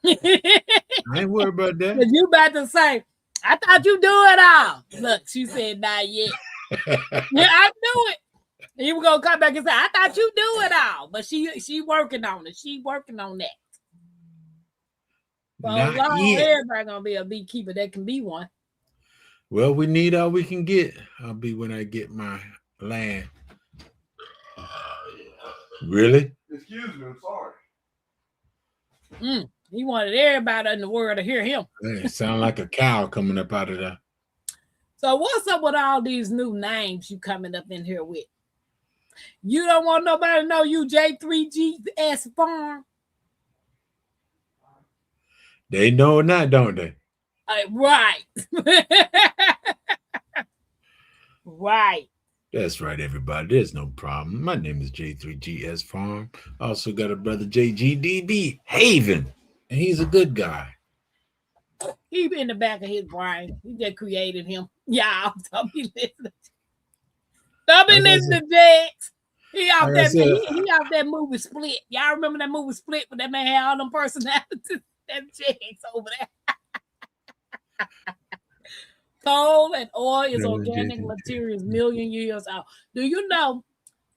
[SPEAKER 5] I ain't worried about that.
[SPEAKER 3] But you about to say, I thought you do it all. Look, she said, not yet. Yeah, I do it. And you were gonna come back and say, I thought you do it all. But she working on it. She working on that. So
[SPEAKER 5] Not
[SPEAKER 3] long,
[SPEAKER 5] yet.
[SPEAKER 3] everybody gonna be a beekeeper that can be one.
[SPEAKER 5] Well, we need all we can get. I'll be when I get my land. Really?
[SPEAKER 7] Excuse me, I'm sorry.
[SPEAKER 3] He wanted everybody in the world to hear him.
[SPEAKER 5] It sound like a cow coming up out of there.
[SPEAKER 3] So what's up with all these new names you coming up in here with? You don't want nobody to know you J3GS Farm?
[SPEAKER 5] They know it not, don't they?
[SPEAKER 3] Right. Right.
[SPEAKER 5] That's right, everybody. There's no problem. My name is J3GS Farm. I also got a brother JGDB Haven, and he's a good guy.
[SPEAKER 3] He in the back of his brain. He just created him. Yeah, don't be listening. Don't be listening to Jax. He off that movie Split. Y'all remember that movie Split when that man had all them personalities? That Jax over there. Coal and oil is organic materials million years out. Do you know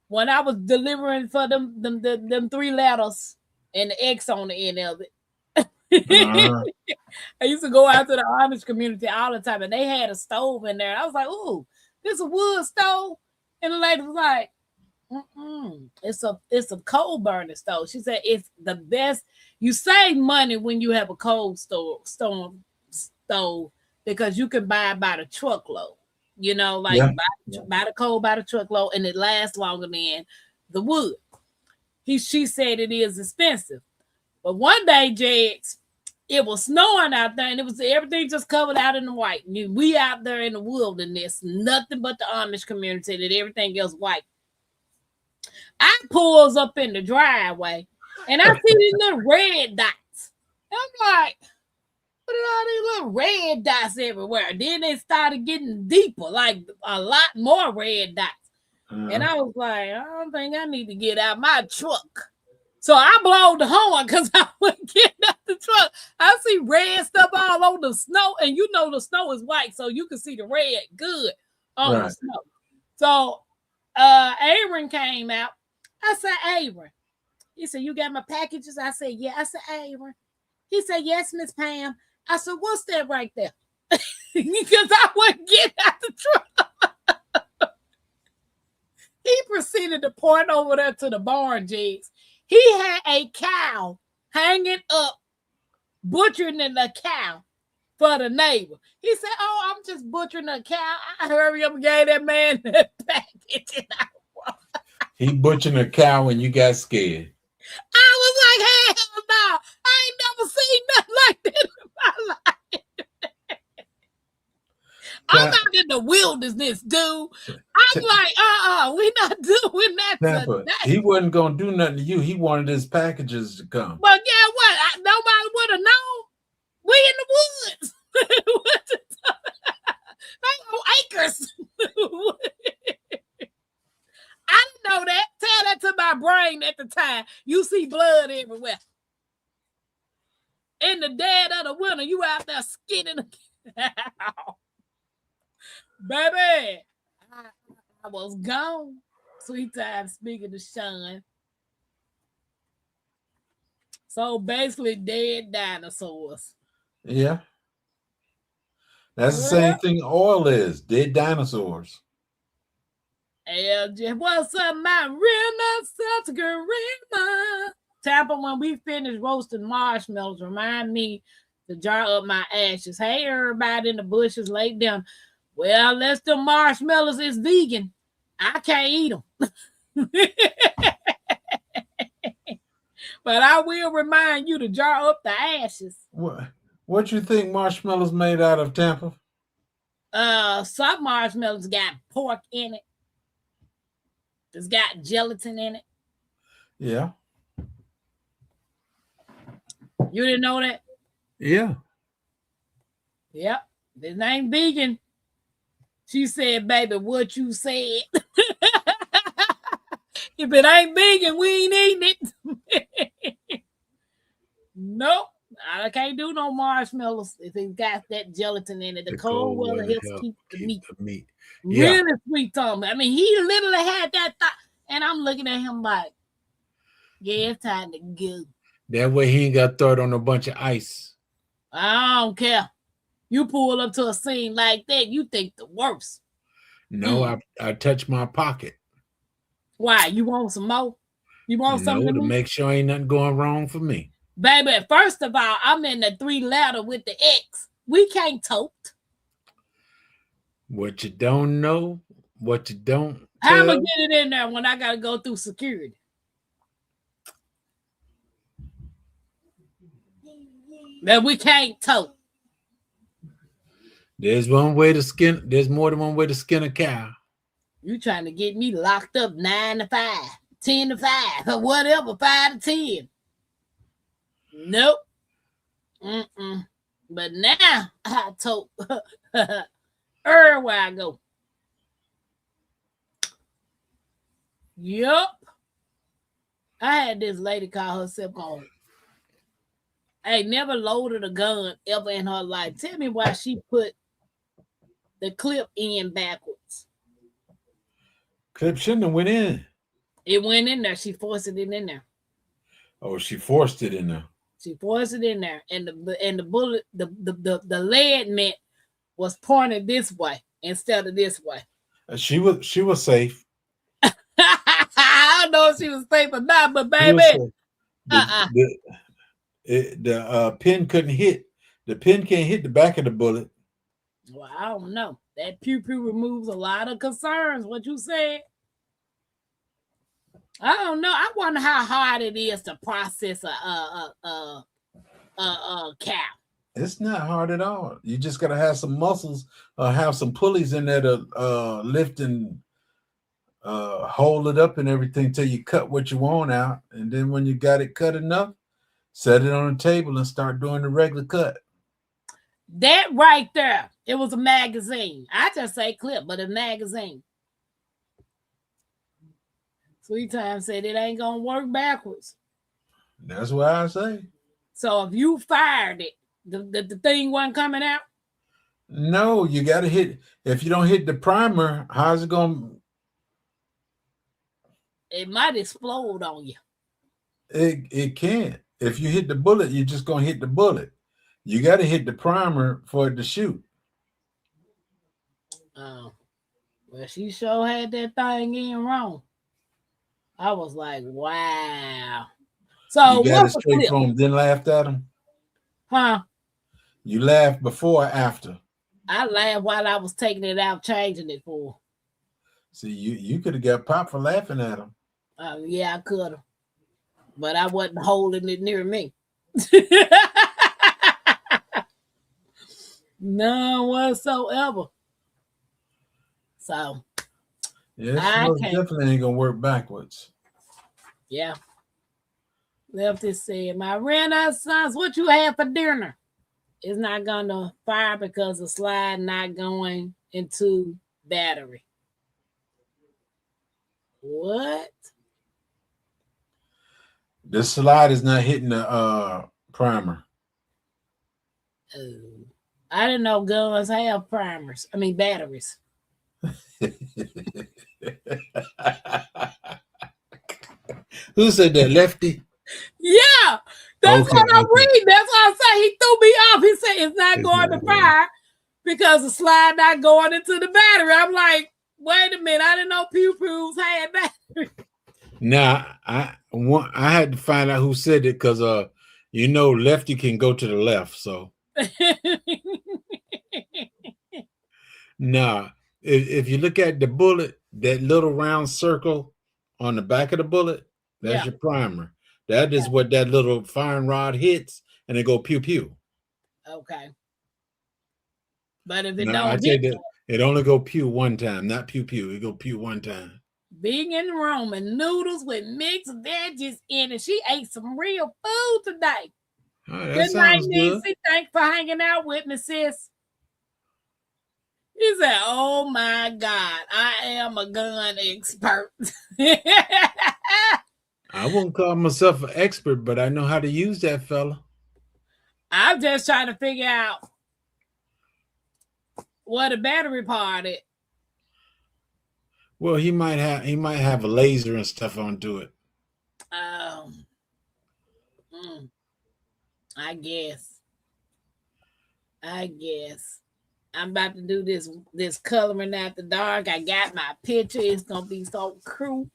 [SPEAKER 3] when I was delivering for them 3 letters and the X on the end of it? I used to go out to the Amish community all the time, and they had a stove in there. I was like, "Ooh, this is a wood stove," and the lady was like, "It's a coal burning stove." She said, "It's the best. You save money when you have a coal stove because you can buy by the truckload. You know, like buy the coal by the truckload, and it lasts longer than the wood." She said it is expensive, but one day, Jags, it was snowing out there, and it was everything just covered out in the white. We out there in the wilderness, nothing but the Amish community, and everything else white. I pulls up in the driveway, and I see these little red dots. And I'm like, what are all these little red dots everywhere? Then they started getting deeper, like a lot more red dots. And I was like, I don't think I need to get out my truck. So I blowed the horn because I wouldn't get out the truck. I see red stuff all over the snow, and you know the snow is white, so you can see the red good on the snow. So Aaron came out. I said, Aaron. He said, "You got my packages?" I said, "Yeah." I said, "Aaron." He said, "Yes, Miss Pam." I said, "What's that right there?" Because I wouldn't get out the truck. He proceeded to point over there to the barn, Jigs. He had a cow hanging up, butchering the cow for the neighbor. He said, "Oh, I'm just butchering a cow." I hurry up and gave that man that package.
[SPEAKER 5] He butchering a cow and you got scared.
[SPEAKER 3] I was like, hell no. I ain't never seen nothing like that in my life. I'm out in the wilderness, dude. I'm like, we not doing that
[SPEAKER 5] Tampa, he wasn't going to do nothing to you. He wanted his packages to come.
[SPEAKER 3] But yeah, what? Nobody would have known. We in the woods. Acres. I didn't know that. Tell that to my brain at the time. You see blood everywhere. In the dead of the winter, you out there skinning. Baby, I was gone. Sweet time speaking to Sean. So basically, dead dinosaurs.
[SPEAKER 5] Yeah. That's the same thing oil is. Dead dinosaurs.
[SPEAKER 3] LJ, what's up, my Renaissance grandma? Tampa, when we finish roasting marshmallows, remind me to jar up my ashes. Hey, everybody in the bushes, lay down. Well, unless the marshmallows is vegan, I can't eat them. But I will remind you to jar up the ashes.
[SPEAKER 5] What you think marshmallows made out of, Tampa?
[SPEAKER 3] Some marshmallows got pork in it. It's got gelatin in it.
[SPEAKER 5] Yeah.
[SPEAKER 3] You didn't know that?
[SPEAKER 5] Yeah.
[SPEAKER 3] Yep. This ain't vegan. She said, baby, what you said. If it ain't vegan, we ain't eating it. Nope. I can't do no marshmallows if it got that gelatin in it. The cold weather helps keep the meat.
[SPEAKER 5] Yeah.
[SPEAKER 3] Really sweet, Tom. I mean, he literally had that thought. And I'm looking at him like, yeah, it's time to go.
[SPEAKER 5] That way he ain't got to throw it on a bunch of ice.
[SPEAKER 3] I don't care. You pull up to a scene like that, you think the worst.
[SPEAKER 5] No, I touch my pocket.
[SPEAKER 3] Why? You want some more? You want something
[SPEAKER 5] to make sure ain't nothing going wrong for me.
[SPEAKER 3] Baby, first of all, I'm in the 3 letter with the X. We can't tote.
[SPEAKER 5] What you don't know, what you don't
[SPEAKER 3] How am I
[SPEAKER 5] tell.
[SPEAKER 3] get it in there when I got to go through security? That we can't tote.
[SPEAKER 5] There's one way to skin. There's more than one way to skin a cow.
[SPEAKER 3] You trying to get me locked up 9 to 5, 10 to 5, or whatever, 5 to 10. Nope. But now I told where I go. Yup. I had this lady call herself on. I never loaded a gun ever in her life. Tell me why she put the clip in backwards.
[SPEAKER 5] Clip shouldn't have went in.
[SPEAKER 3] It went in there. She forced it in there.
[SPEAKER 5] Oh, she forced it in there.
[SPEAKER 3] She forced it in there, and the bullet, the lead meant was pointed this way instead of this way.
[SPEAKER 5] She was safe.
[SPEAKER 3] I don't know if she was safe or not, but baby,
[SPEAKER 5] the pin couldn't hit. The pin can't hit the back of the bullet.
[SPEAKER 3] Well, I don't know. That pew removes a lot of concerns. What you said. I don't know. I wonder how hard it is to process a cow.
[SPEAKER 5] It's not hard at all. You just gotta have some muscles, have some pulleys in there to lift and hold it up and everything till you cut what you want out. And then when you got it cut enough, set it on the table and start doing the regular cut.
[SPEAKER 3] That right there, it was a magazine. I just say clip, but a magazine. Sweet Time said it ain't gonna work backwards.
[SPEAKER 5] That's what I say.
[SPEAKER 3] So if you fired it, the thing wasn't coming out?
[SPEAKER 5] No, you gotta hit. If you don't hit the primer, how's it gonna?
[SPEAKER 3] It might explode on you.
[SPEAKER 5] It can't. If you hit the bullet, you're just gonna hit the bullet. You gotta hit the primer for it to shoot.
[SPEAKER 3] Oh, well, she sure had that thing in wrong. I was like, wow. So
[SPEAKER 5] you got it straight from him, then laughed at him?
[SPEAKER 3] Huh?
[SPEAKER 5] You laughed before or after?
[SPEAKER 3] I laughed while I was taking it out, changing it for her.
[SPEAKER 5] See, you could have got popped for laughing at him.
[SPEAKER 3] Yeah, I could have. But I wasn't holding it near me. None whatsoever. So
[SPEAKER 5] yeah, most definitely ain't gonna work backwards.
[SPEAKER 3] Yeah. Lefty said, my Renaissance, what you have for dinner? It's not gonna fire because the slide not going into battery. What?
[SPEAKER 5] The slide is not hitting the primer.
[SPEAKER 3] Oh, I didn't know guns have primers. I mean batteries.
[SPEAKER 5] Who said that, Lefty?
[SPEAKER 3] Yeah, that's what I'm reading. That's why I say he threw me off. He said it's not going to fire because the slide not going into the battery. I'm like, wait a minute, I didn't know pew-pews had battery.
[SPEAKER 5] Nah, I had to find out who said it because Lefty can go to the left. So nah, if you look at the bullet, that little round circle on the back of the bullet, that's your primer. That is what that little firing rod hits, and it go pew pew.
[SPEAKER 3] Okay. But if it
[SPEAKER 5] I take that it only go pew one time, not pew pew. It go pew one time.
[SPEAKER 3] Being in Rome and noodles with mixed veggies in it. She ate some real food today.
[SPEAKER 5] Oh, that sounds good.
[SPEAKER 3] Thanks for hanging out with me, sis. He said, oh my God, I am a gun expert.
[SPEAKER 5] I won't call myself an expert, but I know how to use that fella.
[SPEAKER 3] I'm just trying to figure out what a battery part is.
[SPEAKER 5] Well, he might have a laser and stuff onto it.
[SPEAKER 3] I guess. I'm about to do this coloring after dark. I got my picture. It's gonna be so cool.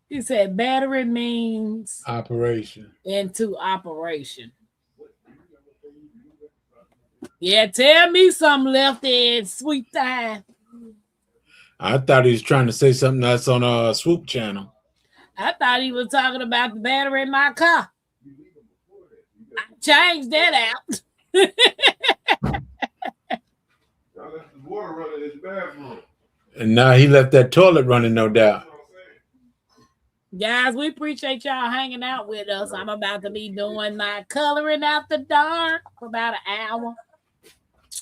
[SPEAKER 3] He said battery means
[SPEAKER 5] Operation.
[SPEAKER 3] into operation. Yeah, tell me something left there, sweet time.
[SPEAKER 5] I thought he was trying to say something that's on Swoop channel.
[SPEAKER 3] I thought he was talking about the battery in my car. I changed that out.
[SPEAKER 5] And now he left that toilet running, no doubt.
[SPEAKER 3] Guys, we appreciate y'all hanging out with us. I'm about to be doing my coloring after dark for about an hour.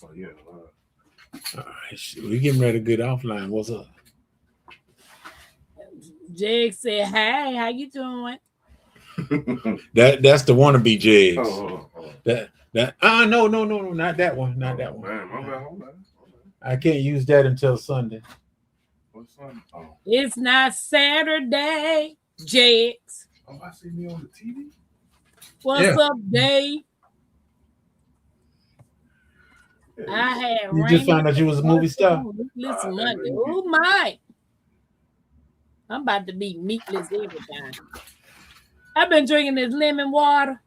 [SPEAKER 5] Oh, yeah. All right, we getting ready to get offline. What's up?
[SPEAKER 3] Jig said, "Hey, how you doing?"
[SPEAKER 5] That's the wannabe Jigs.
[SPEAKER 7] Oh.
[SPEAKER 5] That no, not that one, not that one.
[SPEAKER 7] Man, my bad.
[SPEAKER 5] I can't use that until Sunday.
[SPEAKER 7] What's Sunday? Oh,
[SPEAKER 3] It's not Saturday, Jigs.
[SPEAKER 7] I see me on the TV.
[SPEAKER 3] What's up, Dave? I had
[SPEAKER 5] You just found out you was a movie star.
[SPEAKER 3] Listen, Monday. Oh my! I'm about to be meatless every time. I've been drinking this lemon water,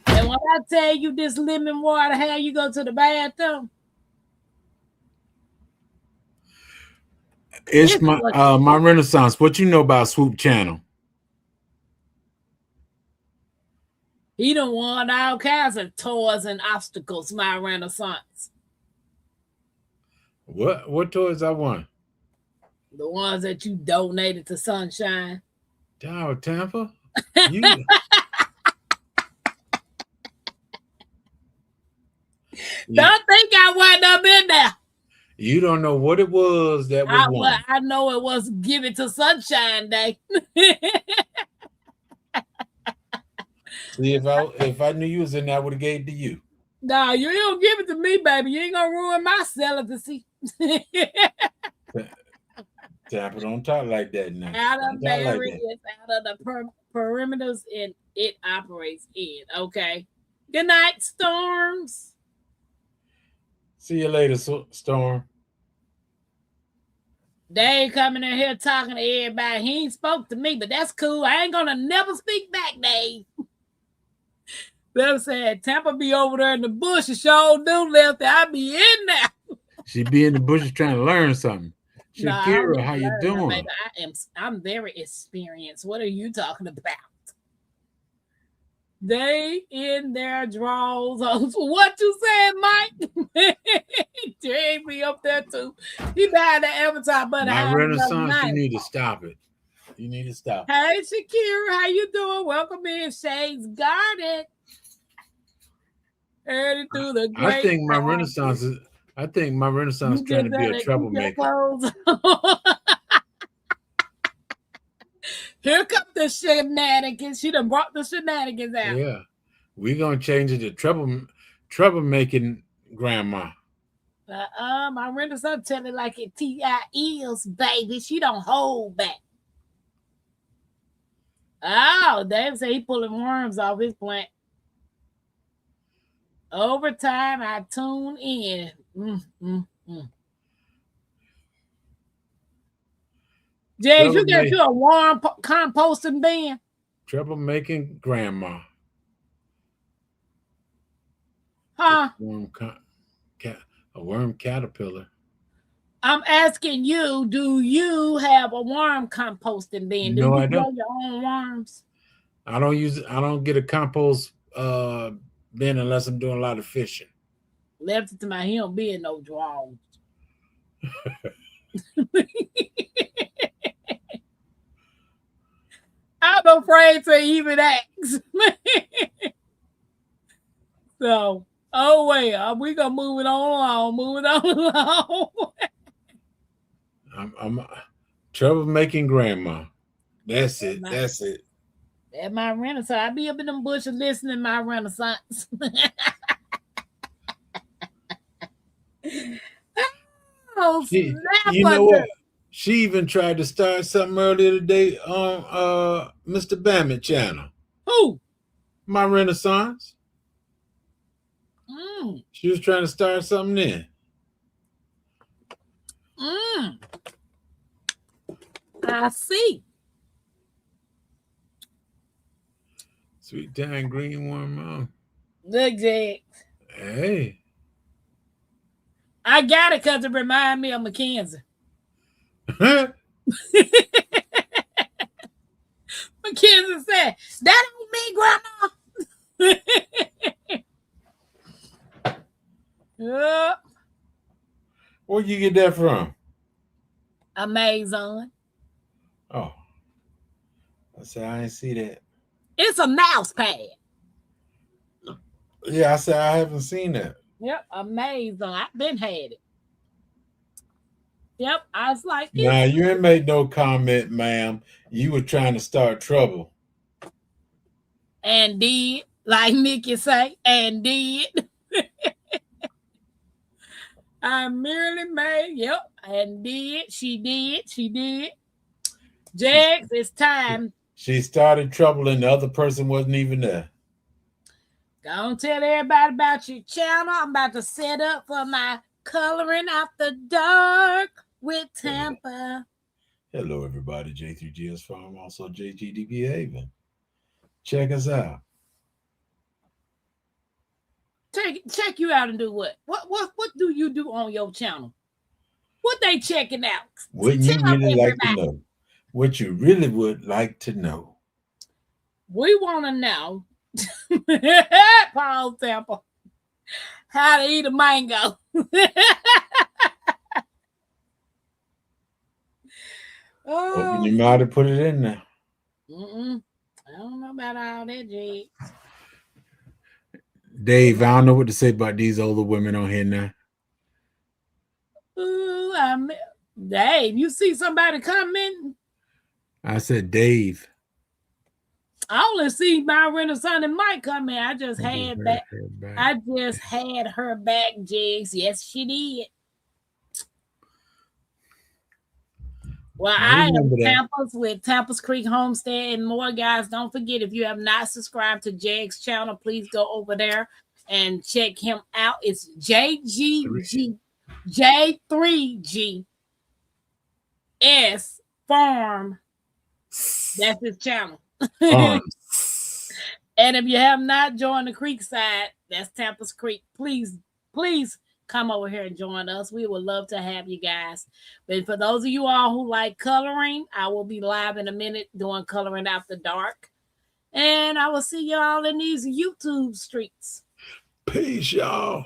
[SPEAKER 3] and when I tell you this lemon water, how you go to the bathroom?
[SPEAKER 5] It's my Renaissance. What you know about Swoop Channel?
[SPEAKER 3] He done won all kinds of toys and obstacles, my Renaissance.
[SPEAKER 5] What toys I won?
[SPEAKER 3] The ones that you donated to Sunshine.
[SPEAKER 5] Oh, Tampa. You...
[SPEAKER 3] Don't think I wound up in there.
[SPEAKER 5] You don't know what it was that was won.
[SPEAKER 3] I know it was Give It to Sunshine Day.
[SPEAKER 5] See, if I knew you was in there, I would have gave it to you.
[SPEAKER 3] No, you don't give it to me, baby. You ain't gonna ruin my celibacy.
[SPEAKER 5] Tampa, don't talk like that now.
[SPEAKER 3] Out of barriers,
[SPEAKER 5] like
[SPEAKER 3] out of the perimeters, and it operates in. Okay. Good night, Storms.
[SPEAKER 5] See you later, Storm.
[SPEAKER 3] Dave coming in here talking to everybody. He ain't spoke to me, but that's cool. I ain't gonna never speak back, Dave. Them said Tampa be over there in the bush and sure do left there. I be in there.
[SPEAKER 5] She be in the bushes trying to learn something. Shakira,
[SPEAKER 3] No,
[SPEAKER 5] how you doing?
[SPEAKER 3] Baby. I'm very experienced. What are you talking about? They in their draws. What you said, Mike? Jay be up there too. He died the avatar, but
[SPEAKER 5] My Renaissance, you need to stop it. You need to stop.
[SPEAKER 3] Hey, Shakira, how you doing? Welcome in Shades Garden. Headed through the great
[SPEAKER 5] I think my Renaissance trying to be a troublemaker.
[SPEAKER 3] Here come the shenanigans. She done brought the shenanigans out.
[SPEAKER 5] Yeah. We're gonna change it to troublemaking grandma.
[SPEAKER 3] My Renaissance tell it like it is, baby. She don't hold back. Oh, Dave said he pulling worms off his plant. Overtime, I tune in. James, you got you a warm composting bin.
[SPEAKER 5] Troublemaking grandma.
[SPEAKER 3] Huh?
[SPEAKER 5] A worm caterpillar.
[SPEAKER 3] I'm asking you, do you have a worm composting bin? Do
[SPEAKER 5] No,
[SPEAKER 3] you
[SPEAKER 5] I don't.
[SPEAKER 3] grow your own worms?
[SPEAKER 5] I don't get a compost bin unless I'm doing a lot of fishing.
[SPEAKER 3] Left it to my, he don't be in no drawers. I'm afraid to even ask. So, oh well, we gonna move it on along.
[SPEAKER 5] I'm troublemaking grandma. That's it. That's it.
[SPEAKER 3] That's my Renaissance. I be up in them bushes listening to my Renaissance. Oh,
[SPEAKER 5] You know what? She even tried to start something earlier today on Mr. Bammett channel.
[SPEAKER 3] Who?
[SPEAKER 5] My Renaissance. She was trying to start something there.
[SPEAKER 3] I see.
[SPEAKER 5] Sweet time green one mom.
[SPEAKER 3] Look, Jack.
[SPEAKER 5] Hey.
[SPEAKER 3] I got it because it reminds me of Mackenzie. Mackenzie said, that ain't me, Grandma. Yeah.
[SPEAKER 5] Where'd you get that from?
[SPEAKER 3] Amazon.
[SPEAKER 5] Oh. I said I didn't see that.
[SPEAKER 3] It's a mouse pad.
[SPEAKER 5] Yeah, I said I haven't seen that.
[SPEAKER 3] Yep, Amazon. I've been had it. Yep, I was like,
[SPEAKER 5] Nah, you ain't made no comment, ma'am. You were trying to start trouble.
[SPEAKER 3] and did, like Nikki say, and did. I merely made, yep, and did. She did. Jax, it's time.
[SPEAKER 5] She started trouble and the other person wasn't even there.
[SPEAKER 3] Don't tell everybody about your channel. I'm about to set up for my coloring after dark with Tampa.
[SPEAKER 5] Hello, everybody. J3GS Farm, also JGDB Haven. Check us out.
[SPEAKER 3] Check you out and do what? What do you do on your channel? What they checking out?
[SPEAKER 5] Wouldn't you really like to know? What you really would like to know?
[SPEAKER 3] We want to know, Paul Tampa, how to eat a mango.
[SPEAKER 5] Open your mouth and put it in there.
[SPEAKER 3] I don't know about all that, Jay.
[SPEAKER 5] Dave, I don't know what to say about these older women on here now.
[SPEAKER 3] Ooh, Dave, you see somebody commenting?
[SPEAKER 5] I said Dave.
[SPEAKER 3] I only see Myron and Son and Mike come in. I just had that. I just had her back, Jigs. Yes, she did. Well, I am Tampa's with Tampa's Creek Homestead and more, guys. Don't forget, if you have not subscribed to Jag's channel, please go over there and check him out. It's J3GS Farm. That's his channel. And if you have not joined the Creek side, that's Tampa's Creek. Please come over here and join us. We would love to have you guys. But for those of you all who like coloring, I will be live in a minute doing coloring after dark. And I will see y'all in these YouTube streets.
[SPEAKER 5] Peace, y'all.